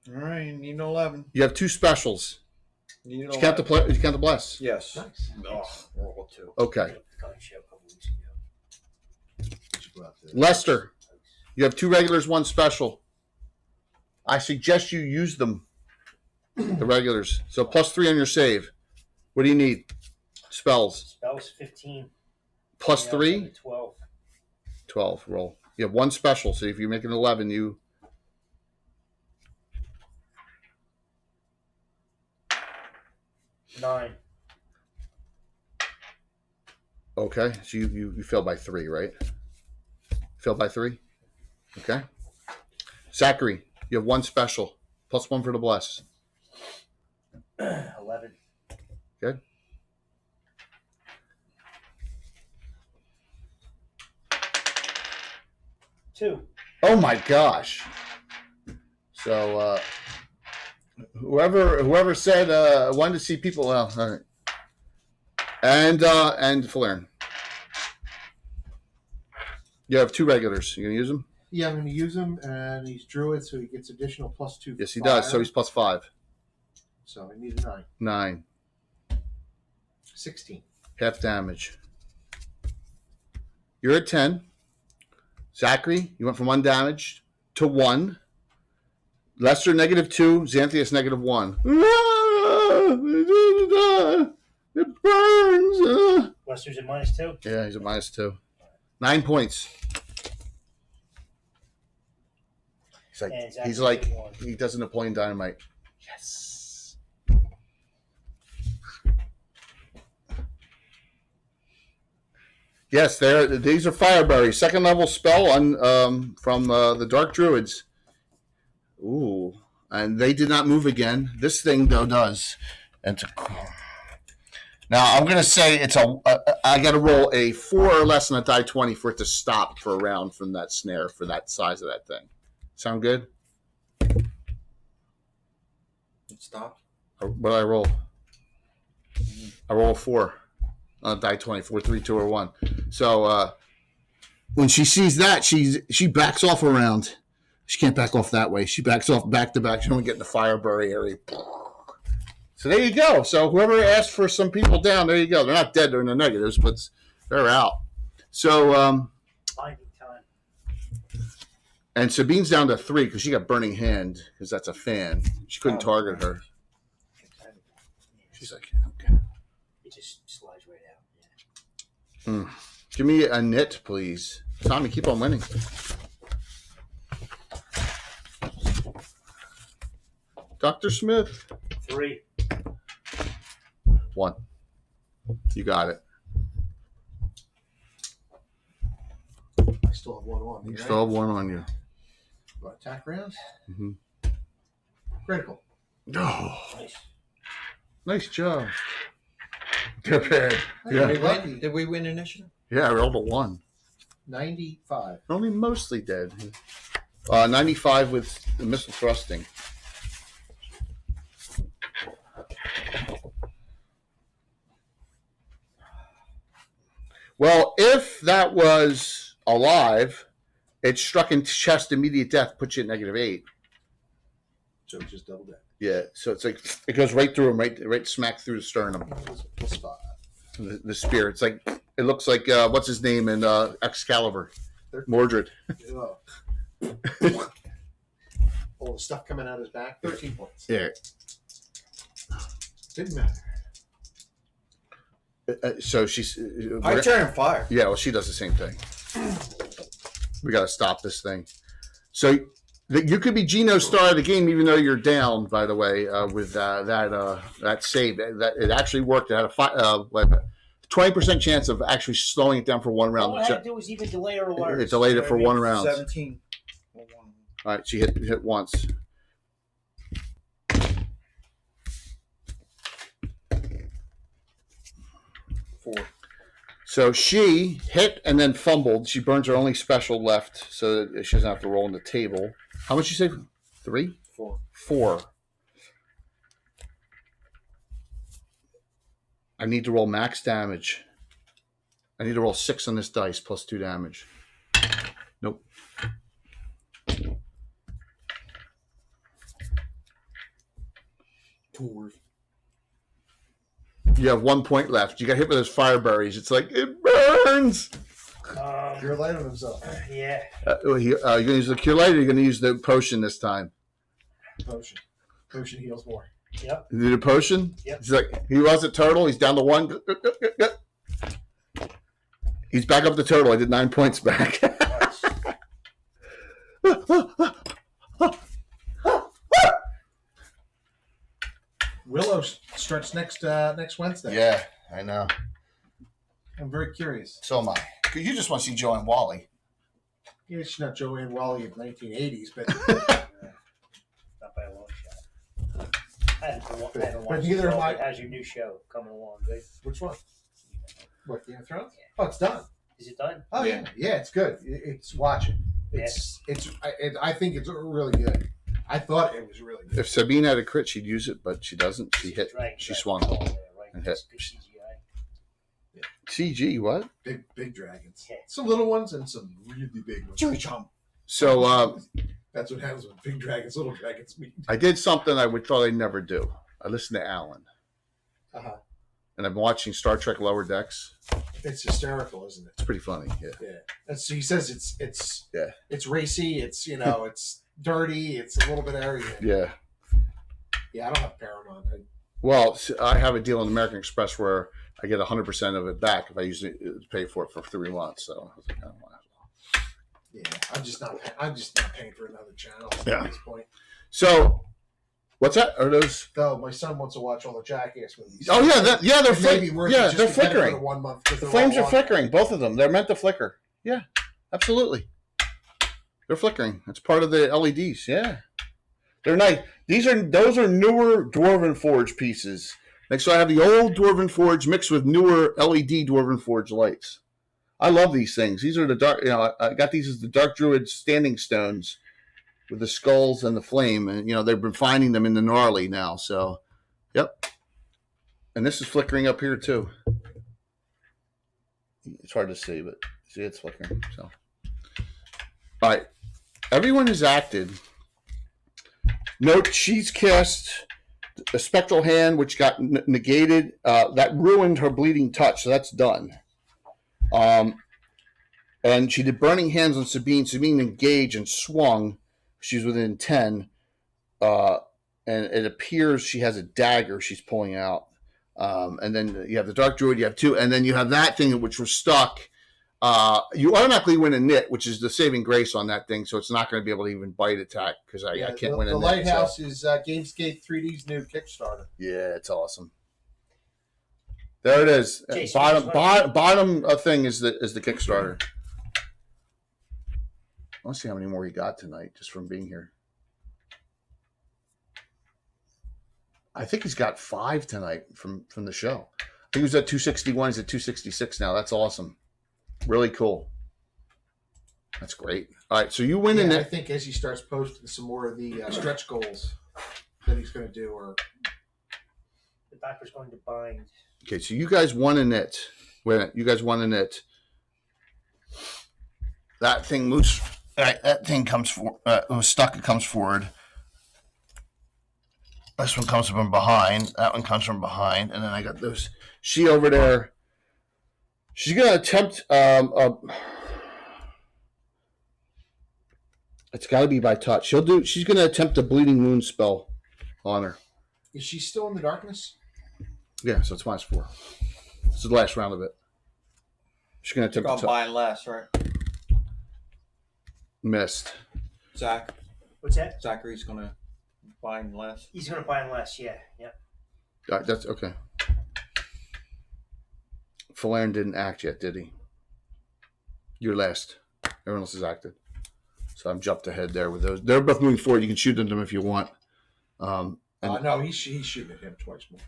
All right, you need an 11. You have 2 specials. You need Did you count the bless? Yes. Nice. Oh, roll 2. Okay. Gun show a couple weeks ago. Should go out there. Lester, you have 2 regulars, 1 special. I suggest you use them. The regulars. So +3 on your save. What do you need? Spells. Spells 15. Plus 3? 12. 12. Roll. You have one special, so if you make an 11, you... Nine. Okay, so you fail by 3, right? Fail by 3? Okay. Zachary, you have one special. +1 for the bless. 11. Good. Two. Oh my gosh. So whoever said wanted to see people, well, all right. And Falern. You have 2 regulars. You gonna use them? Yeah, I'm going to use him, and he's druid, so he gets additional +2. Yes, he does. So he's +5. So I need a 9. 9. 16. Half damage. You're at 10. Zachary, you went from 1 damage to 1. Lester -2. Xanthias -1. It burns. Lester's at -2. Yeah, he's at -2. 9 points. He's like he does a Napoleon Dynamite. Yes. Yes, these are fireberries. 2nd level spell on from the Dark Druids. Ooh, and they did not move again. This thing though does. And now I'm gonna say I got to roll a 4 or less on a die 20 for it to stop for a round from that snare for that size of that thing. Sound good? It stopped. What did I roll? I roll a 4 on a die 20. 4, 3, 2, or 1. So when she sees that, she backs off a round. She can't back off that way. She backs off back to back. She don't get in the fireberry area. So there you go. So whoever asked for some people down, there you go. They're not dead. They're in the negatives, but they're out. So Binding time. and Sabine's down to 3 because she got burning hand because that's a fan. She couldn't target her. She's like, okay. It just slides right out. Yeah. Give me a knit, please. Tommy, keep on winning. Dr. Smith. 3. 1. You got it. I still have 1 on me. You Right? still have 1 on you. What, attack rounds? Mm-hmm. Critical. Oh, Nice. nice job. Good bad. Yeah. Yeah. Did we win initiative? Yeah, I rolled a 1. 95. Only mostly dead. 95 with the missile thrusting. Well, if that was alive, it struck in chest, immediate death, puts you at -8. So it's just double that. Yeah, so it's like it goes right through him, right smack through the sternum. +5. The spear. It's like it looks like what's his name in Excalibur, Mordred. Oh. All the stuff coming out his back. 13 points. Yeah. Didn't matter. So she's. I turn fire. Yeah, well, she does the same thing. We got to stop this thing. So you could be Gino's star of the game, even though you're down. By the way, with that save, that it actually worked. It had a 20% chance of actually slowing it down for 1 round. All I had to do was even delay her alert. It delayed it for 1 round. 17. All right, she hit once. So she hit and then fumbled. She burns her only special left, so that she doesn't have to roll on the table. How much you say? 3? 4. 4. I need to roll max damage. I need to roll 6 on this dice plus 2 damage. Nope. You have 1 point left. You got hit with those fire berries. It's like, it burns! Cure light on himself. Yeah. You're going to use the cure light or you're going to use the potion this time? Potion. Potion heals more. Yep. He did a potion. Yep. He's like, he was a turtle. He's down to 1. He's back up to turtle. I did 9 points back. Willow starts next Wednesday. Yeah, I know. I'm very curious. So am I. You just want to see Joe and Wally. Yeah, she's not Joanne Wally of 1980s, but Not by a long shot. I haven't watched neither it. am I. How's your new show coming along? Good. which one? What, Game of Thrones? Oh, it's done. Is it done? Oh yeah, it's good. It's watch it. I think it's really good. I thought it was really good. If Sabine had a crit, she'd use it, but she doesn't. She hit. Dragon, She right. swung Oh, yeah, right. and hit. That's good CGI. CG, what? Big dragons. Yeah. Some little ones and some really big ones. So That's what happens when big dragons, little dragons meet. I did something I would thought I'd never do. I listened to Alan, Uh-huh. and I've been watching Star Trek Lower Decks. It's hysterical, isn't it? It's pretty funny. Yeah. Yeah. And so he says it's Yeah. it's racy. It's it's dirty. It's a little bit of everything. Yeah. Yeah, I don't have Paramount. Well, I have a deal in American Express where I get 100% of it back if I use it to pay for it for 3 months. So I was like, I don't want to. Yeah, I'm just not paying for another channel Yeah. at this point. So, what's that? Are those? Though my son wants to watch all the Jackass movies. Oh yeah, they're It may be worth it just they're to get it for flickering. the 1 month. 'cause The they're flames all are on. flickering. Both of them. They're meant to flicker. Yeah, absolutely. They're flickering. It's part of the LEDs. Yeah, they're nice. Those are newer Dwarven Forge pieces. Like, so I have the old Dwarven Forge mixed with newer LED Dwarven Forge lights. I love these things. These are the dark. I got these as the Dark Druid standing stones with the skulls and the flame, and they've been finding them in the gnarly now. So, yep. And this is flickering up here too. It's hard to see, but see, it's flickering. So, all right. Everyone has acted. Note, she's cast a spectral hand, which got negated. That ruined her bleeding touch, so that's done. And she did burning hands on Sabine. Sabine engaged and swung. She's within 10. And it appears she has a dagger she's pulling out. And then you have the Dark Druid, you have 2, and then you have that thing which was stuck. You automatically win a knit, which is the saving grace on that thing, so it's not going to be able to even bite attack because I can't win a The knit. Lighthouse is Gamescape 3D's new Kickstarter. Yeah, it's awesome. There it is. Jason, Bottom thing is the Kickstarter. I want to see how many more he got tonight just from being here. I think he's got 5 tonight from the show. I think he was at 261. He's at 266 now. That's awesome. Really cool. That's great. All right, so you win in I it. think as he starts posting some more of the stretch goals that he's going to do, or The doctor's going to bind. Okay, so you guys won in it. Wait a minute. You guys won in it. That thing moves. All right, that thing comes for. It was stuck. It comes forward. This one comes from behind. That one comes from behind, and then I got those. She over there. She's gonna attempt. It's got to be by touch. She's gonna attempt a bleeding wound spell on her. is she still in the darkness? Yeah, so it's -4. This is the last round of it. She's gonna You're attempt going to by and last, right? missed. Zach. What's that? Zachary's going to bind last. He's going to bind less. Yeah. That's okay. Falern didn't act yet, did he? You're last. Everyone else has acted. So I'm jumped ahead there with those. They're both moving forward. You can shoot at them if you want. No, he's shooting at him twice more.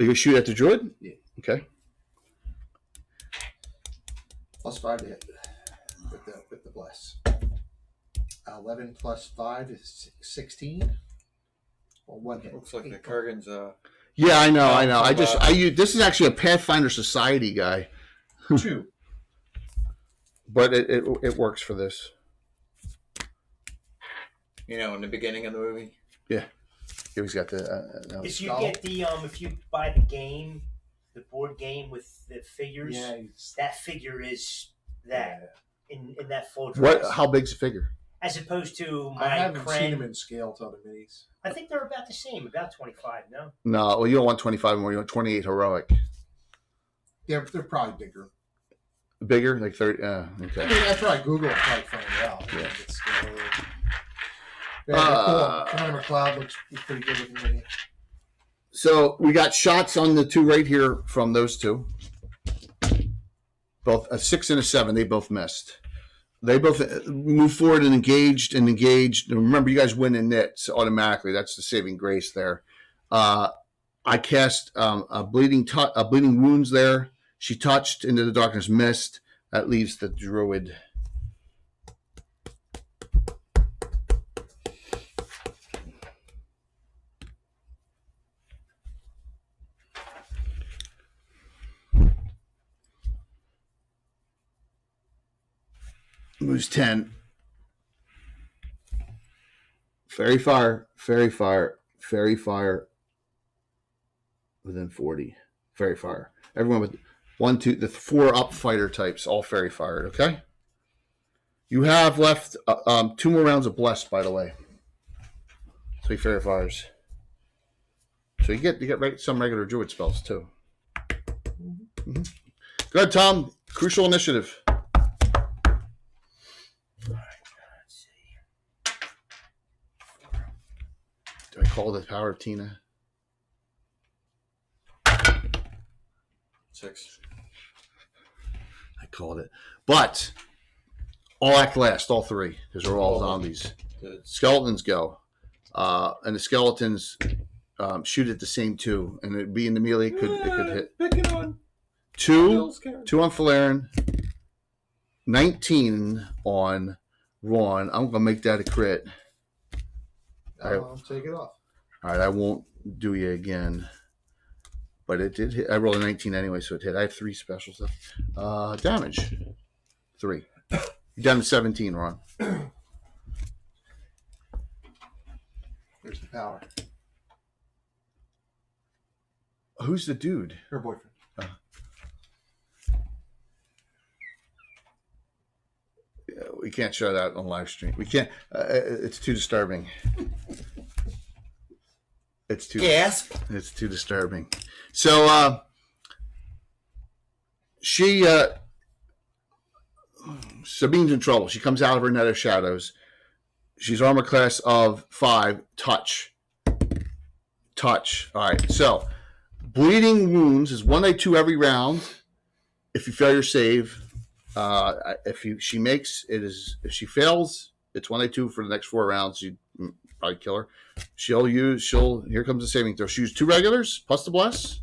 You can shoot at the druid? Yeah. Okay. +5 to hit with the bless. 11 plus 5 is 16. Well, 1 hit. Looks like the 8. Kurgan's Yeah, I know. I use this is actually a Pathfinder Society guy, 2. but it works for this. in the beginning of the movie. Yeah. He's got the. If you skull. get if you buy the game, the board game with the figures, Yeah, that figure is that in that full What? dress. How big's the figure? as opposed to I my haven't seen them Krang. in scale to other minis. I think they're about the same, about 25. No. No, well, you don't want 25 more. You want 28 heroic. They're probably bigger. Bigger, like 30. I Okay. mean, that's right. Google will probably find it out. Yeah. It's scale. Yeah, they're cool. Connor McLeod looks pretty good with the mini. So we got shots on the two right here from those two. Both a 6 and a 7. They both missed. They both moved forward and engaged. And remember, you guys win in nits automatically. That's the saving grace there. I cast a bleeding wounds there. She touched into the darkness, missed. That leaves the druid. Moves 10. Fairy fire. Within 40. Fairy fire. Everyone with 1, 2, the 4 up fighter types, all fairy fired. Okay. You have left 2 more rounds of blessed, by the way. 3 fairy fires. So you get some regular druid spells too. Mm-hmm. Go ahead, Tom. Crucial initiative. Do I call the power of Tina? 6. I called it. But all act last, all 3, because they're all zombies. Good. Skeletons go. And the skeletons shoot at the same 2. And it'd be in the melee, it could hit. Picking on 2 on Falaren. 19 on Ron. I'm going to make that a crit. I'll take it off. All right, I won't do you again. But it did hit. I rolled a 19 anyway, so it hit. I have 3 specials left. Damage. 3. You're down to 17, Ron. There's the power. Who's the dude? Her boyfriend. We can't show that on live stream. We can't. It's too disturbing. It's too disturbing. So Sabine's in trouble. She comes out of her net of shadows. She's armor class of 5. Touch. All right. So bleeding wounds is 1d2 every round. If you fail your save, if she fails, it's 1d2 for the next 4 rounds. You probably kill her. Here comes the saving throw. She used 2 regulars plus the bless.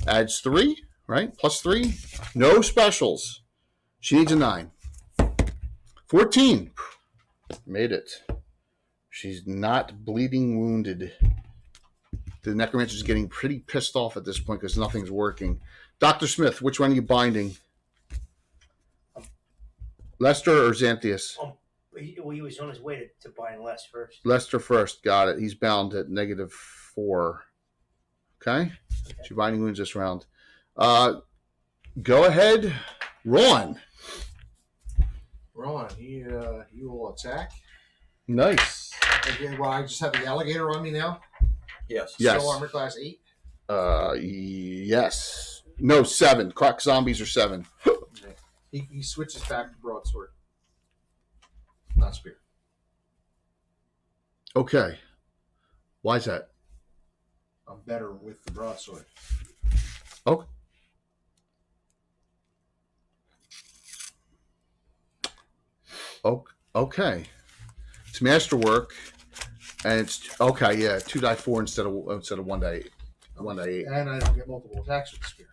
Adds 3, right? Plus 3. No specials. She needs a 9. 14. Made it. She's not bleeding wounded. The necromancer's getting pretty pissed off at this point because nothing's working. Dr. Smith, which one are you binding? Lester or Xanthius? He was on his way to buying less first. Lester first. Got it. He's bound at -4. Okay? She's binding wounds this round. Go ahead. Ron, you will attack. Nice. Okay, well, I just have the alligator on me now. Yes. Yes. Still armor class 8. Yes. No, 7. Croc zombies are 7. He switches back to broadsword. Not spear. Okay. Why is that? I'm better with the broadsword. Oh. Okay. It's masterwork, and it's okay. Yeah, 2d4 instead of 1d8. 1d8. And I don't get multiple attacks with the spear.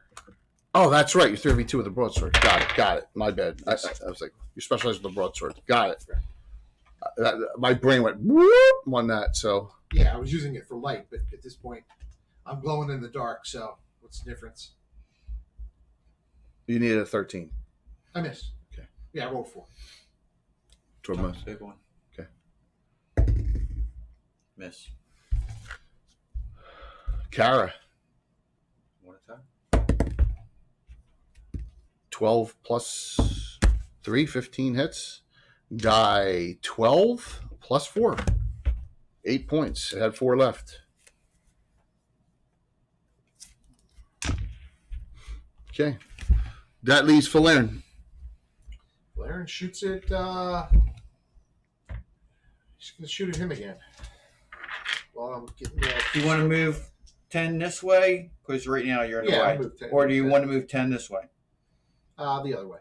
Oh, that's right. You're 3v2 with the broadsword. Got it. My bad. I was like, you specialize with the broadsword. Got it. My brain went whoop on that. So yeah, I was using it for light, but at this point, I'm glowing in the dark. So what's the difference? you needed a 13. I missed. Okay. Yeah, I rolled 4. Toward most. Big one. Okay. Miss. Kara, 1 attack. 12 plus 3, 15 hits. Die 12 plus 4. 8 points. It had 4 left. Okay. That leaves Falern. Laren shoots it. She's going to shoot at him again. Well, I'm getting Do you want to move 10 this way? Because right now you're in the Yeah, I'll way. move 10. Or do you want to move 10 this way? the other way.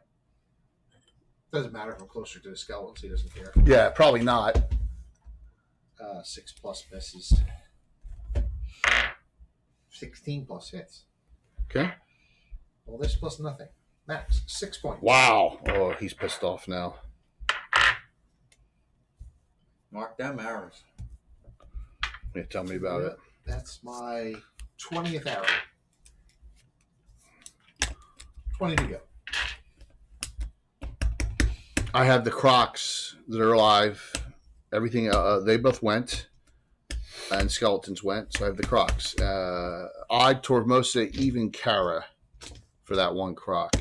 Doesn't matter if I'm closer to the skeletons. He doesn't care. Yeah, probably not. 6 plus misses. 16 plus hits. Okay. All this plus nothing. Max, 6 points. Wow. Oh, he's pissed off now. Mark them arrows. Yeah, tell me about it. That's my 20th arrow. 20 to go. I have the Crocs that are alive. Everything, they both went. And skeletons went. So I have the Crocs. Odd, Tormosa, even Kara for that one Croc.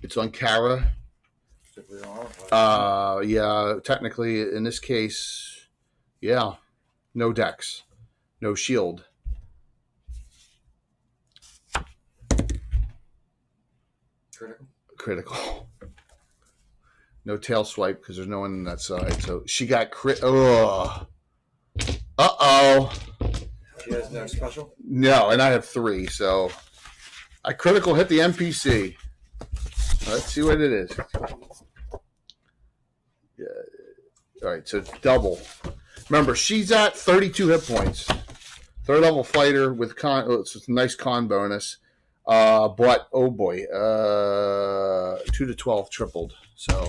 It's on Kara. Yeah, technically, in this case, yeah. No dex. No shield. Critical. No tail swipe because there's no one on that side. So she got crit. Oh. Uh-oh. She has no special? No, and I have 3, so I critical hit the NPC. Let's see what it is. Yeah. All right, so double. Remember, she's at 32 hit points. 3rd level fighter with it's a nice con bonus. But, oh boy, 2 to 12 tripled. So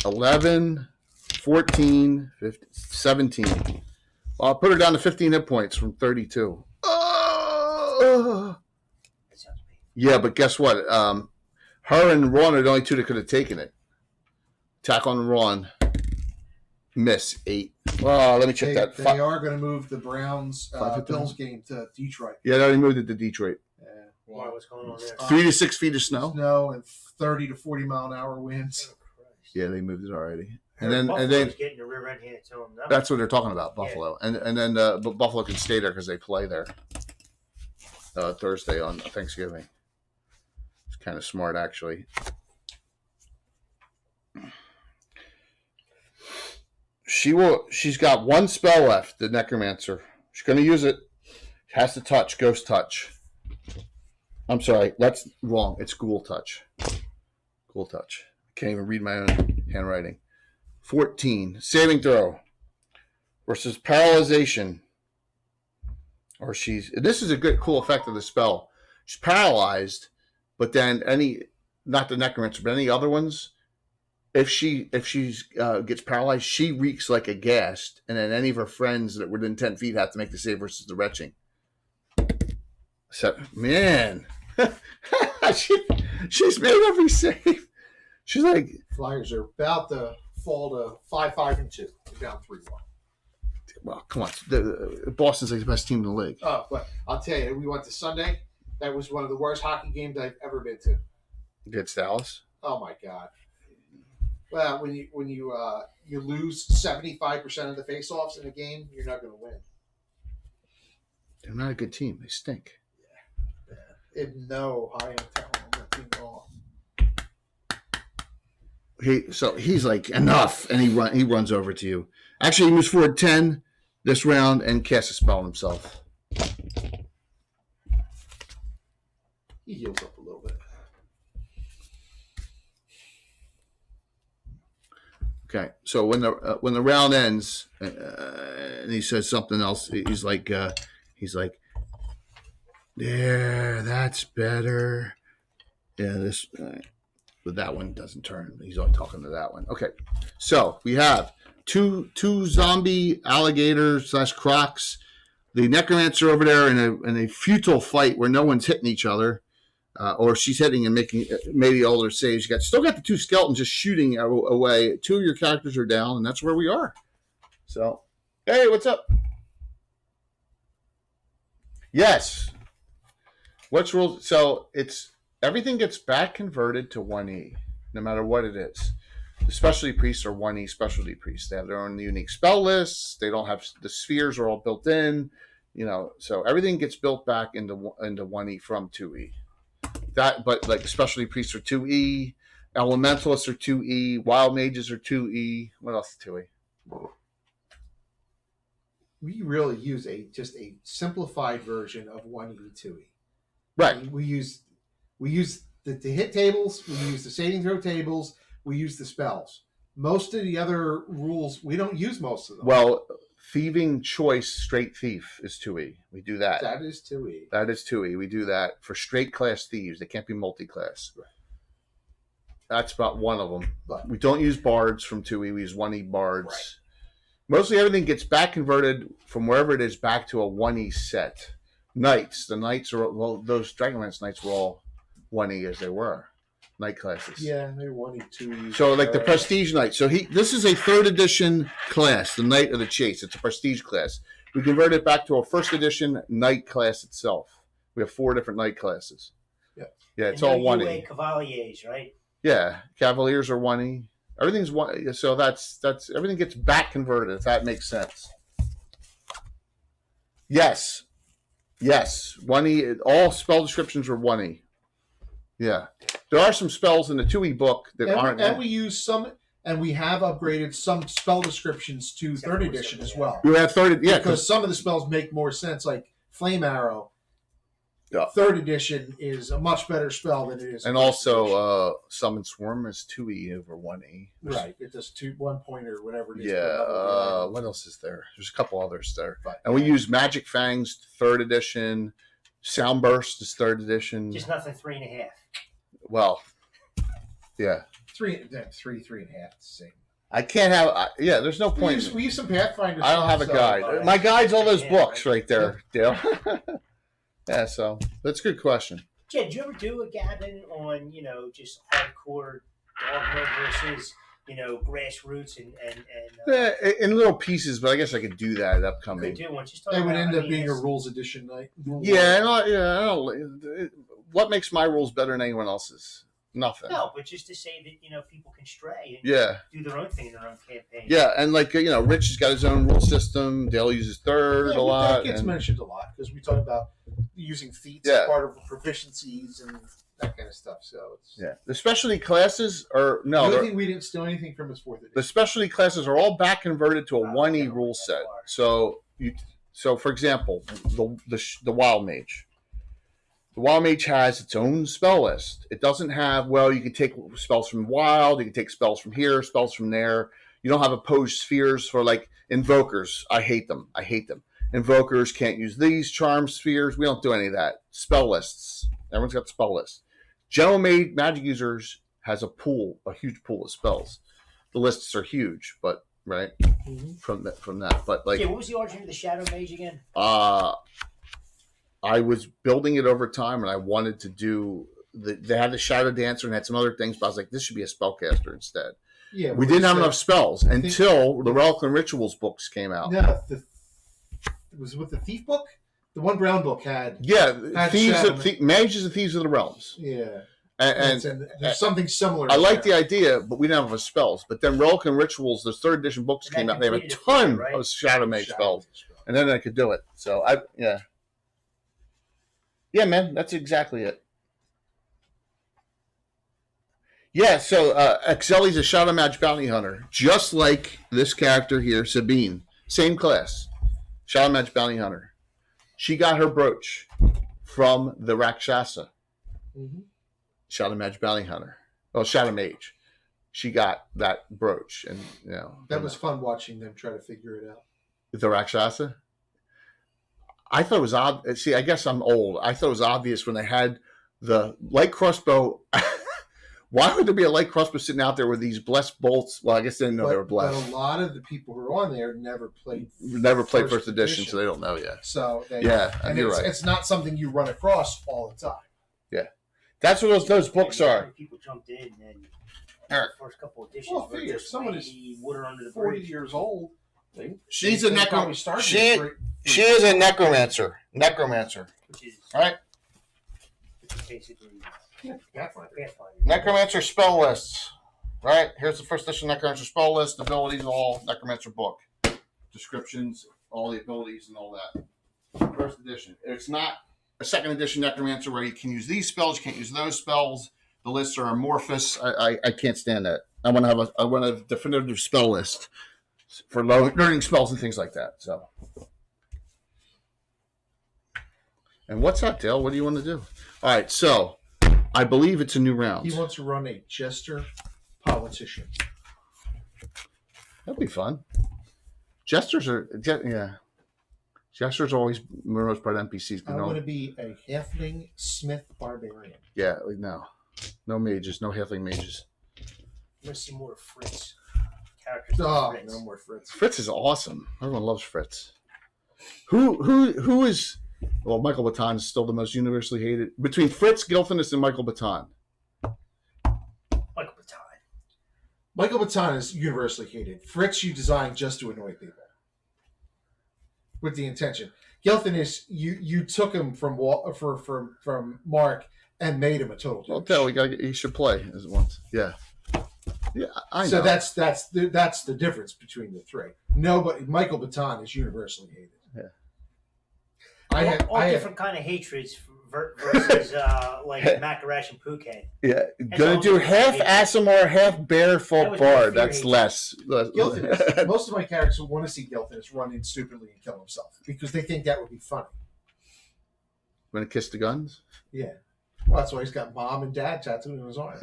11, 14, 15, 17. Well, I'll put her down to 15 hit points from 32. Yeah, but guess what? Her and Ron are the only 2 that could have taken it. Attack on Ron. Miss 8. Well, let me check that. They are going to move the Browns 5-15. Bills game to Detroit. Yeah, they already moved it to Detroit. Why? What's going on there? 3 to 6 feet of snow. Snow and 30 to 40 mile an hour winds. Yeah, they moved it already. And then getting the rear end handed to him. No. That's what they're talking about, Buffalo. Yeah. And then but Buffalo can stay there because they play there Thursday on Thanksgiving. It's kind of smart, actually. She's got 1 spell left, the Necromancer. She's going to use it. She has to touch, Ghost Touch. I'm sorry, that's wrong. It's Ghoul Touch. Ghoul Touch. I can't even read my own handwriting. 14. Saving throw. Versus Paralyzation. Or this is a good, cool effect of the spell. She's paralyzed, but then not the Necromancer, but any other ones, if she gets paralyzed, she reeks like a ghast, and then any of her friends that were within 10 feet have to make the save versus the retching. So, man, she's made every save. She's like, Flyers are about to fall to 5-5-2. They're down 3-1. well, come on, Boston's like the best team in the league. Oh, but I'll tell you, we went to Sunday. That was one of the worst hockey games I've ever been to. Against Dallas. Oh my God. Well, when you lose 75% of the faceoffs in a game, you're not going to win. They're not a good team. They stink. They have no high-end talent on that team at all. He's like, enough, and he runs over to you. Actually, he moves forward 10 this round and casts a spell on himself. He heals up a little bit. Okay, so when the round ends, and he says something else, he's like, there, that's better. Yeah, this, but that one doesn't turn. He's only talking to that one. Okay, so we have two zombie alligators / crocs. The Necromancer over there in a futile fight where no one's hitting each other. Or she's hitting and making maybe all their saves. You still got the 2 skeletons just shooting away. 2 of your characters are down, and that's where we are. So, hey, what's up? Yes. What's rules? So it's everything gets back converted to 1E. no matter what it is. The specialty priests are 1E specialty priests. They have their own unique spell lists. They don't have the spheres are all built in, so everything gets built back into 1E from 2E. But like specialty priests are 2E, elementalists are 2E, wild mages are 2E. What else is 2E? We really use just a simplified version of 1E 2E. Right. We use the hit tables, we use the saving throw tables, we use the spells. Most of the other rules, we don't use most of them. Well, thieving choice straight thief is 2E. We do that. That is 2E. That is 2E. We do that for straight class thieves. They can't be multi-class. Right. That's about one of them. But we don't use bards from 2E. We use 1E bards. Right. Mostly everything gets back converted from wherever it is back to a 1E set. Knights. The knights are, those Dragonlance knights were all 1E as they were. Knight classes. Yeah, they're 1E, 2E. So like the Prestige Knight. So this is a 3rd edition class, the Knight of the Chase. It's a Prestige class. We converted it back to a 1st edition Knight class itself. We have 4 different Knight classes. Yeah. Yeah, it's and all no 1E. UA Cavaliers, right? Yeah, Cavaliers are 1E. Everything's 1. So that's everything gets back converted, if that makes sense. Yes. 1E. All spell descriptions are 1E. Yeah, there are some spells in the 2E book that aren't. And we use some, and we have upgraded some spell descriptions to 3rd edition as well. You have 3rd, yeah, because some of the spells make more sense. Like Flame Arrow, yeah. 3rd edition is a much better spell than it is. And also, Summon Swarm is 2E over 1E. Right, it does 1 point or whatever it is. Yeah. What else is there? There's a couple others there, But, and we use Magic Fangs 3rd edition. Soundburst is 3rd edition. Just nothing 3.5. Well, yeah. 3.5, the same. I can't have. There's no point. We use some Pathfinder. I don't have a guide. My guide's all those books right there, Dale. Yeah, so that's a good question. Jed, did you ever do a Gavin on, just hardcore dogma versus, grassroots and Yeah, in little pieces, but I guess I could do that upcoming. could do one. Just talk It would about, end up being a rules edition night. Yeah, I don't, what makes my rules better than anyone else's? Nothing. No, but just to say that, people can stray and Yeah. do their own thing in their own campaign. Yeah, and Rich has got his own rule system. Dale uses 3rd a lot. That gets mentioned a lot because we talk about using feats Yeah. as part of proficiencies and that kind of stuff. So it's The specialty classes are the only thing we didn't steal anything from is 4th edition. the specialty classes are all back converted to a 1E rule set. So for example, the Wild Mage. The Wild Mage has its own spell list. It doesn't have, you can take spells from Wild, you can take spells from here, spells from there. You don't have opposed spheres for like Invokers. I hate them. Invokers can't use these charm spheres. We don't do any of that. Spell lists. Everyone's got spell lists. General magic users has a huge pool of spells. The lists are huge, but right from that. But like, what was the origin of the Shadow Mage again? I was building it over time, and I wanted to do. They had the Shadow Dancer and had some other things, but I was like, this should be a spellcaster instead. Yeah, we didn't have enough spells until the Relic and Rituals books came out. Yeah, it was with the Thief book. The one brown book had Mages and Thieves of the Realms. Yeah, and there's something similar. I like the idea, but we didn't have enough spells. But then Relic and Rituals, the 3rd edition books came out. They have a ton of Shadow Mage spells, and then I could do it. So yeah, man, that's exactly it. Yeah, so Exeli's a Shadow Mage Bounty Hunter, just like this character here, Sabine. Same class, Shadow Mage Bounty Hunter. She got her brooch from the Rakshasa. Shadow Mage Bounty Hunter. Oh, Shadow Mage. She got that brooch, and that was fun watching them try to figure it out. The Rakshasa. I thought it was odd. See, I guess I'm old. I thought it was obvious when they had the light crossbow. Why would there be a light crossbow sitting out there with these blessed bolts? Well, I guess they didn't know they were blessed. But a lot of the people who are on there never played first edition, so they don't know yet. So you're right. It's not something you run across all the time. Yeah, that's what those books are. People jumped in and the first couple of editions. Well, figure someone is water under the 40 bridge. years old. She's a necromancer. She is a necromancer. Necromancer. Which is all right. basically. Pathfinder. Necromancer spell lists. Right? Here's the first edition Necromancer spell list, abilities, all Necromancer book. Descriptions, all the abilities and all that. First edition. It's not a second edition Necromancer where you can use these spells, you can't use those spells. The lists are amorphous. I can't stand that. I want a definitive spell list for learning spells and things like that. So, and what's up, Dale? What do you want to do? All right, so I believe it's a new round. He wants to run a jester politician. That'd be fun. Jesters are Jesters are always most part NPCs. I'm going to be a halfling smith barbarian. Yeah, no mages, no halfling mages. I'm going to see more of Fritz. Characters. Fritz. No more Fritz. Fritz is awesome. Everyone loves Fritz. Who is? Well, Michael Baton is still the most universally hated between Fritz, Gilfinus, and Michael Baton. Michael Baton is universally hated. Fritz, you designed just to annoy people, with the intention. Gilfinus, you took him from Mark and made him a total douche. Well, tell he should play as once. Yeah, I know. So that's the difference between the three. Michael Baton is universally hated. Yeah. All different kind of hatreds versus like Macarash and Phuket. Yeah, gonna do half Asimar, half Bear Folk Bard. That's less. Gilfinus. Most of my characters want to see Gilfinus run in stupidly and kill himself because they think that would be funny. Gonna kiss the guns? Yeah. Well, that's why he's got mom and dad tattooed on his arms.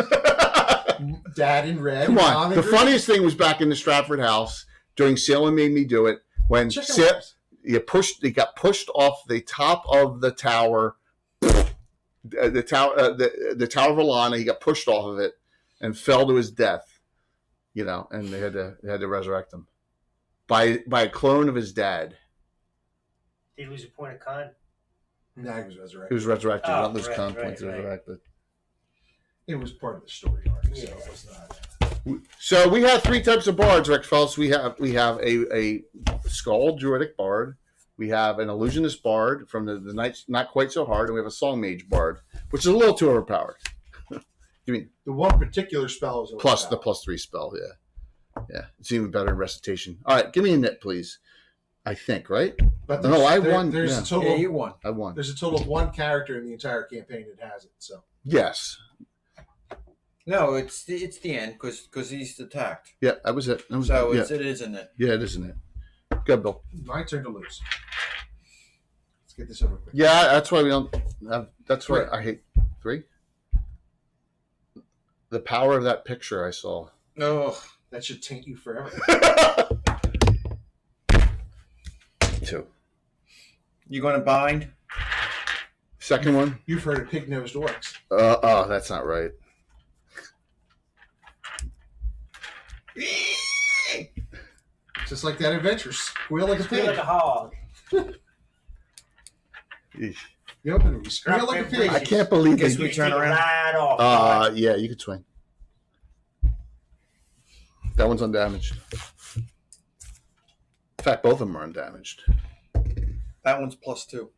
Dad in red. Come on. Mom in The green. funniest thing was back in the Stratford house during Salem Made Me Do It when he got pushed off the top of the tower. The tower of Alana, he got pushed off of it and fell to his death, and they had to resurrect him by a clone of his dad. Did he lose a point of con? No, he was resurrected. He was resurrected. Oh, Not lose con points. right. Resurrected. It was part of the story arc, so it was not. So we have three types of bards, Rick Fells. We have a Skull Druidic bard. We have an illusionist bard from the Knights Not Quite So Hard, and we have a song mage bard, which is a little too overpowered. You mean the one particular spell is plus the +3 spell? Yeah, it's even better in recitation. All right, give me a nit, please. I think right. But I won. There's a total. you won. I won. There's a total of one character in the entire campaign that has it. So Yes. No, it's the end because he's attacked. Yeah, that was it. It isn't it? Yeah, it isn't it. Good, Bill. my turn to lose. Let's get this over quick. Yeah, that's why we don't have. That's why I hate 3. The power of that picture I saw. Oh, That should taint you forever. 2. you going to bind? Second one. You've heard of pig-nosed orcs. Oh, that's not right. Just like that adventure. Squeal like a Squeal pig. like a hog. Eesh. You open it, you squeal like a pig. I can't believe Guess they. we turn Take it around. right off. Yeah, you could swing. That one's undamaged. In fact, both of them are undamaged. That one's +2. It's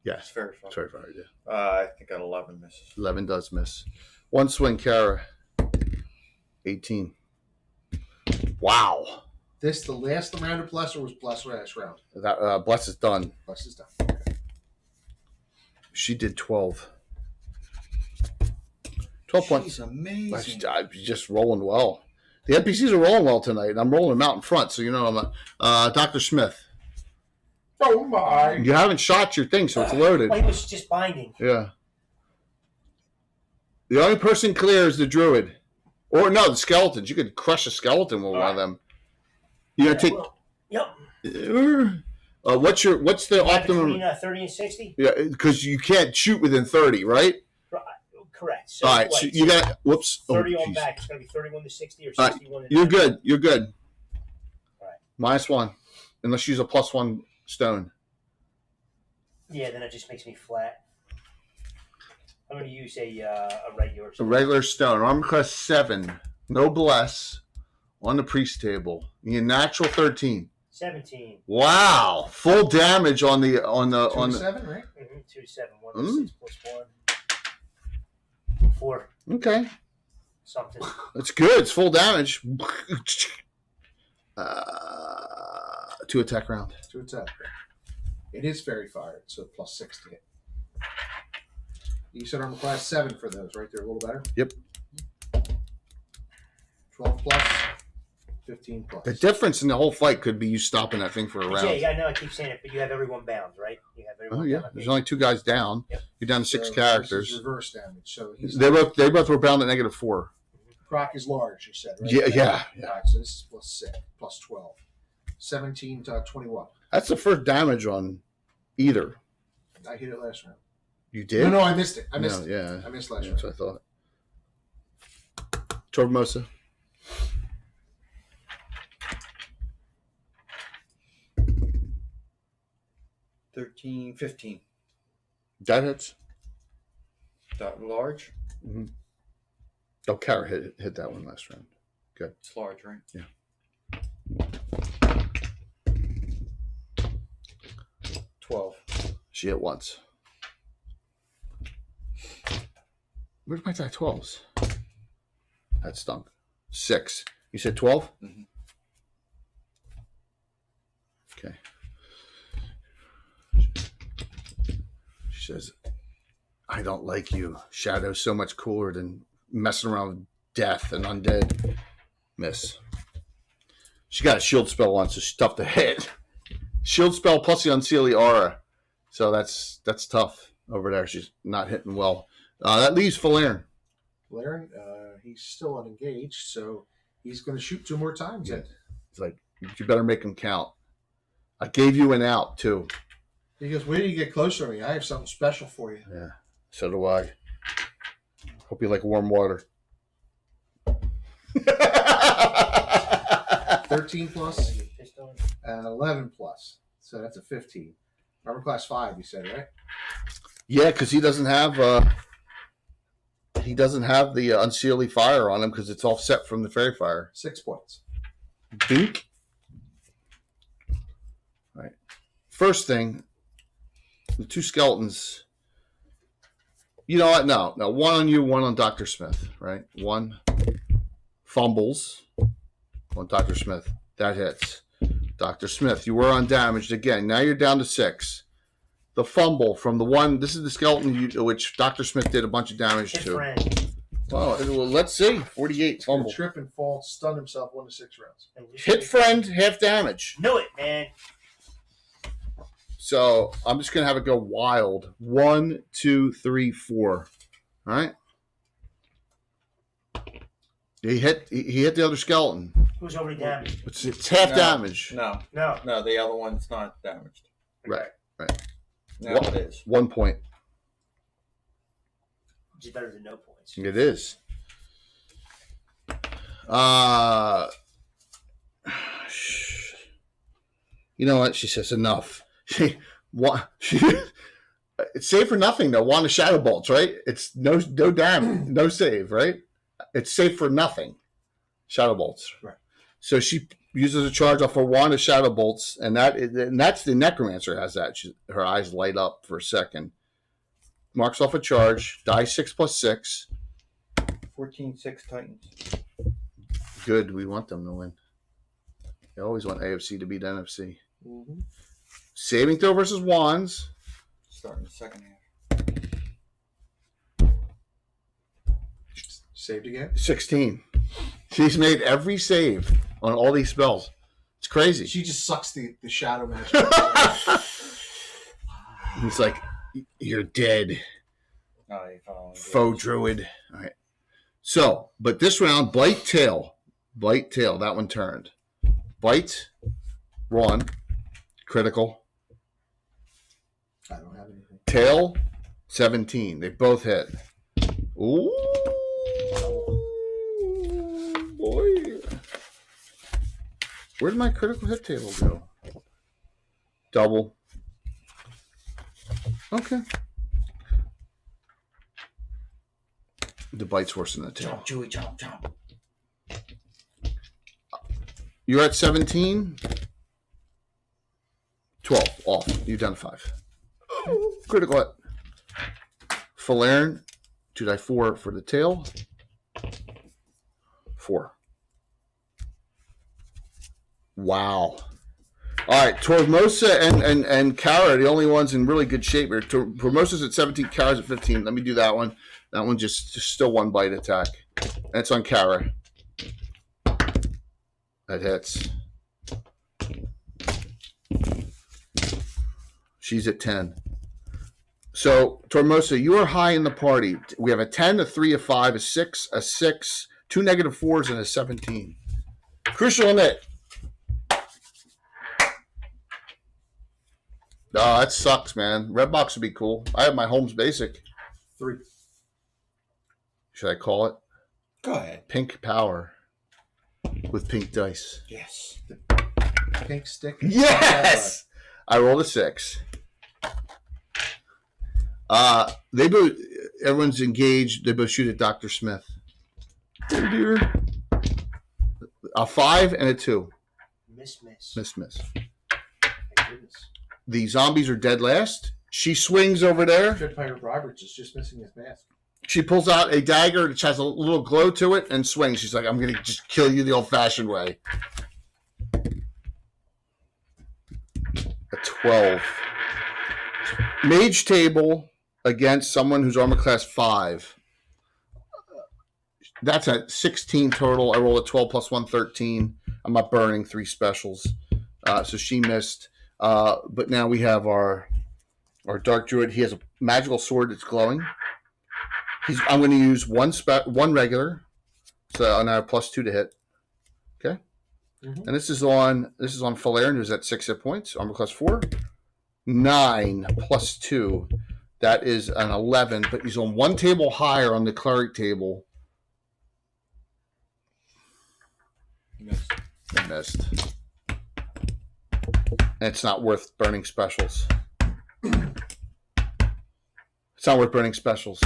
Yes. very fun. It's very far, yeah. I think an 11 misses. 11 does miss. One swing, Kara. 18. Wow. The last round of Bless, or was Bless last round? That Bless is done. Bless is done. She did 12. 12 points. She's amazing. I'm just rolling well. The NPCs are rolling well tonight, and I'm rolling them out in front, so I'm Dr. Smith. Oh my! You haven't shot your thing, so it's loaded. Well, he was just binding. Yeah. The only person clear is the druid. Or no, the skeletons. You could crush a skeleton with one of them. You gotta take. Yep. What's the optimum? Between 30 and 60? Yeah, because you can't shoot within 30, right? Correct. So, All right, so you got. Whoops. 30 on geez. back. It's going to be 31 to 60 or All right, 61 to You're 90. good. You're good. All right. -1, unless you use a +1 stone. Yeah, then it just makes me flat. I'm going to use a regular. A regular stone. Armor class 7. No bless on the priest table. You get natural 13. 17. Wow. Full damage on the 2 to 7, right? 2 to 7. 1 to 6 plus 1. 4 Okay. something. That's good. It's full damage. 2 attack round. To attack. It is fairy fired, so +6 to hit. You said armor class 7 for those, right? They're a little better? Yep. 12 plus, 15 plus. The difference in the whole fight could be you stopping that thing for a round. Yeah, I know I keep saying it, but you have everyone bound, right? You have everyone Oh yeah. bound. There's only 2 guys down. Yep. You're down to 6 So characters. this is reverse damage. So They both were bound at -4. Croc is large, you said, right? Yeah. Right, so this is +6, plus 12. 17 to 21. That's the first damage on either. I hit it last round. You did? No, I missed it. I missed it. Yeah. I missed last That's round. what I thought. Tormosa. $13, $15. That hits. That large? Oh, Kara hit that one last round. It's large, right? Yeah. 12. She hit once. Where's my die 12s? That stunk. 6. You said 12? Mhm. Okay. She says, I don't like you. Shadow's so much cooler than messing around with death and undead. Miss. She got a shield spell on, so she's tough to hit. Shield spell plus the Unseelie Aura. So that's tough over there. She's not hitting well. That leaves Falern. Laren, he's still unengaged, so he's going to shoot 2 more times. Yeah. It's like, you better make him count. I gave you an out, too. He goes, wait till you get closer to me. I have something special for you. Yeah, so do I. Hope you like warm water. 13 plus, Pistol. 11 plus. So that's a 15. Armor class 5, you said, right? Yeah, because he doesn't have the Unseelie Fire on him because it's all set from the Fairy Fire. 6 points. Dink. Right. First thing, the 2 skeletons. You know what? No. 1 on you, 1 on Dr. Smith, right? 1 fumbles on Dr. Smith. That hits. Dr. Smith, you were undamaged again. Now you're down to 6. The fumble from the one, this is the skeleton which Dr. Smith did a bunch of damage Hit to. friend. Well, let's see. 48 fumble. Trip and fall, stun himself 1 to 6 rounds. Hit friend, half damage. Knew it, man. So I'm just gonna have it go wild. 1, 2, 3, 4. All right. He hit the other skeleton. Who's already damaged? It's half damage. No, No. the other one's not damaged. Right. Now What? it is. 1 point. Which is better than no points. It is. You know what? She says enough. It's safe for nothing though. Wand of Shadow Bolts, right? It's no damage, no save, right? It's safe for nothing. Shadow Bolts. Right. So she uses a charge off her Wand of Shadow Bolts, and that's the Necromancer has that. Her eyes light up for a second. Marks off a charge. Die 6 plus 6. 14-6 Titans. Good. We want them to win. They always want AFC to beat NFC. Mm-hmm. Saving throw versus wands. Starting the second half. Saved again. 16. She's made every save on all these spells. It's crazy. She just sucks the shadow magic. It's like, you're dead, Oh, you following faux druid. All right. So, but this round, bite tail. Bite tail. That one turned. Bite. One. Critical. I don't have anything. Tail. 17. They both hit. Ooh. Boy. Where'd my critical hit table go? Double. Okay. The bite's worse than the tail. Jump, Chewie, jump, jump. You're at 17. 12. Off. You've done 5. Critical hit. Falern. 2 die 4 for the tail. 4. Wow. All right, Tormosa and Kara are the only ones in really good shape here. Tormosa's at 17, Kara's at 15. Let me do that one. That one just still 1 bite attack. That's on Kara. That hits. She's at 10. So, Tormosa, you are high in the party. We have a 10, a 3, a 5, a 6, a 6, 2 -4s, and a 17. Crucial in it. Oh, that sucks, man. Red box would be cool. I have my Holmes Basic. 3. Should I call it? Go ahead. Pink Power with pink dice. Yes. Pink stick. Yes! I rolled a 6. They both, everyone's engaged. They both shoot at Dr. Smith. Oh dear. A 5 and a 2. Miss. Miss. Thank goodness. The zombies are dead last. She swings over there. Dread Pirate Roberts is just missing his mask. She pulls out a dagger which has a little glow to it and swings. She's like, I'm going to just kill you the old-fashioned way. A 12. Mage table against someone who's armor class 5. That's a 16 total. I rolled a 12 plus 1, 13. I'm not burning 3 specials. So she missed. But now we have our Dark Druid. He has a magical sword that's glowing. I'm going to use one regular. So now I have +2 to hit. Okay. Mm-hmm. And this is on Falaren, who's at 6 hit points. Armor class 4. 9 plus 2. That is an 11, but he's on 1 table higher on the cleric table. Missed. I missed. And it's not worth burning specials. It's not worth burning specials.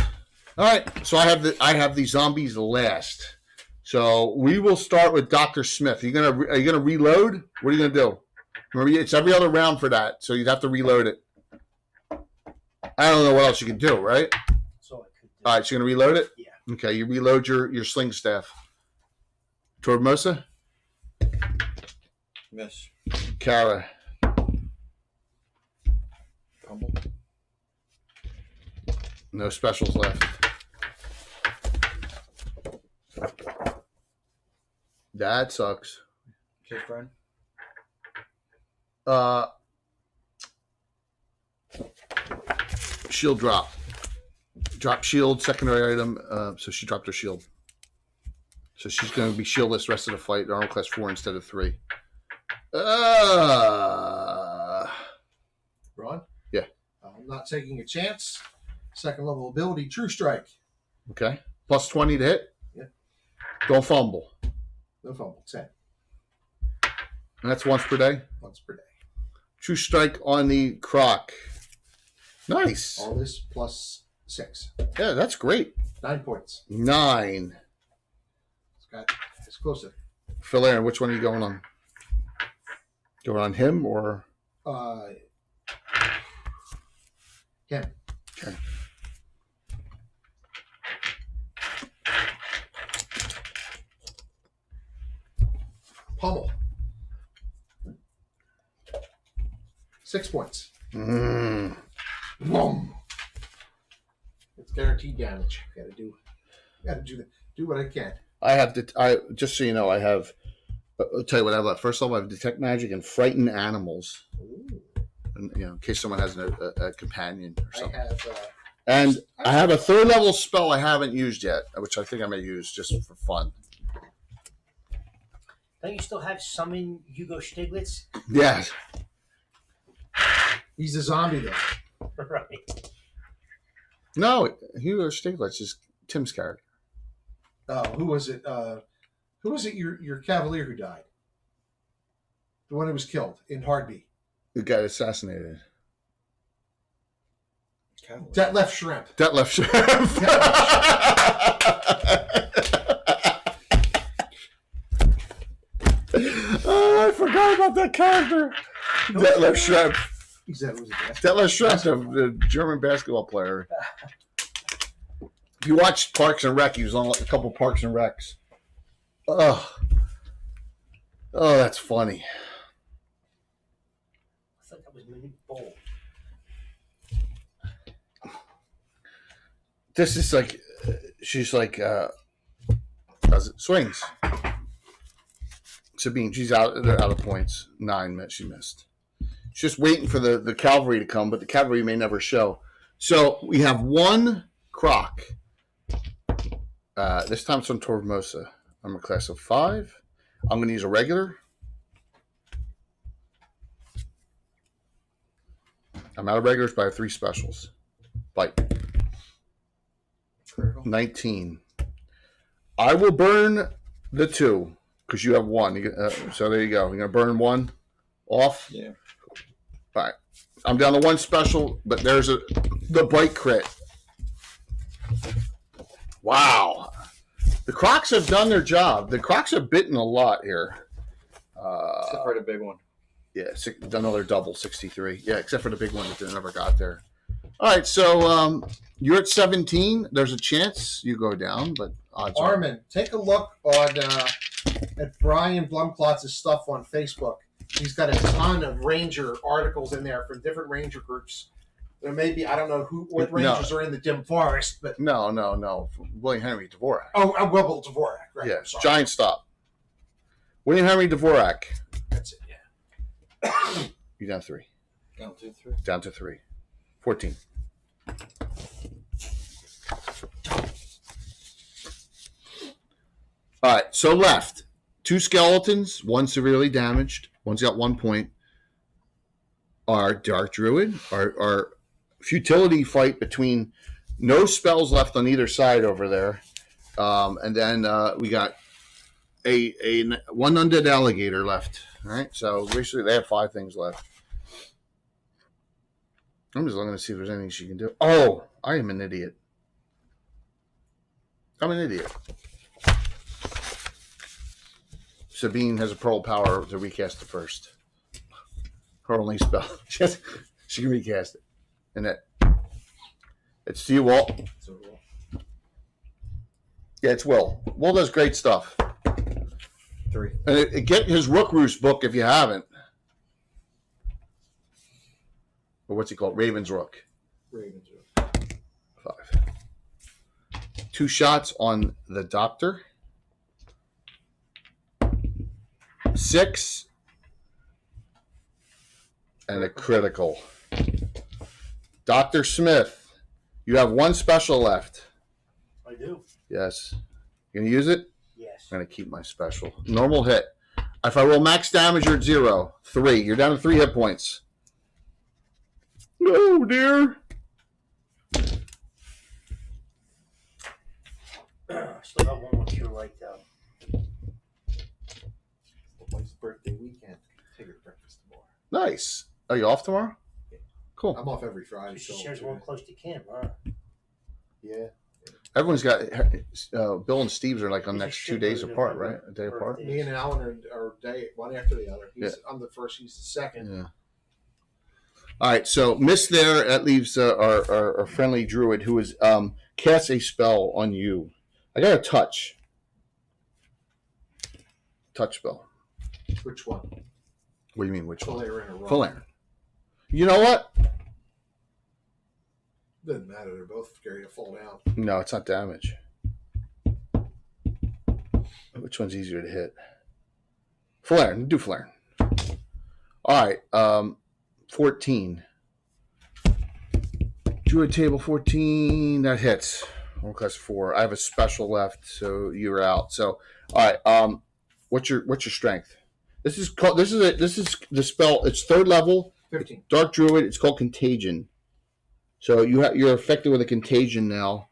All right, so I have the zombies last. So we will start with Dr. Smith. Are you gonna reload? What are you gonna do? Remember, it's every other round for that, so you'd have to reload it. I don't know what else you can do, right? That's all I could do. All right, so you're gonna reload it? Yeah. Okay, you reload your sling staff. Tormosa? Miss. Kara. Fumble. No specials left. That sucks. Okay, friend. Shield drop. Drop shield, secondary item. So she dropped her shield. So she's going to be shieldless the rest of the fight. Armor class 4 instead of 3. Ron? Yeah. I'm not taking a chance. 2nd level ability, True Strike. Okay. Plus 20 to hit? Yeah. Don't fumble. No fumble. 10. And that's once per day? Once per day. True Strike on the Croc. Nice. All this plus 6. Yeah, that's great. 9 points. 9. It's closer. Phil Aaron, which one are you going on? Going on him or? Him. Okay. Pummel. 6 points. Mm. Boom. It's guaranteed damage. Gotta do what I can. Just so you know, I have. I'll tell you what I have left. First of all, I have Detect Magic and Frighten Animals. Ooh. And, in case someone has a companion or something. I have a 3rd level spell I haven't used yet, which I think I may use just for fun. Don't you still have Summon Hugo Stiglitz? Yes. He's a zombie though. Right. No, Hugo Stiglitz is Tim's character. Who was it? Who was it? Your cavalier who died? The one who was killed in Hardby. Who got assassinated. That left shrimp. That left shrimp. Oh, I forgot about that character. That left shrimp. He said it was a That left shrimp, the German basketball player. If you watch Parks and Rec, he was on a couple Parks and Recs. Oh, that's funny. I thought that was Minnie Bowl. This is like, she's like, does it swings. Sabine, she's out of points. 9 she missed. She's just waiting for the cavalry to come, but the cavalry may never show. So we have one croc. This time it's on Tormosa. I'm a class of 5. I'm going to use a regular. I'm out of regulars, but I have 3 specials. Bite. 19. I will burn the 2 because you have 1. So there you go. You're going to burn 1 off? Yeah. All right. I'm down to 1 special, but there's the bite crit. Wow. The Crocs have done their job. The Crocs have bitten a lot here. Except for the big one. Yeah, another double, 63. Yeah, except for the big one that they never got there. All right, so you're at 17. There's a chance you go down, but odds are. Armin, take a look on at Brian Blumklotz's stuff on Facebook. He's got a ton of Ranger articles in there from different Ranger groups. There may be, I don't know what Rangers are in the Dim Forest, but No. William Henry Dvorak. oh, Wilbur Dvorak, right? Yeah, Sorry. giant stop. William Henry Dvorak. That's it. Yeah. You're down 3. Down to 3. Down to 3. 14. All right, so left. 2 skeletons, 1 severely damaged. One's got 1 point. Our Dark Druid, our futility fight between no spells left on either side over there. And then we got a 1 undead alligator left. All right, so basically they have 5 things left. I'm just looking to see if there's anything she can do. Oh, I am an idiot. I'm an idiot. Sabine has a pearl power to recast it first. Her only spell. She can recast it. And it's to you, Walt. Yeah, it's Will. Will does great stuff. 3. And get his Rook Roost book if you haven't. Or what's he called? Raven's Rook. 5. 2 shots on the Doctor. 6. And a critical. Dr. Smith, you have 1 special left. I do. Yes. You gonna use it? Yes. I'm gonna keep my special. Normal hit. If I roll max damage, you're at 0. 3. You're down to 3 hit points. No, dear. Still got 1 more cure right though. Wife's birthday weekend. Take her to breakfast tomorrow. Nice. Are you off tomorrow? Yeah. Cool. I'm off every Friday. She shares 1 close to Kim, huh? Yeah. Everyone's got Bill and Steve's are like on He's a next 2 shitload days of apart, November right? A day apart. birthdays. Me and Alan are day one after the other. I'm the first. He's the second. Yeah. All right, so miss there. That leaves our friendly druid who is casts a spell on you. I got a touch spell. Which one? What do you mean? Which one? Valerian or Ron? Valerian. You know what? Doesn't matter. They're both scary to fall down. No, it's not damage. Which one's easier to hit? Valerian. Do Valerian. All right. 14. Druid table 14. That hits. One class 4. I have a special left, so you're out. So, all right. What's your strength? This is the spell. It's 3rd level. 15. Dark Druid. It's called Contagion. So you're affected with a contagion now.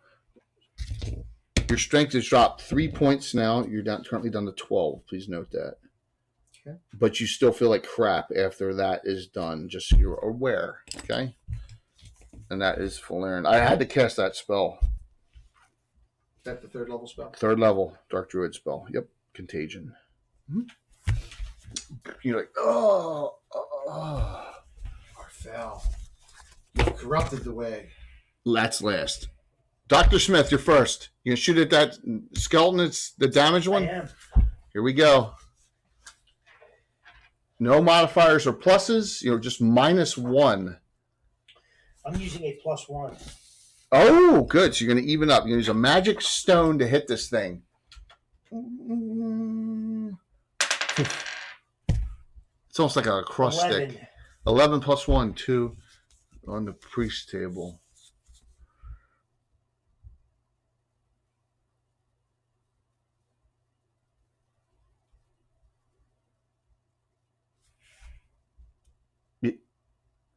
Your strength has dropped 3 points now. You're currently down to 12. Please note that. Okay. But you still feel like crap after that is done. Just so you're aware. Okay. And that is Valerian. I had to cast that spell. Is that the 3rd level spell? 3rd level Dark Druid spell. Yep. Contagion. Mm-hmm. You're like, oh. Or fell. You've corrupted the way. That's last. Dr. Smith, you're first. You gonna shoot at that skeleton? It's the damaged I one. am. Here we go. No modifiers or pluses. You're just -1. I'm using a +1. Oh, good. So you're going to even up. You're going to use a magic stone to hit this thing. It's almost like a cross 11. stick. 11 plus 1, 2 on the priest table.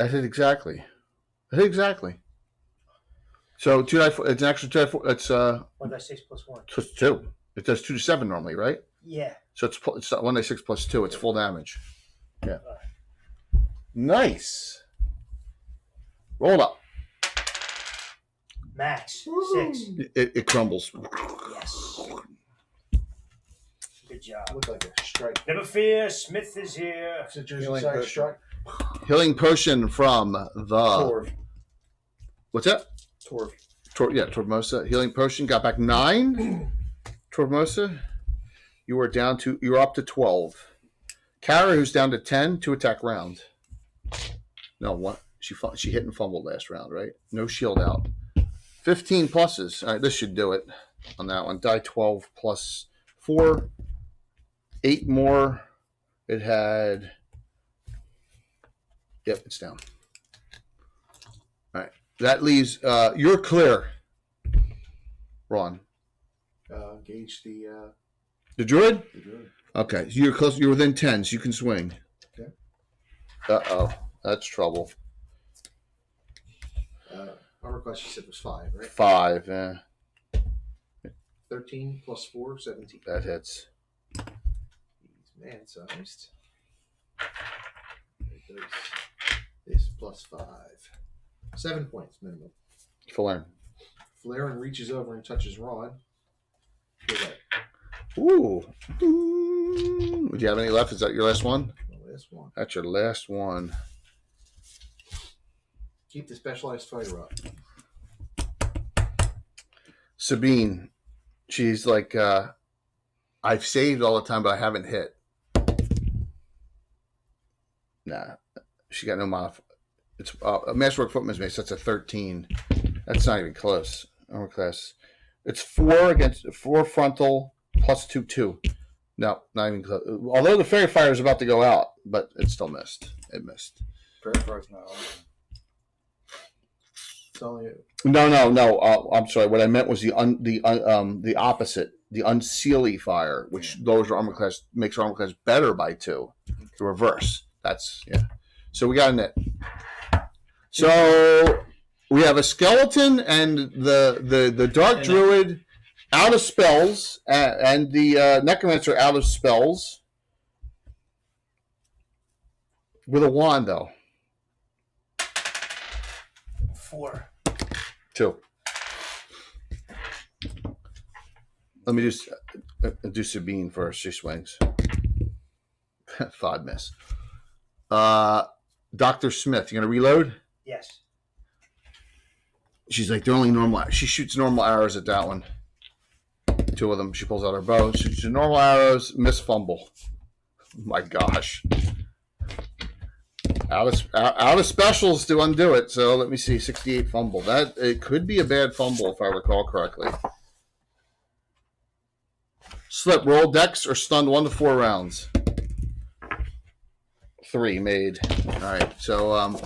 I hit exactly. So 2 die 4, it's an extra 2 die 4. It's 1d6 + 1. so it's 2. It does 2 to 7 normally, right? Yeah. So it's 1d6 plus 2. It's full damage. Yeah. Nice. Roll up. Max. Woo. 6. It crumbles. Yes. Good job. Look like a strike. Never fear, Smith is here. It's a Jersey Feeling side good. strike. Healing potion from the Torv. what's that? Torv. Tormosa. Healing potion got back 9. Tormosa, you are up to 12. Kara, who's down to 10, 2 attack round. No, what? She hit and fumbled last round, right? No shield out. 15 pluses. All right, this should do it on that one. Die 12 plus 4. 8 more. It had. Yep, it's down. All right. That leaves. You're clear, Ron. Gauge the Druid? druid. Okay. So you're close. You're within 10, so you can swing. Okay. Uh-oh. That's trouble. Armor class you said was 5, right? 5. Yeah. 13 plus 4, 17. That hits. He's man-sized. It does this plus 5. 7 points minimum. Full Flareon reaches over and touches Ron. You're right. Ooh. Would you have any left? Is that your last one? The last one. That's your last one. Keep the specialized fighter up. Sabine. She's like, I've saved all the time, but I haven't hit. Nah. She got no modifier. It's a Masterwork Footman's Mace. That's a 13. That's not even close. Armor class. It's 4 against 4 frontal plus 2/2. No, not even close. Although the Fairy Fire is about to go out, but it still missed. It missed. Peripheral's not on. It's only No. I'm sorry. What I meant was the opposite. The Unseelie Fire, which lowers your armor class, makes your armor class better by 2. The reverse. That's yeah. So we got a net. So we have a skeleton and the dark druid out of spells, and the necromancer out of spells with a wand though. 4. 2. Let me just do Sabine first. She swings. 5 miss. Dr. Smith, you gonna reload? Yes. She's like, they're only normal. She shoots normal arrows at that one. 2 of them. She pulls out her bow. Shoots the normal arrows. Miss fumble. Oh my gosh. Out of specials to undo it. So let me see. 68 fumble. That it could be a bad fumble if I recall correctly. Slip. Roll dex or stunned 1 to 4 rounds. 3 made. All right. So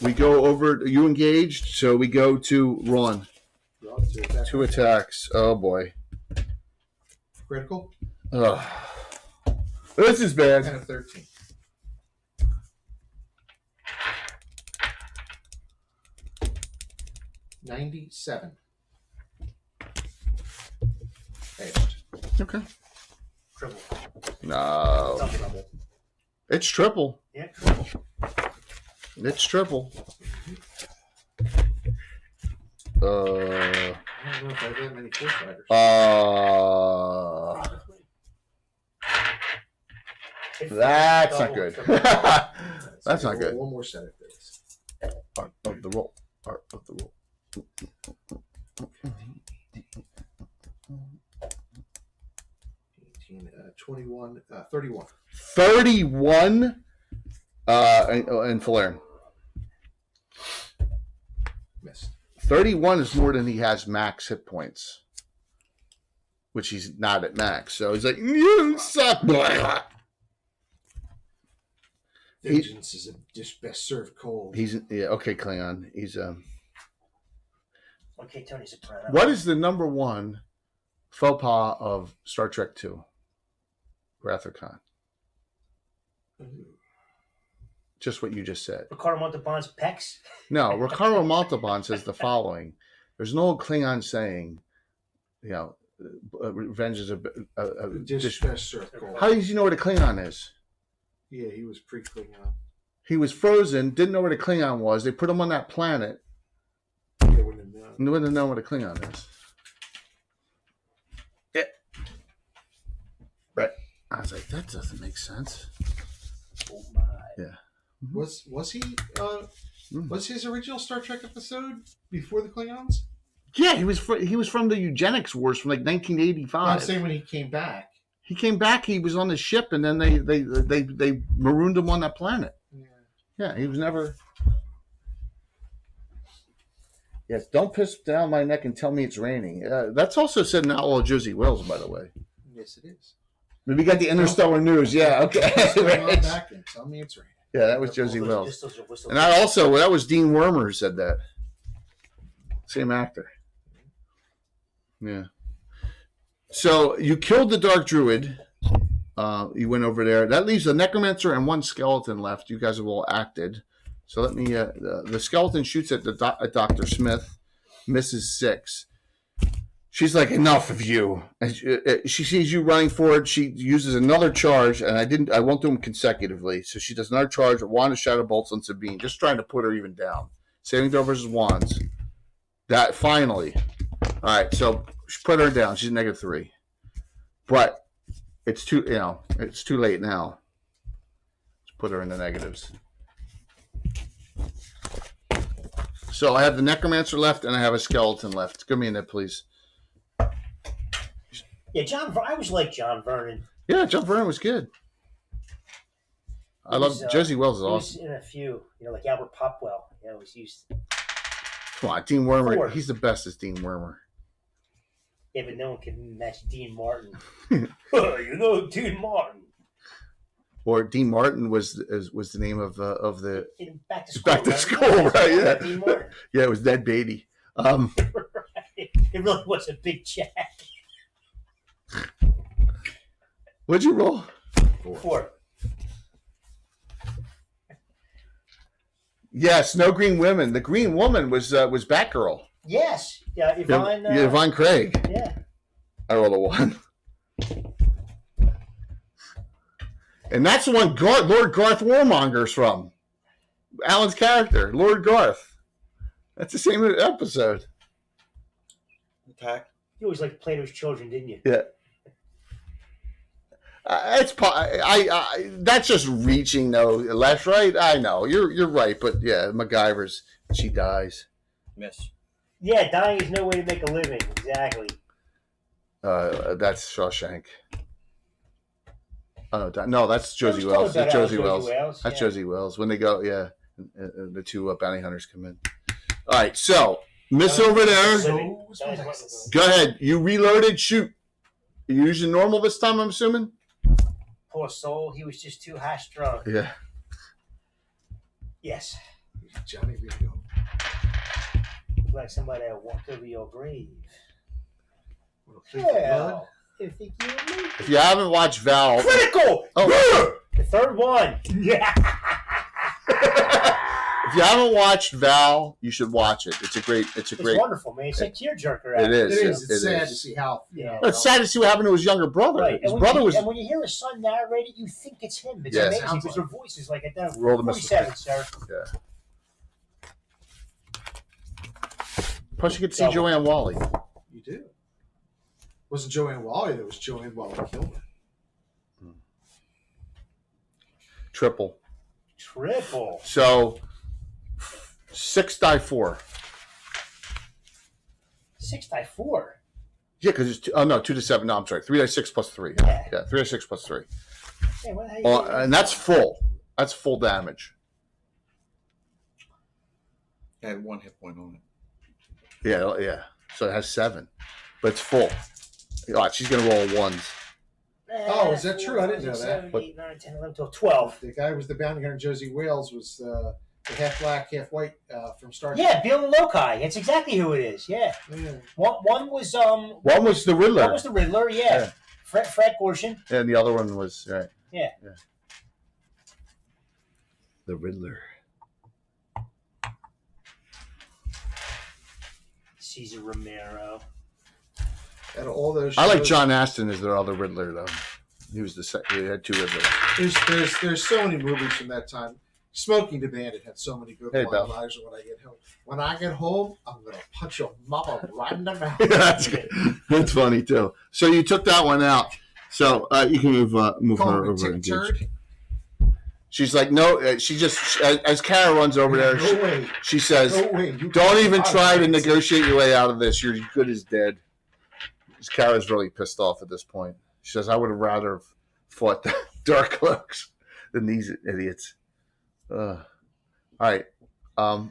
we go over. You engaged. So we go to Ron. Ron to attack. 2 attacks. Oh boy. Critical. Ugh. This is bad. And a 13. $97. Edged. Okay. Triple. No. Double double. It's triple. Yeah, triple. It's triple. I don't know if I have that many force fighters. That's not Double, good. triple. That's not good. One more set of this. Art of the roll. Art of the roll. 21, 31. 31 in Falern. Missed. 31 is more than he has max hit points, which he's not at max. So he's like, you suck. Vengeance is just best served cold. He's okay, Klingon. He's Okay, Tony Soprano. What is the number one faux pas of Star Trek II? Wrath of Khan. Just what you just said. Ricardo Montalban's pecs? No, Ricardo Montalban says the following. There's an old Klingon saying, revenge is a Just best served cold. How does he know what a Klingon is? Yeah, he was pre-Klingon. He was frozen, didn't know what a Klingon was. They put him on that planet. They wouldn't have known. They wouldn't have known what a Klingon is. Yeah. Right. I was like, that doesn't make sense. Oh my. Yeah. Was he was his original Star Trek episode before the Klingons? Yeah, he was from the eugenics wars from like 1985. I'm saying when he came back. He came back. He was on the ship, and then they marooned him on that planet. Yeah, he was never. Yes, don't piss down my neck and tell me it's raining. That's also said in Outlaw Josie Wells, by the way. Yes, it is. We got the interstellar news. Yeah, okay. Right. Back and tell me it's raining. Yeah, that was Josie Wells. And that was Dean Wormer who said that. Same actor. Yeah. So you killed the Dark Druid. You went over there. That leaves a Necromancer and one skeleton left. You guys have all acted. So let me. The skeleton shoots at at Dr. Smith, misses 6. She's like, enough of you. And she sees you running forward. She uses another charge, and I won't do them consecutively. So she does another charge, a wand of shadow bolts on Sabine, just trying to put her even down. Saving throw versus wands. That finally. All right, so she put her down. She's -3, but it's too late now. Let's put her in the negatives. So I have the Necromancer left, and I have a skeleton left. Give me in there, please. Yeah, I always liked John Vernon. Yeah, John Vernon was good. I love Josie Wells is awesome. He was in a few, like Albert Popwell. He's used. Come on, Dean Wormer. 4. He's the best as Dean Wormer. Yeah, but no one can match Dean Martin. Dean Martin. Or Dean Martin was the name of the Back to School. Back to School, right? Yeah, Dean Martin. Yeah, it was Ned Beatty. Right. It really was a big check. What'd you roll? 4. Yes, no green women. The green woman was Batgirl. Yes. Yeah, Yvonne. Yvonne Craig. Yeah. I rolled a 1. And that's the one Lord Garth Warmonger's from. Alan's character, Lord Garth. That's the same episode. Attack. You always liked Plato's Children, didn't you? Yeah. That's just reaching though. Les, right? I know you're right, but yeah, MacGyver's. She dies. Miss. Yeah, dying is no way to make a living. Exactly. That's Shawshank. Oh no, that's Josie Wells. That's Josie Wells. That's Josie Wells. When they go, the 2 bounty hunters come in. All right, so Miss over there. Go ahead. You reloaded. Shoot. You using normal this time, I'm assuming. Poor soul. He was just too hash drunk. Yeah. Yes. Johnny Ringo. Like somebody that walked over your grave. Blood. If you haven't watched Val, Critical. Oh. The third one. Yeah. If you haven't watched Val, you should watch it. It's great. It's wonderful, man. It's a tearjerker. It is. It is. It's sad to see how. It's sad to see what happened to his younger brother. Right. His brother was. And when you hear his son narrate it, you think it's him. It's amazing because their voice is like that. Roll the 47, sir. Yeah. Plus, you get to see Joanne Wally. You do. It wasn't Joanne Wally. That was Joanne Wally Kilmer. Triple. So 6 die 4. 6 die 4. Yeah, because it's 2 to 7. No, I'm sorry, 3 die 6 plus 3. Yeah, 3 die 6 plus 3. Hey, what the hell you And that's full. That's full damage. I had 1 hit point on it. Yeah. So it has 7, but it's full. She's gonna roll ones. Oh, is that true? I didn't know that. 7, 8, 9, 10, 11, 12, 12. The guy who was the bounty hunter, Josie Wales, was the half black, half white from Star Trek. Yeah, Bill and Lokai. That's exactly who it is. Yeah. One was One was the Riddler. One was the Riddler. Yeah. Fred Gorshin. And the other one was right. Yeah. The Riddler. Caesar Romero. Out of all those, I like shows, John Aston as their other Riddler though. He was the second. They had 2 Riddlers. There's so many movies from that time. Smoking the Bandit had so many good Hey, one-liners when I get home. When I get home, I'm gonna punch your mama right in the mouth. That's good. That's funny too. So you took that one out. So you can move Call her him a over. tick turd. She's like, no. She just as Kara runs over there. No way. She says, No way. You "Don't even can't try to find it. negotiate your way out of this. You're good as dead." Kara's really pissed off at this point. She says, "I would have rather have fought the Dark Cloaks than these idiots." All right. I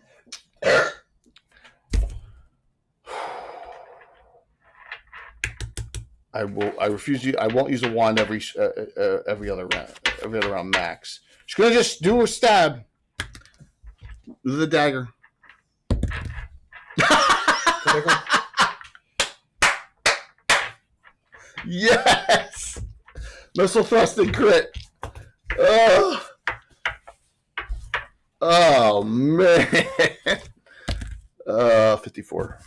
refuse you. I won't use a wand every other round. Every other round max. She's gonna just do a stab with the dagger. Yes! Missile thrust and crit. Oh man. 54.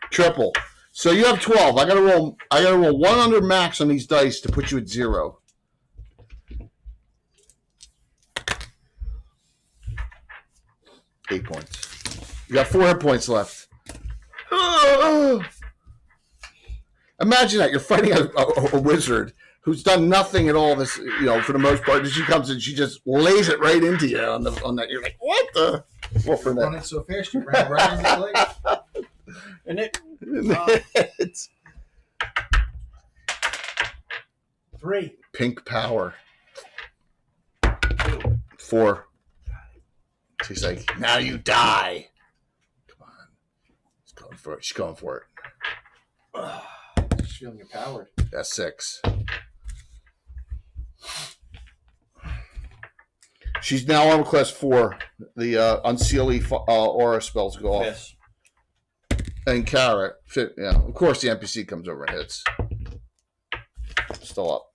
Triple. So you have 12. I gotta roll 100 max on these dice to put you at 0. Eight points. You got 4 hit points left. Imagine that you're fighting a wizard who's done nothing at all. This, for the most part, and she comes and she just lays it right into you on that. You're like, what the? Well, for running so fast, you ran right into the leg. And it. It's 3. pink power. 4. She's like, now you die. Come on. She's going for it. She's going for it. She's feeling empowered. That's 6. She's now armor class 4. The unseelie aura spells go off. Yes. And Kara, of course the NPC comes over and hits. Still up.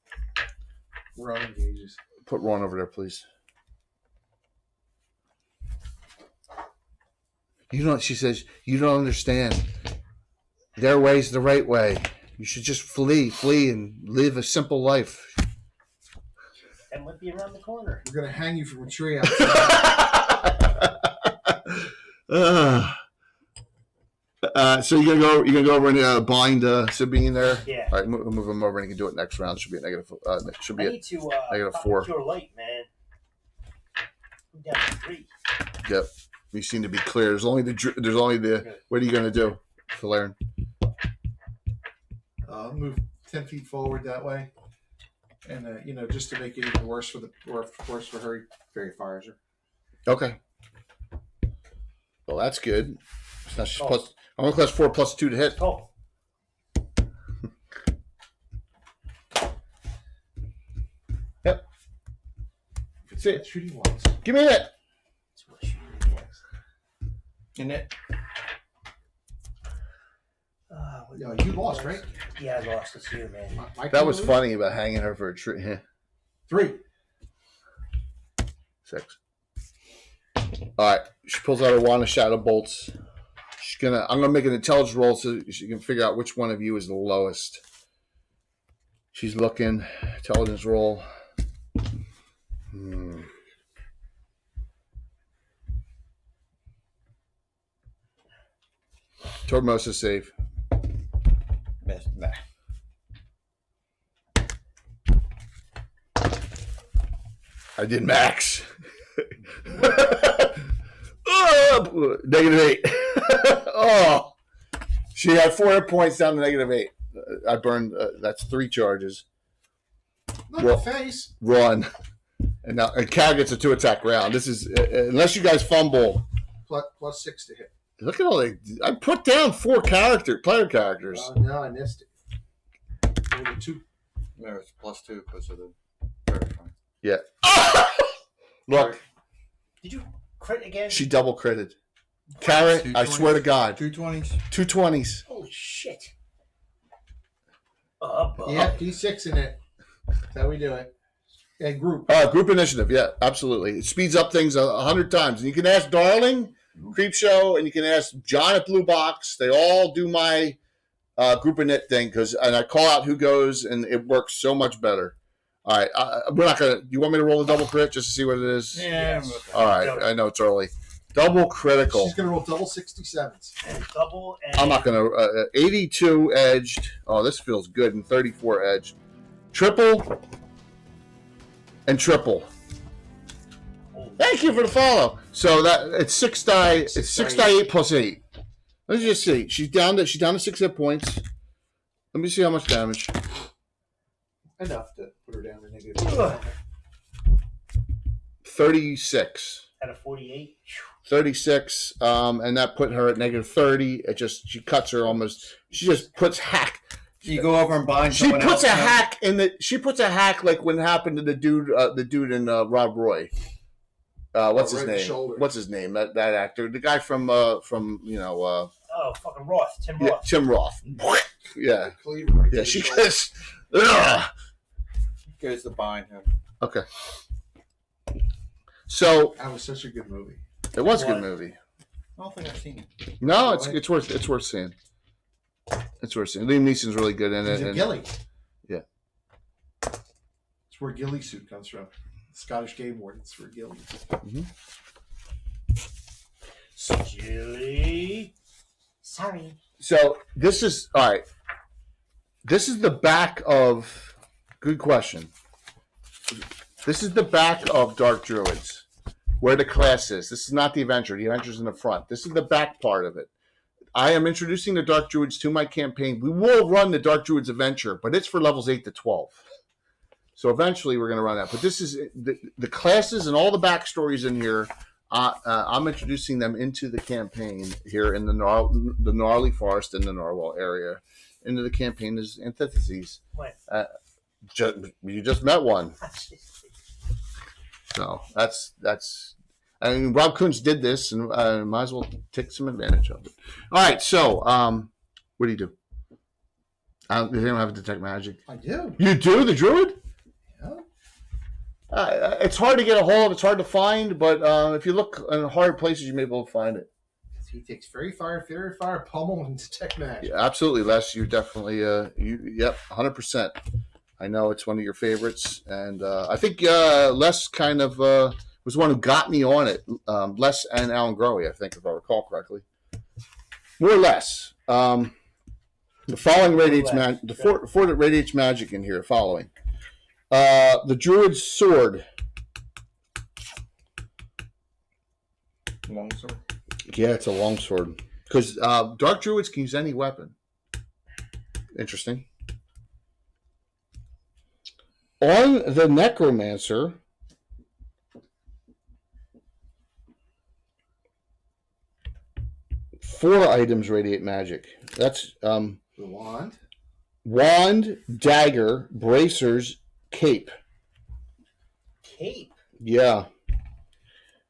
Ron engages. Put Ron over there, please. She says, you don't understand. Their way's the right way. You should just flee and live a simple life. That might be around the corner. We're gonna hang you from a tree outside. So you're gonna go over and bind Sabine there. Yeah. All right, move him over and he can do it next round. Should be a negative. Should be I a need to negative pop 4. Pure light, man. I'm down to 3. Yep. You seem to be clear. There's only the. What are you gonna do, Valerian? Move 10 feet forward that way, and just to make it even worse for her, he fairy fires her. Okay. Well, that's good. Now she's plus. I'm gonna class 4 plus 2 to hit. Oh. Yep. It's it. Shooting once. Give me that. That's what she next. And it. You lost, right? Yeah, I lost. It's you, man. That was funny about hanging her for a tree. 3. 6. All right. She pulls out her wand of shadow bolts. I'm gonna make an intelligence roll so she can figure out which one of you is the lowest. She's looking. Intelligence roll. Tormosa save. Missed. Nah. I did max. -8. Oh, She had 4 hit points down to -8. I burned. That's 3 charges. Not the face. Run. And now Cal gets a 2-attack round. This is unless you guys fumble. Plus 6 to hit. Look at all the. I put down 4 player characters. Oh, no, I missed it. Only 2. No, it's +2 because of the third point. Yeah. Look, Did you crit again? she double critted. Carrot, I swear to God. 2 20s. 2 20s. Holy shit. Yeah, D6 in it. That's how we do it. And group. Group initiative, yeah, absolutely. It speeds up things 100 times. And you can ask Darling, Creepshow, and you can ask John at Blue Box. They all do my group init thing and I call out who goes, and it works so much better. All right, we're not gonna. You want me to roll a double crit just to see what it is? Yeah. All right, I know it's early. Double critical. She's going to roll double 67s. And double. And I'm not gonna. 82 edged. Oh, this feels good. And 34 edged. Triple. And triple. Thank you for the follow. So that it's 6 die. It's 6 die 8 plus 8. Let's just see. She's down to 6 hit points. Let me see how much damage. Enough to put her down to -2. 36. Out of 48. 36. And that put her at -30. She cuts her almost. She just puts hack. You go over and bind. She puts a hack in the. She puts a hack like when it happened to the dude in Rob Roy. What's his name? What's his name? That actor, the guy from fucking Roth, Tim Roth. Yeah, Tim Roth. Yeah, Cleaver. yeah. She gets. Ugh. Goes to bind him. Okay. So That was such a good movie. it was a good movie. I don't think I've seen it. No, it's worth seeing. It's worth seeing. Liam Neeson's really good in it. He's a ghillie. Yeah. It's where ghillie suit comes from. Scottish game wardens for ghillie. Ghillie. Sorry. So this is all right. This is the back of. Good question. This is the back of Dark Druids, where the class is. This is not the adventure. The adventure's in the front. This is the back part of it. I am introducing the Dark Druids to my campaign. We will run the Dark Druids adventure, but it's for levels 8 to 12. So eventually we're going to run that. But this is the classes and all the backstories in here. I'm introducing them into the campaign here in the Gnarly Forest in the Narwell area. Into the campaign is antitheses. What? You just met one. So that's. I mean, Rob Kuntz did this, and might as well take some advantage of it. All right, so what do you do? You don't have to detect magic. I do. You do the druid? Yeah. It's hard to get a hold of. It's hard to find, but if you look in hard places, you may be able to find it. He takes fairy fire, pummel, and detect magic. Yeah, absolutely, Les. You definitely. Yep, 100%. I know it's one of your favorites, and I think Les kind of was the one who got me on it. Les and Alan Growy, I think, if I recall correctly. More or less. The following radiates magic. The four that radiates magic in here. Following. The Druid's sword. Longsword. Yeah, it's a longsword. Because Dark Druids can use any weapon. Interesting. On the Necromancer, four items radiate magic. That's The wand, dagger, bracers, cape. Cape? Yeah.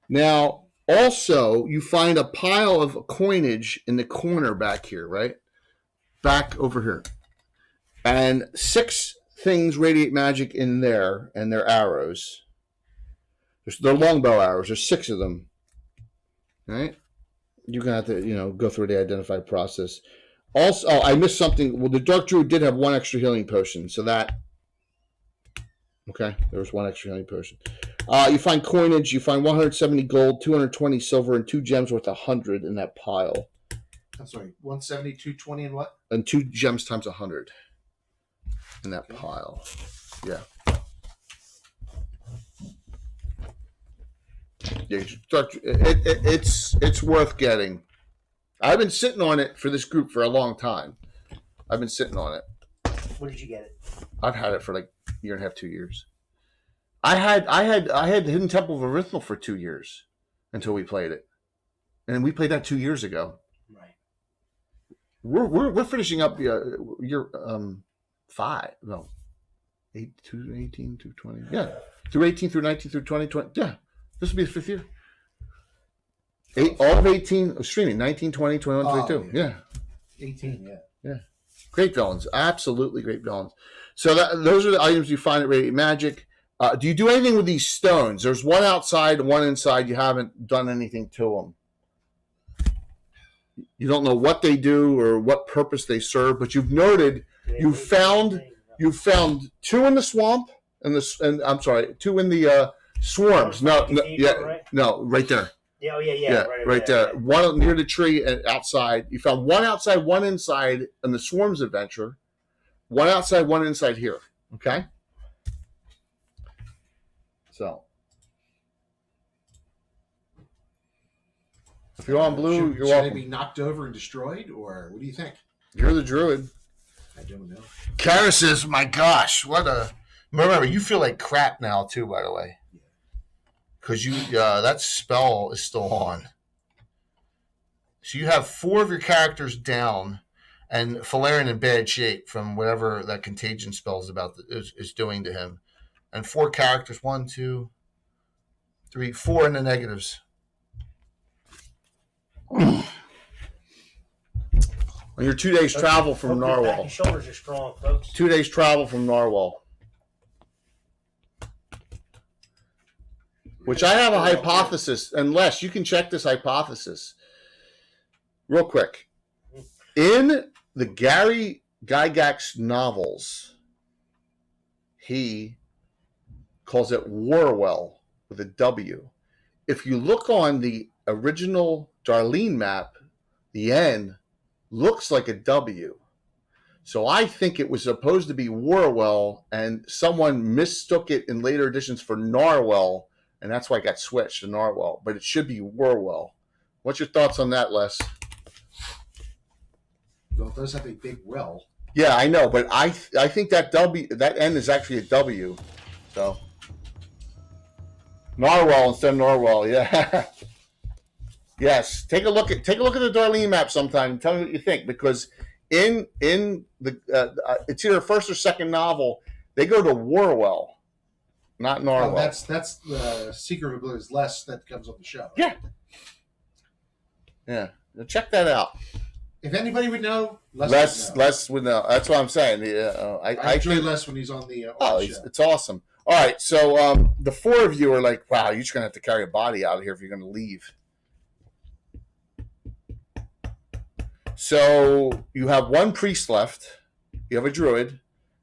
Now, also, you find a pile of coinage in the corner back here, right? Back over here. And 6 things radiate magic in there, and they're arrows. They're longbow arrows. There's 6 of them. Right? You're going to have to, go through the identified process. Also, I missed something. Well, the Dark Druid did have 1 extra healing potion, so that... Okay, there was 1 extra healing potion. You find coinage. You find 170 gold, 220 silver, and 2 gems worth 100 in that pile. I'm sorry, 170, 220, and what? And 2 gems times 100 in that pile. Yeah. Yeah, it's worth getting. I've been sitting on it for this group for a long time. I've been sitting on it. Where did you get it? I've had it for like a year and a half, 2 years. I had Hidden Temple of Erythral for 2 years until we played it, and we played that 2 years ago. Right. We're finishing up year 5. No, 18 through 20. Yeah, through 18 through 19 through 2020. Yeah, this will be the 5th year. All of 18 streaming 19, 20, 21, 22. Yeah. 18. Yeah. Great villains, absolutely great villains. So those are the items you find at Radiant Magic. Do you do anything with these stones? There's one outside and one inside. You haven't done anything to them. You don't know what they do or what purpose they serve, but you've noted you found 2 in the swamp and 2 in the swarms. No, right there. Yeah, yeah, right there. One near the tree and outside. You found one outside, one inside in the Swarms adventure. One outside, one inside here. Okay? So. If you're on blue, you're should welcome. They be knocked over and destroyed, or what do you think? You're the druid. I don't know. Kara says, my gosh, what a... Remember, you feel like crap now, too, by the way. Because that spell is still on. So you have 4 of your characters down, and Falarian in bad shape from whatever that contagion spell is doing to him. And 4 characters, 1, 2, 3, 4 in the negatives. On your 2 days travel from Narwhal. Back and shoulders are strong, folks. 2 days travel from Narwhal. Which I have a hypothesis, unless you can check this hypothesis real quick. In the Gary Gygax novels, he calls it Warwell with a W. If you look on the original Darlene map, the N looks like a W. So I think it was supposed to be Warwell, and someone mistook it in later editions for Narwell. And that's why it got switched to Narwhal. But it should be Warwell. What's your thoughts on that, Les? Well, it does have a big well. Yeah, I know. But I think that N is actually a W. So. Narwhal instead of Narwhal, yeah. Yes. Take a look at the Darlene map sometime and tell me what you think. Because in the it's either first or second novel, they go to Warwell. Not Narwhal. That's the Secret of Blues Les that comes on the show. Yeah. Yeah. Check that out. If anybody would know, Les would know. That's what I'm saying. I enjoy Les when he's on the show. It's awesome. All right. So the 4 of you are like, wow, you're just going to have to carry a body out of here if you're going to leave. So you have 1 priest left. You have a druid.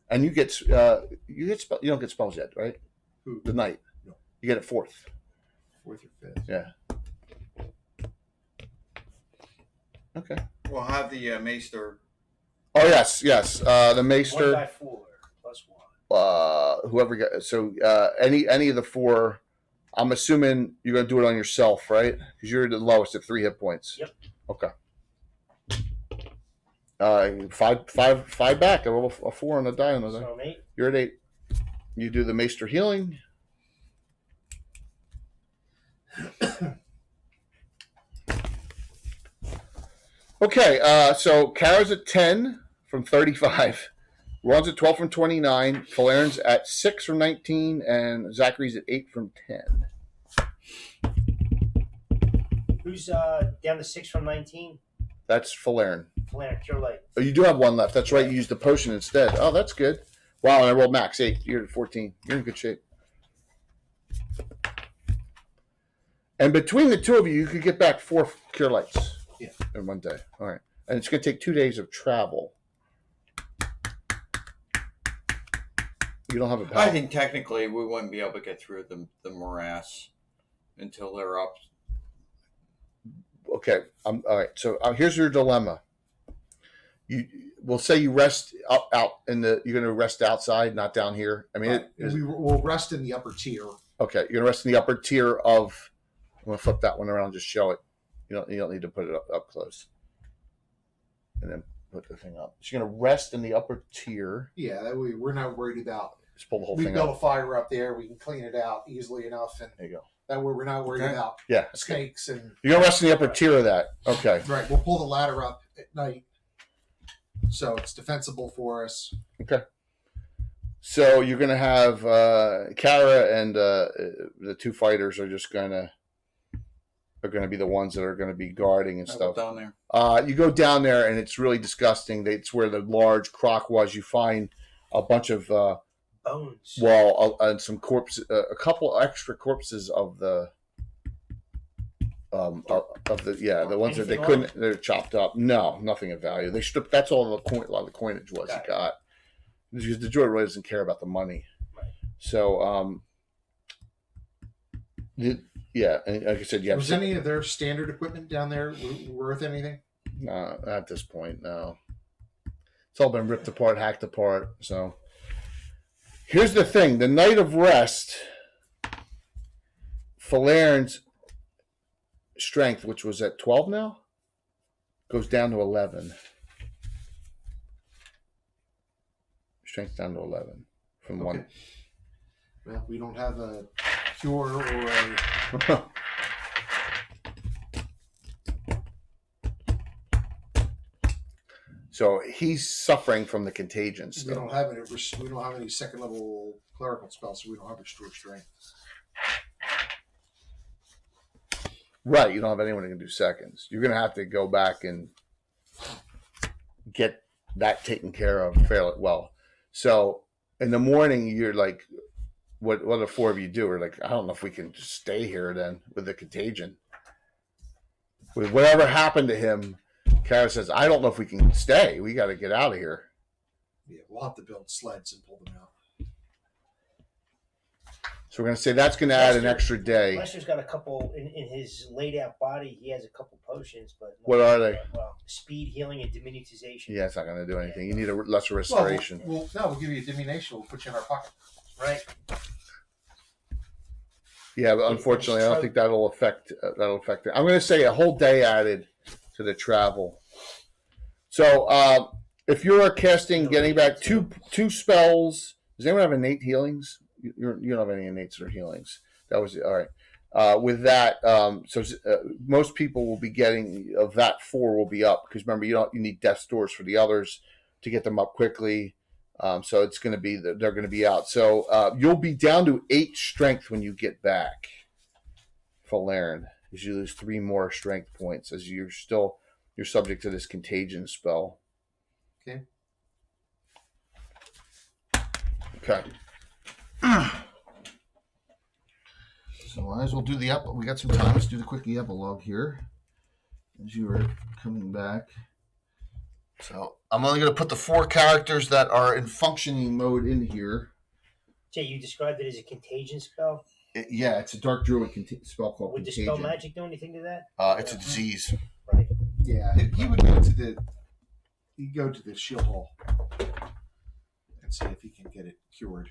And you don't get spells yet, right? Who? The knight. No. You get it 4th. 4th or 5th. Yeah. Okay. We'll have the Maester. Oh yes. The Maester. 1x4 +1. Whoever got any of the 4. I'm assuming you're gonna do it on yourself, right? Because you're the lowest at 3 hit points. Yep. Okay. 5 back. I roll a 4 on the die on the die. So 8. You're at 8. You do the Maester healing. Okay, so Kara's at 10 from 35. Ron's at 12 from 29. Falarian's at 6 from 19. And Zachary's at 8 from 10. Who's down to 6 from 19? That's Falarian. Falarian, Cure Light. Oh, you do have 1 left. That's right. You used the potion instead. Oh, that's good. Wow, and I rolled max 8. You're at 14. You're in good shape. And between the 2 of you, you could get back 4 Cure Lights. Yeah. In 1 day. All right. And it's going to take 2 days of travel. You don't have a power. I think technically we wouldn't be able to get through the morass until they're up. Okay. All right. So here's your dilemma. We'll say you rest out in the. You're going to rest outside, not down here. I mean, we'll rest in the upper tier. Okay, you're going to rest in the upper tier of. I'm going to flip that one around. And just show it. You don't need to put it up close. and then put the thing up. She's going to rest in the upper tier. Yeah, that way we're not worried about. Just pull the whole We thing build up. a fire up there. We can clean it out easily enough, and There you go. that way we're not worried about Yeah. That's good. snakes and. You're going to rest in the upper tier of that. Okay. Right, we'll pull the ladder up at night, so it's defensible for us. Okay. So you're going to have Kara and the two fighters are just going to be the ones that are going to be guarding and I stuff. go down there. You go down there and it's really disgusting. It's where the large croc was. You find a bunch of Bones. and some corpses, a couple extra corpses of the the ones that they Anything couldn't. They're chopped up. No, nothing of value. They stripped. That's all the coin. A lot of the coinage was Got he got. Because the droid really doesn't care about the money. Right. So yeah, and like I said, yeah. Was any of their standard equipment down there worth anything? No, at this point, no. It's all been ripped apart, hacked apart. So here's the thing: the night of rest, Falern's strength, which was at 12 now, goes down to 11. Strength down to 11 from one. Well, we don't have a cure or a. So he's suffering from the contagion We still. don't have any. We don't have any second level clerical spells, so we don't have restore strength. Right, you don't have anyone who can do seconds. You're going to have to go back and get that taken care of fairly well. So in the morning, you're like, what the four of you do? Are like, I don't know if we can just stay here then with the contagion. With whatever happened to him, Kara says, I don't know if we can stay. We got to get out of here. Yeah, we'll have to build sleds and pull them out. So we're going to say that's going to add an Lester- extra day. Lester's got a couple in his laid out body. He has a couple potions, but What are they? Well, speed, healing, and diminutization. Yeah, it's not going to do anything. You need a lesser restoration. We'll give you a diminution. We'll put you in our pocket. Right. Yeah, but unfortunately, I don't think that'll affect it. I'm going to say a whole day added to the travel. So, if you're casting, getting back two spells, does anyone have innate healings? You don't have any innates or healings. That was all right. With that, most people will be getting of that 4 will be up because remember you need death stores for the others to get them up quickly. So it's going to be they're going to be out. So you'll be down to 8 strength when you get back. Falern, because you lose 3 more strength points as you're subject to this contagion spell. Okay. Okay. So might as well do the we got some time. Let's do the quickie epilogue here as you are coming back. So I'm only going to put the 4 characters that are in functioning mode in here. Jay, you described it as a contagion spell. It's a dark druid spell called Would the Contagion. spell magic do anything to that? It's a disease. Right. Yeah, he would go to the. He'd go to the shield hall and see if he can get it cured.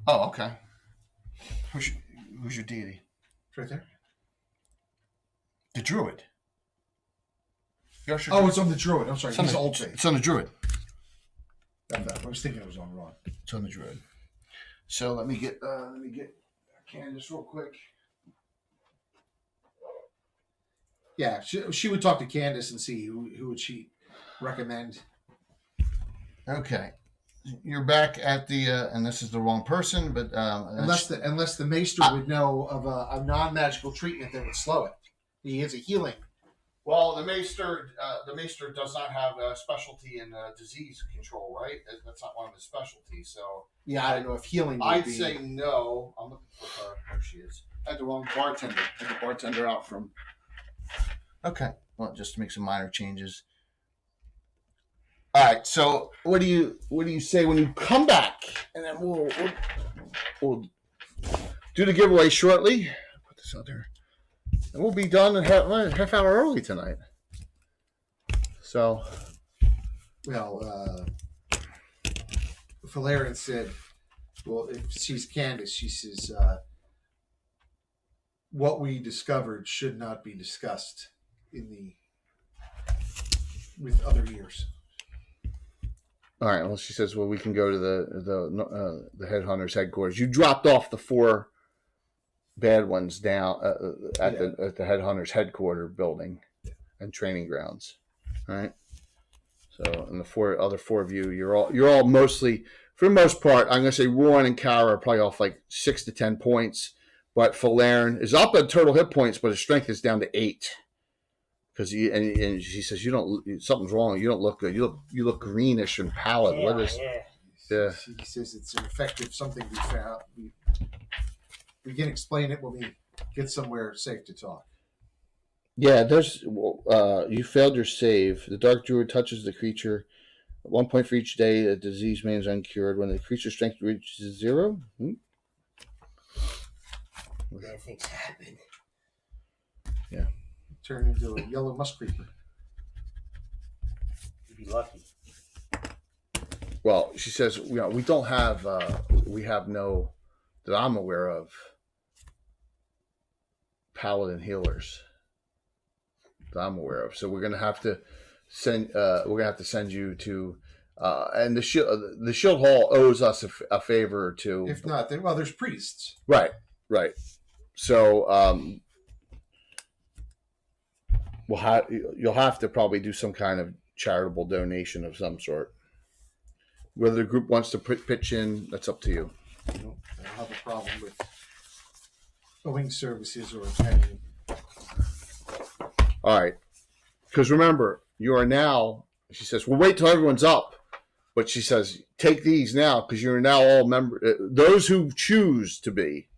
Oh, okay. Who's your deity? It's right there. The druid. Oh, it's on the druid. I'm sorry. He's old face. It's on the druid. I was thinking it was on Ron. It's on the druid. So let me get Candace real quick. Yeah, she would talk to Candace and see who would she recommend. Okay. You're back at the and this is the wrong person, but Unless the maester would know of a non-magical treatment that would slow it. He has a healing. well, the maester does not have a specialty in disease control, right? That's not one of his specialties. So Yeah, I don't know if healing would I'd be. say no. I'm looking for her. There she is. I had the wrong bartender. Took the bartender out from. Okay. Well, just to make some minor changes. All right. So, what do you say when you come back, and then we'll do the giveaway shortly. Put this out there, and we'll be done in half hour early tonight. So, Well, Valerian said, well, if she's Candace, she says, what we discovered should not be discussed with other ears. All right. Well, she says, well, we can go to the Headhunters headquarters. You dropped off the 4 bad ones down at the Headhunters headquarter building and training grounds. All right. So, and the other 4 of you, you're all mostly, for the most part, I'm going to say Rowan and Kara are probably off like 6 to 10 points, but Falern is up at total hit points, but his strength is down to 8. Because and she says, something's wrong. You don't look good. You look greenish and pallid. What is? Yeah. He says it's an effective something we found. We can explain it when we get somewhere safe to talk. Yeah, there's. You failed your save. The Dark Druid touches the creature. 1 point for each day. A disease remains uncured. When the creature's strength reaches 0. Bad things happen. Yeah. Turn into a yellow musk creeper. You'd be lucky. Well, she says, we don't have. We have no, that I'm aware of, paladin healers that I'm aware of. So we're gonna have to send. Send you to. And the shield hall owes us a favor or two. If not, then there's priests. Right. So you'll have to probably do some kind of charitable donation of some sort. Whether the group wants to pitch in, that's up to you. I don't have a problem with owing services or paying. All right. Because remember, you are now, she says, we'll wait till everyone's up. But she says, take these now because you're now all members. Those who choose to be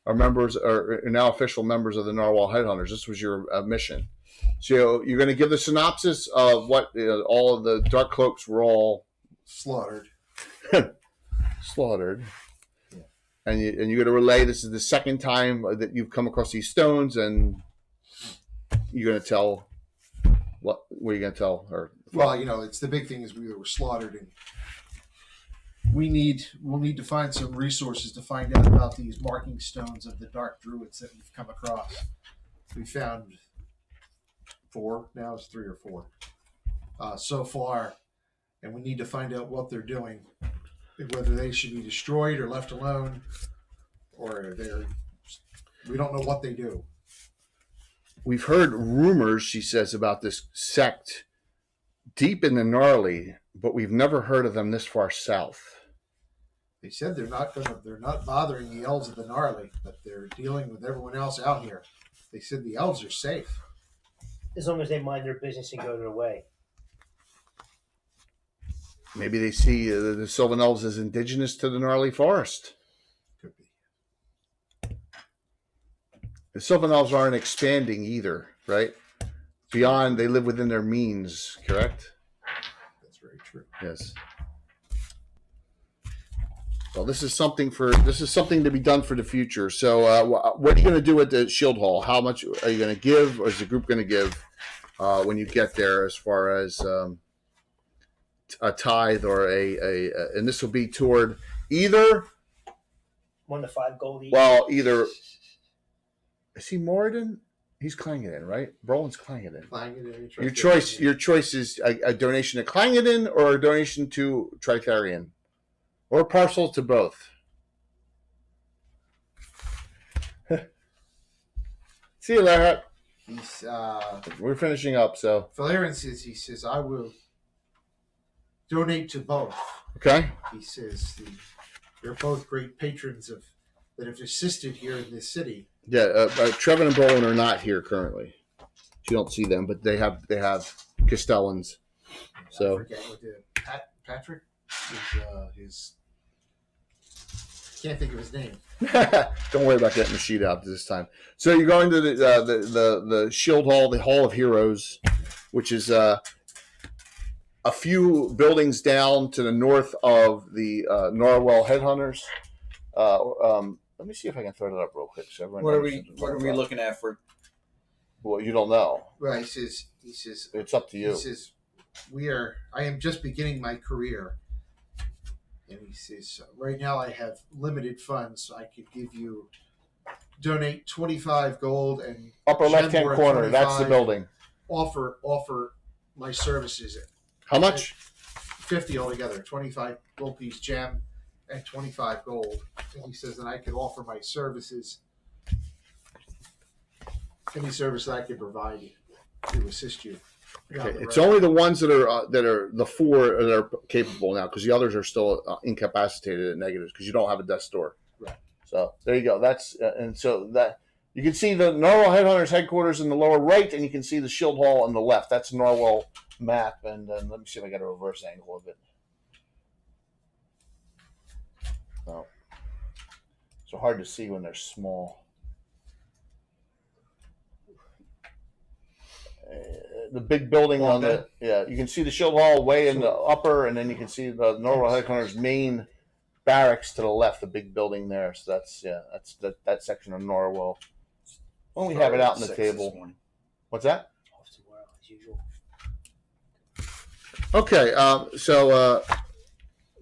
are now official members of the Narwhal Headhunters. This was your mission. So you're going to give the synopsis of what all of the Dark Cloaks were all slaughtered. Yeah. And you're going to relay. This is the second time that you've come across these stones, and you're going to tell what are you going to tell her? Well, it's the big thing is we were slaughtered, and we'll need to find some resources to find out about these marking stones of the Dark Druids that we've come across. We found 4. Now it's 3 or 4 so far, and we need to find out what they're doing, whether they should be destroyed or left alone, or we don't know what they do. We've heard rumors, she says, about this sect deep in the Gnarly, but we've never heard of them this far south. They said they're not bothering the elves of the Gnarly, but they're dealing with everyone else out here. They said the elves are safe. As long as they mind their business and go their way. Maybe they see the Sylvan Elves as indigenous to the Gnarly Forest. Could be. The Sylvan Elves aren't expanding either, right? Beyond, they live within their means, correct? That's very true. Yes. Well, this is something to be done for the future. So, what are you going to do at the Shield Hall? How much are you going to give, or is the group going to give when you get there, as far as a tithe or and this will be toward either 1 to 5 gold each. Well, either is he Moradin? He's Clangeddin, right? Brolin's Clangeddin. Your choice is a donation to Clangeddin or a donation to Tritharion, or partial to both. See you, Larry. We're finishing up, so Valerian says, I will donate to both. Okay. He says they're both great patrons that have assisted here in this city. Yeah, Trevin and Brolin are not here currently. You don't see them, but they have Castellans. So I forget what Patrick is. Can't think of his name. Don't worry about getting the sheet out this time. So you're going to the Shield Hall, the Hall of Heroes, which is a few buildings down to the north of the Narwhal Headhunters. Let me see if I can throw that up real quick. So what are we looking at for? Well, you don't know. Well, he says it's up to you. He says I am just beginning my career. And he says, right now I have limited funds, so I could give you donate 25 gold and Upper left hand Shenmore corner. That's the 25. building. Offer my services. How much? 50 altogether. 25 gold piece gem and 25 gold. And he says that I could offer my services. Any service that I could provide you to assist you. Okay. It's only the ones that are the 4 that are capable now, because the others are still incapacitated at negatives because you don't have a death door. Right. So there you go. That's and so that you can see the Narwell Headhunters headquarters in the lower right, and you can see the shield hall on the left. That's Narwell map, and then let me see if I got a reverse angle of it. Oh. So hard to see when they're small. The big building on the you can see the shield hall way in the upper, and then you can see the Narwell Headhunters main barracks to the left, the big building there. So that's that section of Narwell. When we have it out on the table. What's that? Off tomorrow, as usual. Okay, so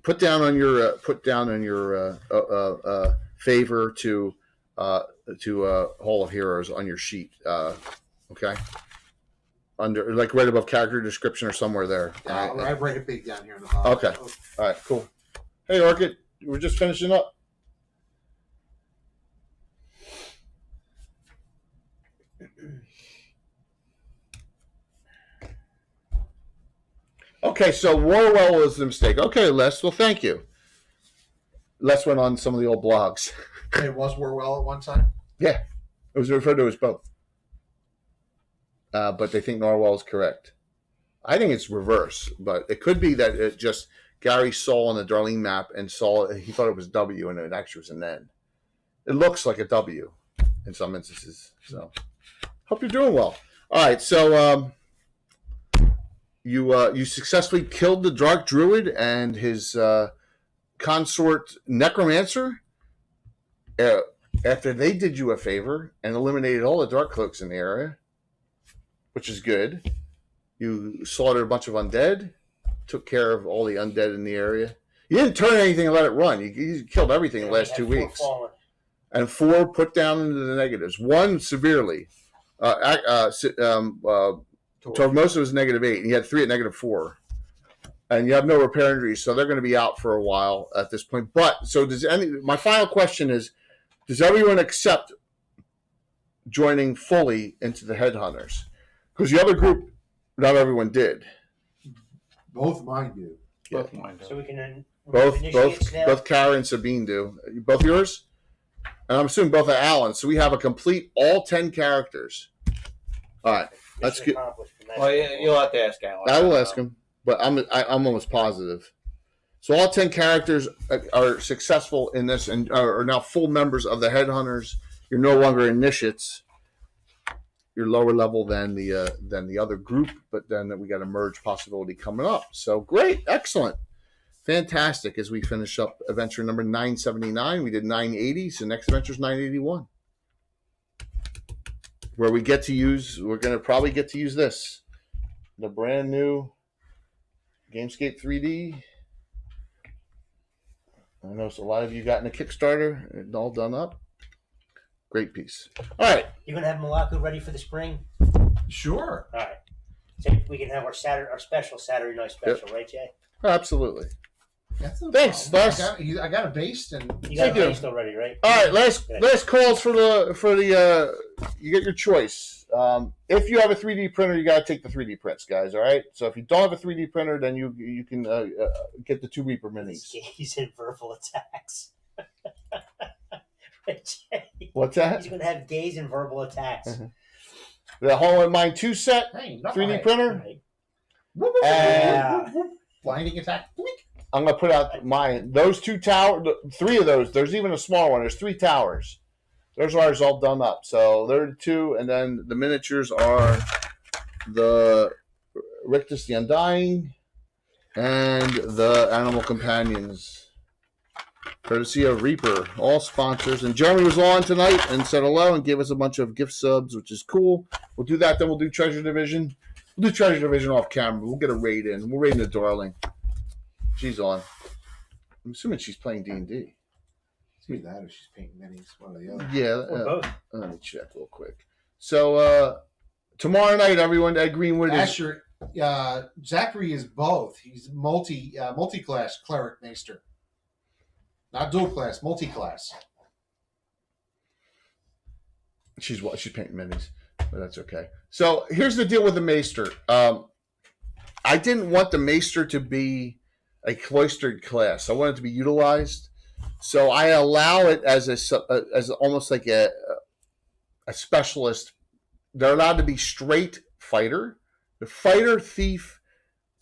put down on your favor to Hall of Heroes on your sheet. Okay, under like right above character description or somewhere there. I write it big down here in the bottom. Okay, all right, cool. Hey, Orchid, we're just finishing up. Okay, so Warwell was the mistake. Okay, Les, well, thank you. Les went on some of the old blogs. It was Warwell at one time? Yeah, it was referred to as both. But they think Narwell is correct. I think it's reverse, but it could be that it just Gary saw on the Darlene map and he thought it was W, and it actually was an N. It looks like a W in some instances. So, hope you're doing well. All right, so you successfully killed the Dark Druid and his consort Necromancer after they did you a favor and eliminated all the Dark Cloaks in the area, which is good. You slaughtered a bunch of undead, took care of all the undead in the area. You didn't turn anything and let it run. You killed everything in the last 2 weeks. Fallen. And 4 put down into the negatives. 1 severely. Tormosa was -8, and you had 3 at -4. And you have no repair injuries, so they're going to be out for a while at this point. But, so my final question is, does everyone accept joining fully into the Headhunters? Because the other group, not everyone did. Both mine do. Both mine. So we can Both now. Kara and Sabine do. Both yours? And I'm assuming both are Alan. So we have a complete all 10 characters. All right. That's good. Well, you'll have to ask Alan. I will ask him, but I'm almost positive. So all 10 characters are successful in this and are now full members of the Headhunters. You're no longer initiates. You're lower level than the other group, but then we got a merge possibility coming up. So great, excellent, fantastic. As we finish up adventure number 979, we did 980. So next adventure is 981, where we're going to probably get to use this, the brand new Gamescape 3D. I know a lot of you got in a Kickstarter. It's all done up. Great piece. All right. You're gonna have Malaku ready for the spring. Sure. All right. So we can have our special Saturday night special, right, Jay? Absolutely. That's no Thanks, problem. Les. I got a base and You got Thank you. a based already, right? All right, last calls for the you get your choice. If you have a 3D printer, you got to take the 3D prints, guys. All right. So if you don't have a 3D printer, then you can get the 2 Reaper minis. Gaze and verbal attacks. Right, Jay? What's that? He's gonna have gaze and verbal attacks. The HoloLens Mind 2 set hey, 3D printer. Right. Blinding attack. Blink. I'm gonna put out mine. Those 2 towers, 3 of those. There's even a small one. There's 3 towers. There's ours all done up. So there are 2, and then the miniatures are the Rictus the Undying and the Animal Companions, courtesy of Reaper. All sponsors. And Jeremy was on tonight and said hello and gave us a bunch of gift subs, which is cool. We'll do that. Then we'll do Treasure Division. We'll do Treasure Division off camera. We'll get a raid in. We're raiding the Darling. She's on. I'm assuming she's playing D&D. It's either that or she's painting minis, one or the other. Yeah. Or both. Let me check real quick. So tomorrow night, everyone at Greenwood is. Asher, Zachary is both. He's multi-class cleric maester. Not dual class, multi-class. She's painting minis, but that's okay. So here's the deal with the maester. I didn't want the maester to be a cloistered class. I want it to be utilized, so I allow it as as almost like a specialist. They're allowed to be straight fighter, the fighter, thief,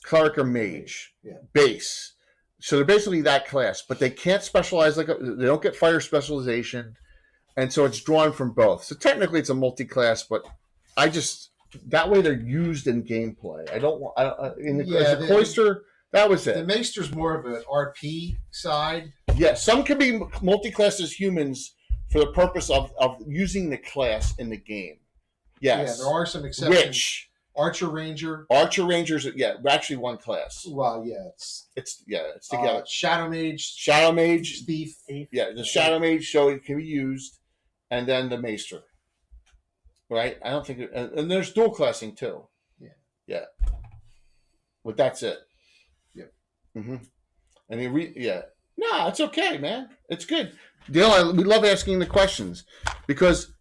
cleric, or mage base. So they're basically that class, but they can't specialize they don't get fire specialization, and so it's drawn from both. So technically, it's a multi-class, but I just that way they're used in gameplay. I don't want as a cloister. That was it. The Maester's more of an RP side. Yeah, some can be multi-class as humans for the purpose of using the class in the game. Yes. Yeah, there are some exceptions. Which Archer Rangers, actually one class. Well, yeah, It's together. Shadow Mage, Thief. Yeah, the Shadow Mage, so it can be used, and then the Maester. Right? I don't think, and there's dual classing too. Yeah. But that's it. Yep. Mm-hmm. And no, it's okay, man. It's good. Dale, we love asking the questions because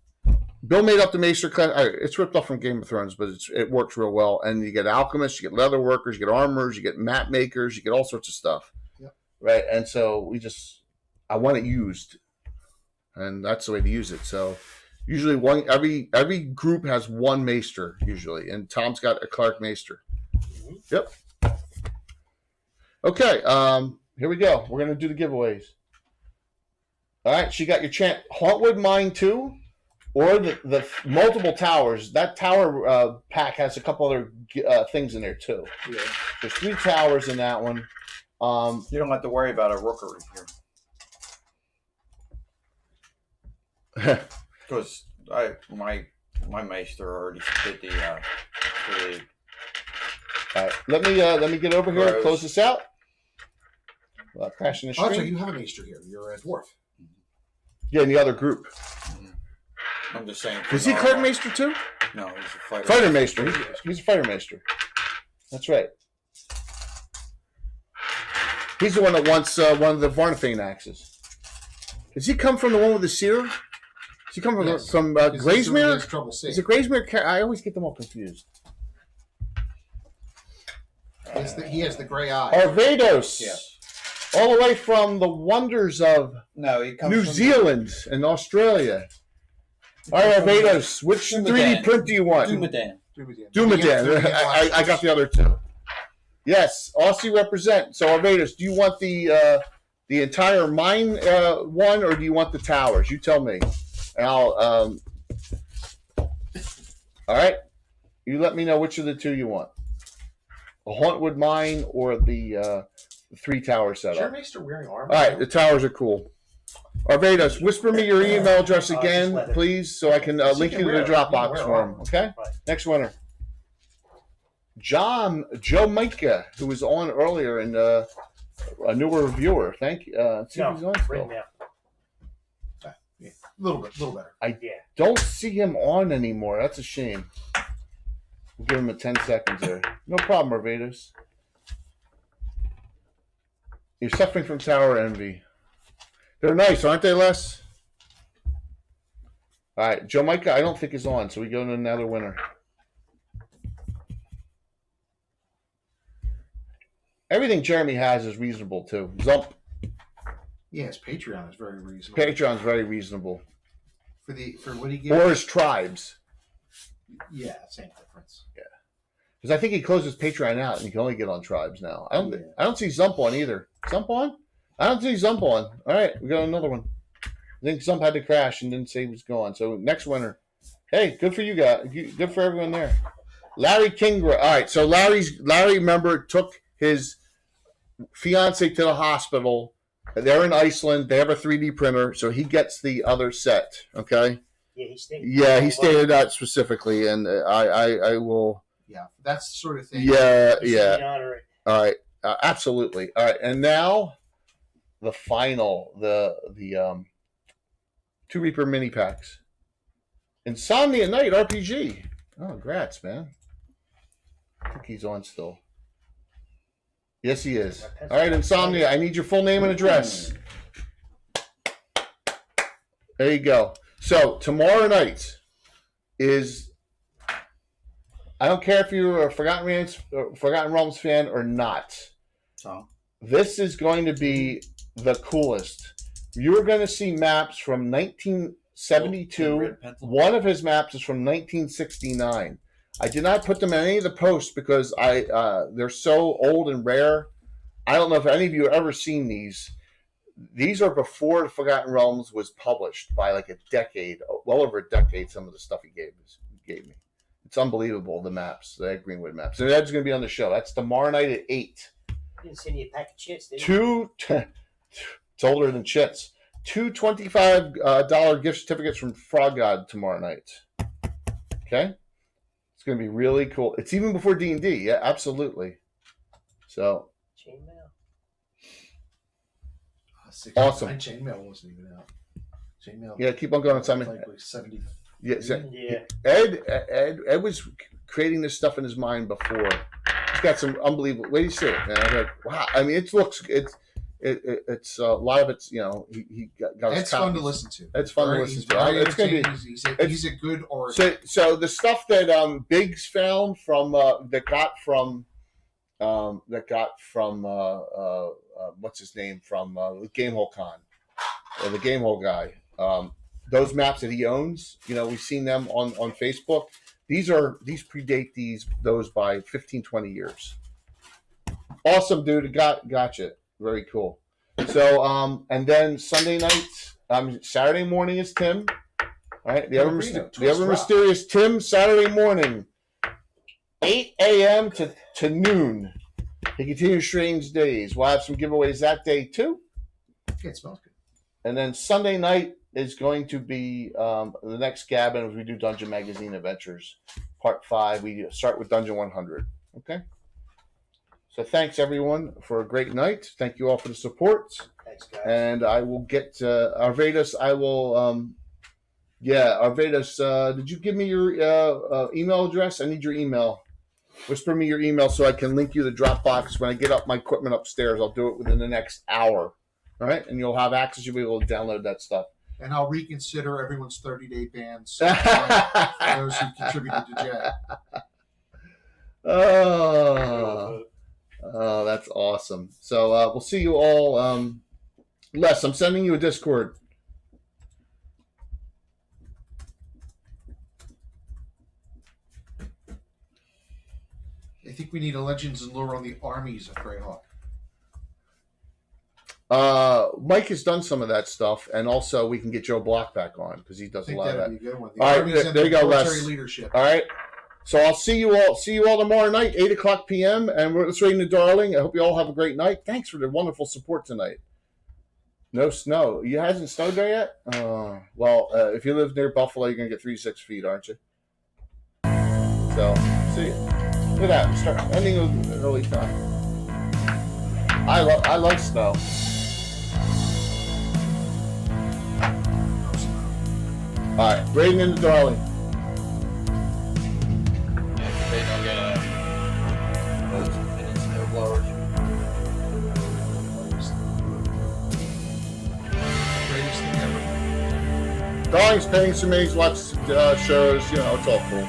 Bill made up the Maester class. It's ripped off from Game of Thrones, but it works real well. And you get alchemists, you get leather workers, you get armorers, you get map makers, you get all sorts of stuff. Yep. Right? And so I want it used. And that's the way to use it. So usually every group has one Maester, usually. And Tom's got a Clark Maester. Mm-hmm. Yep. Okay, here we go. We're going to do the giveaways. All right, she got your chant. Hauntwood Mine 2 or the multiple towers. That tower pack has a couple other things in there too. Yeah. There's 3 towers in that one. You don't have to worry about a rookery here. Because my Maester already did the All right, let me get over here and close this out. Crashing the Oh, so stream. you have a Maester here. You're a dwarf. Yeah, in the other group. I'm just saying. Was he a Clerk Maester too? No, he's a fighter. Fighter Maester. He's a Fighter Maester. That's right. He's the one that wants one of the Varnafane axes. Does he come from the one with the seer? Does he come from Graysmere? Is it Graysmere? I always get them all confused. He has the gray eye. Arvados. Yeah. All the way from the wonders of No, he comes New from Zealand and Australia. All right, Arvados, which Dumadan. 3D print do you want? Dumadan. Dumadan. I got the other two. Yes, Aussie represent. So Arvados, do you want the entire mine one, or do you want the towers? You tell me. And I'll. All right. You let me know which of the two you want. A Hauntwood Mine or the 3 tower setup. Is your Maester wearing armor? All right, the towers are cool. Arvados, whisper me your email address again, please, so I can link you to the Dropbox for him. Okay? Right. Next winner. Joe Micah, who was on earlier and a newer reviewer. Thank you. See if he's on still. Right now. Yeah. A little better. I don't see him on anymore. That's a shame. We'll give him a 10 seconds there. No problem, Arvados. You're suffering from tower envy. They're nice, aren't they, Les? All right, Joe Micah, I don't think is on, so we go to another winner. Everything Jeremy has is reasonable, too. Zump. Yes, Patreon is very reasonable. Patreon's very reasonable. For what he gives. Or his tribes. Yeah, same difference. Yeah. Because I think he closed his Patreon out, and you can only get on tribes now. I don't see Zump on either. Zump on? I don't see Zump on. All right, we got another one. I think Zump had to crash and didn't say he was gone. So next winner. Hey, good for you guys. Good for everyone there. Larry Kingra. All right, so Larry, remember, took his fiance to the hospital. They're in Iceland. They have a 3D printer, so he gets the other set. Okay. Yeah, he stated. Yeah, he stated that specifically, and I will. Yeah, that's the sort of thing. Yeah. Honor it. All right, absolutely. All right, and now the final, the 2 Reaper mini packs. Insomnia Night RPG. Oh, grats, man. I think he's on still. Yes, he is. All right, Insomnia, I need your full name and address. There you go. So, tomorrow night is... I don't care if you're a Forgotten Realms fan or not. So This is going to be the coolest. You're going to see maps from 1972. One of his maps is from 1969. I did not put them in any of the posts because they're so old and rare. I don't know if any of you have ever seen these. These are before the Forgotten Realms was published by like a decade, well over a decade. Some of the stuff he gave me. It's unbelievable, the maps, the Ed Greenwood maps. And that's going to be on the show. That's tomorrow night at 8. Didn't send you a pack of chits, did you? It's older than chits. 2 $25 gift certificates from Frog God tomorrow night. Okay? It's going to be really cool. It's even before D&D. Yeah, absolutely. So. Chainmail. Awesome. Chainmail wasn't even out. Chainmail. Yeah, keep on going, Simon. Like 70. Yeah. Yeah. Ed was creating this stuff in his mind before. He's got some unbelievable. Wait, do you see it, man? I was like, wow. I mean, it's a lot of it's, he got his It's fun to listen to. It's fun to listen to. It's gonna be. He's a good orator. So the stuff that Biggs found from that got from what's his name from Gamehole Con, or the Gamehole guy. Those maps that he owns, we've seen them on Facebook. These predate those by 15, 20 years. Awesome, dude. Gotcha. Very cool. So, and then Sunday night, Saturday morning is Tim. All right. The ever mysterious Tim, Saturday morning, 8 a.m. to noon. He continues Strange Days. We'll have some giveaways that day, too. Yeah, it smells good. And then Sunday night is going to be the next Gabbin as we do Dungeon Magazine Adventures, Part 5. We start with Dungeon 100. Okay? So thanks, everyone, for a great night. Thank you all for the support. Thanks, guys. And I will get Arvedus. I will, Arvedus, did you give me your email address? I need your email. Whisper me your email so I can link you the Dropbox. When I get up my equipment upstairs, I'll do it within the next hour. All right? And you'll have access. You'll be able to download that stuff. And I'll reconsider everyone's 30-day bans for those who contributed to Jay. Oh, that's awesome. So we'll see you all. Les, I'm sending you a Discord. I think we need a Legends and lore on the armies of Greyhawk. Mike has done some of that stuff, and also we can get Joe Block back on because he does a lot of that. Be a good one. All right, there you go, Les. Leadership. All right. So I'll see you all tomorrow night, 8:00 p.m. And we're raiding the Darling. I hope you all have a great night. Thanks for the wonderful support tonight. No snow. You hasn't snowed there yet? Well, if you live near Buffalo, you're gonna get 3 to 6 feet, aren't you? So see you. Look at that. Start ending with early time. I love snow. All right, raiding in the Darling. they don't get those mini snow blowers. Greatest thing ever. Darling's paying some money to watch shows. It's all cool.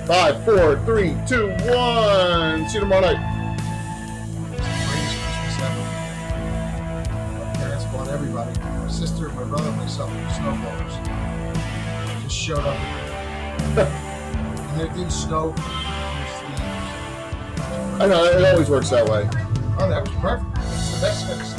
Five, 4, 3, 2, 1. See you tomorrow night. Greatest Christmas ever. My parents bought everybody. My sister, my brother, and myself snowblowers. Just showed up. And it didn't snow. I know, it always works that way. Oh, that was perfect. That's the best fix.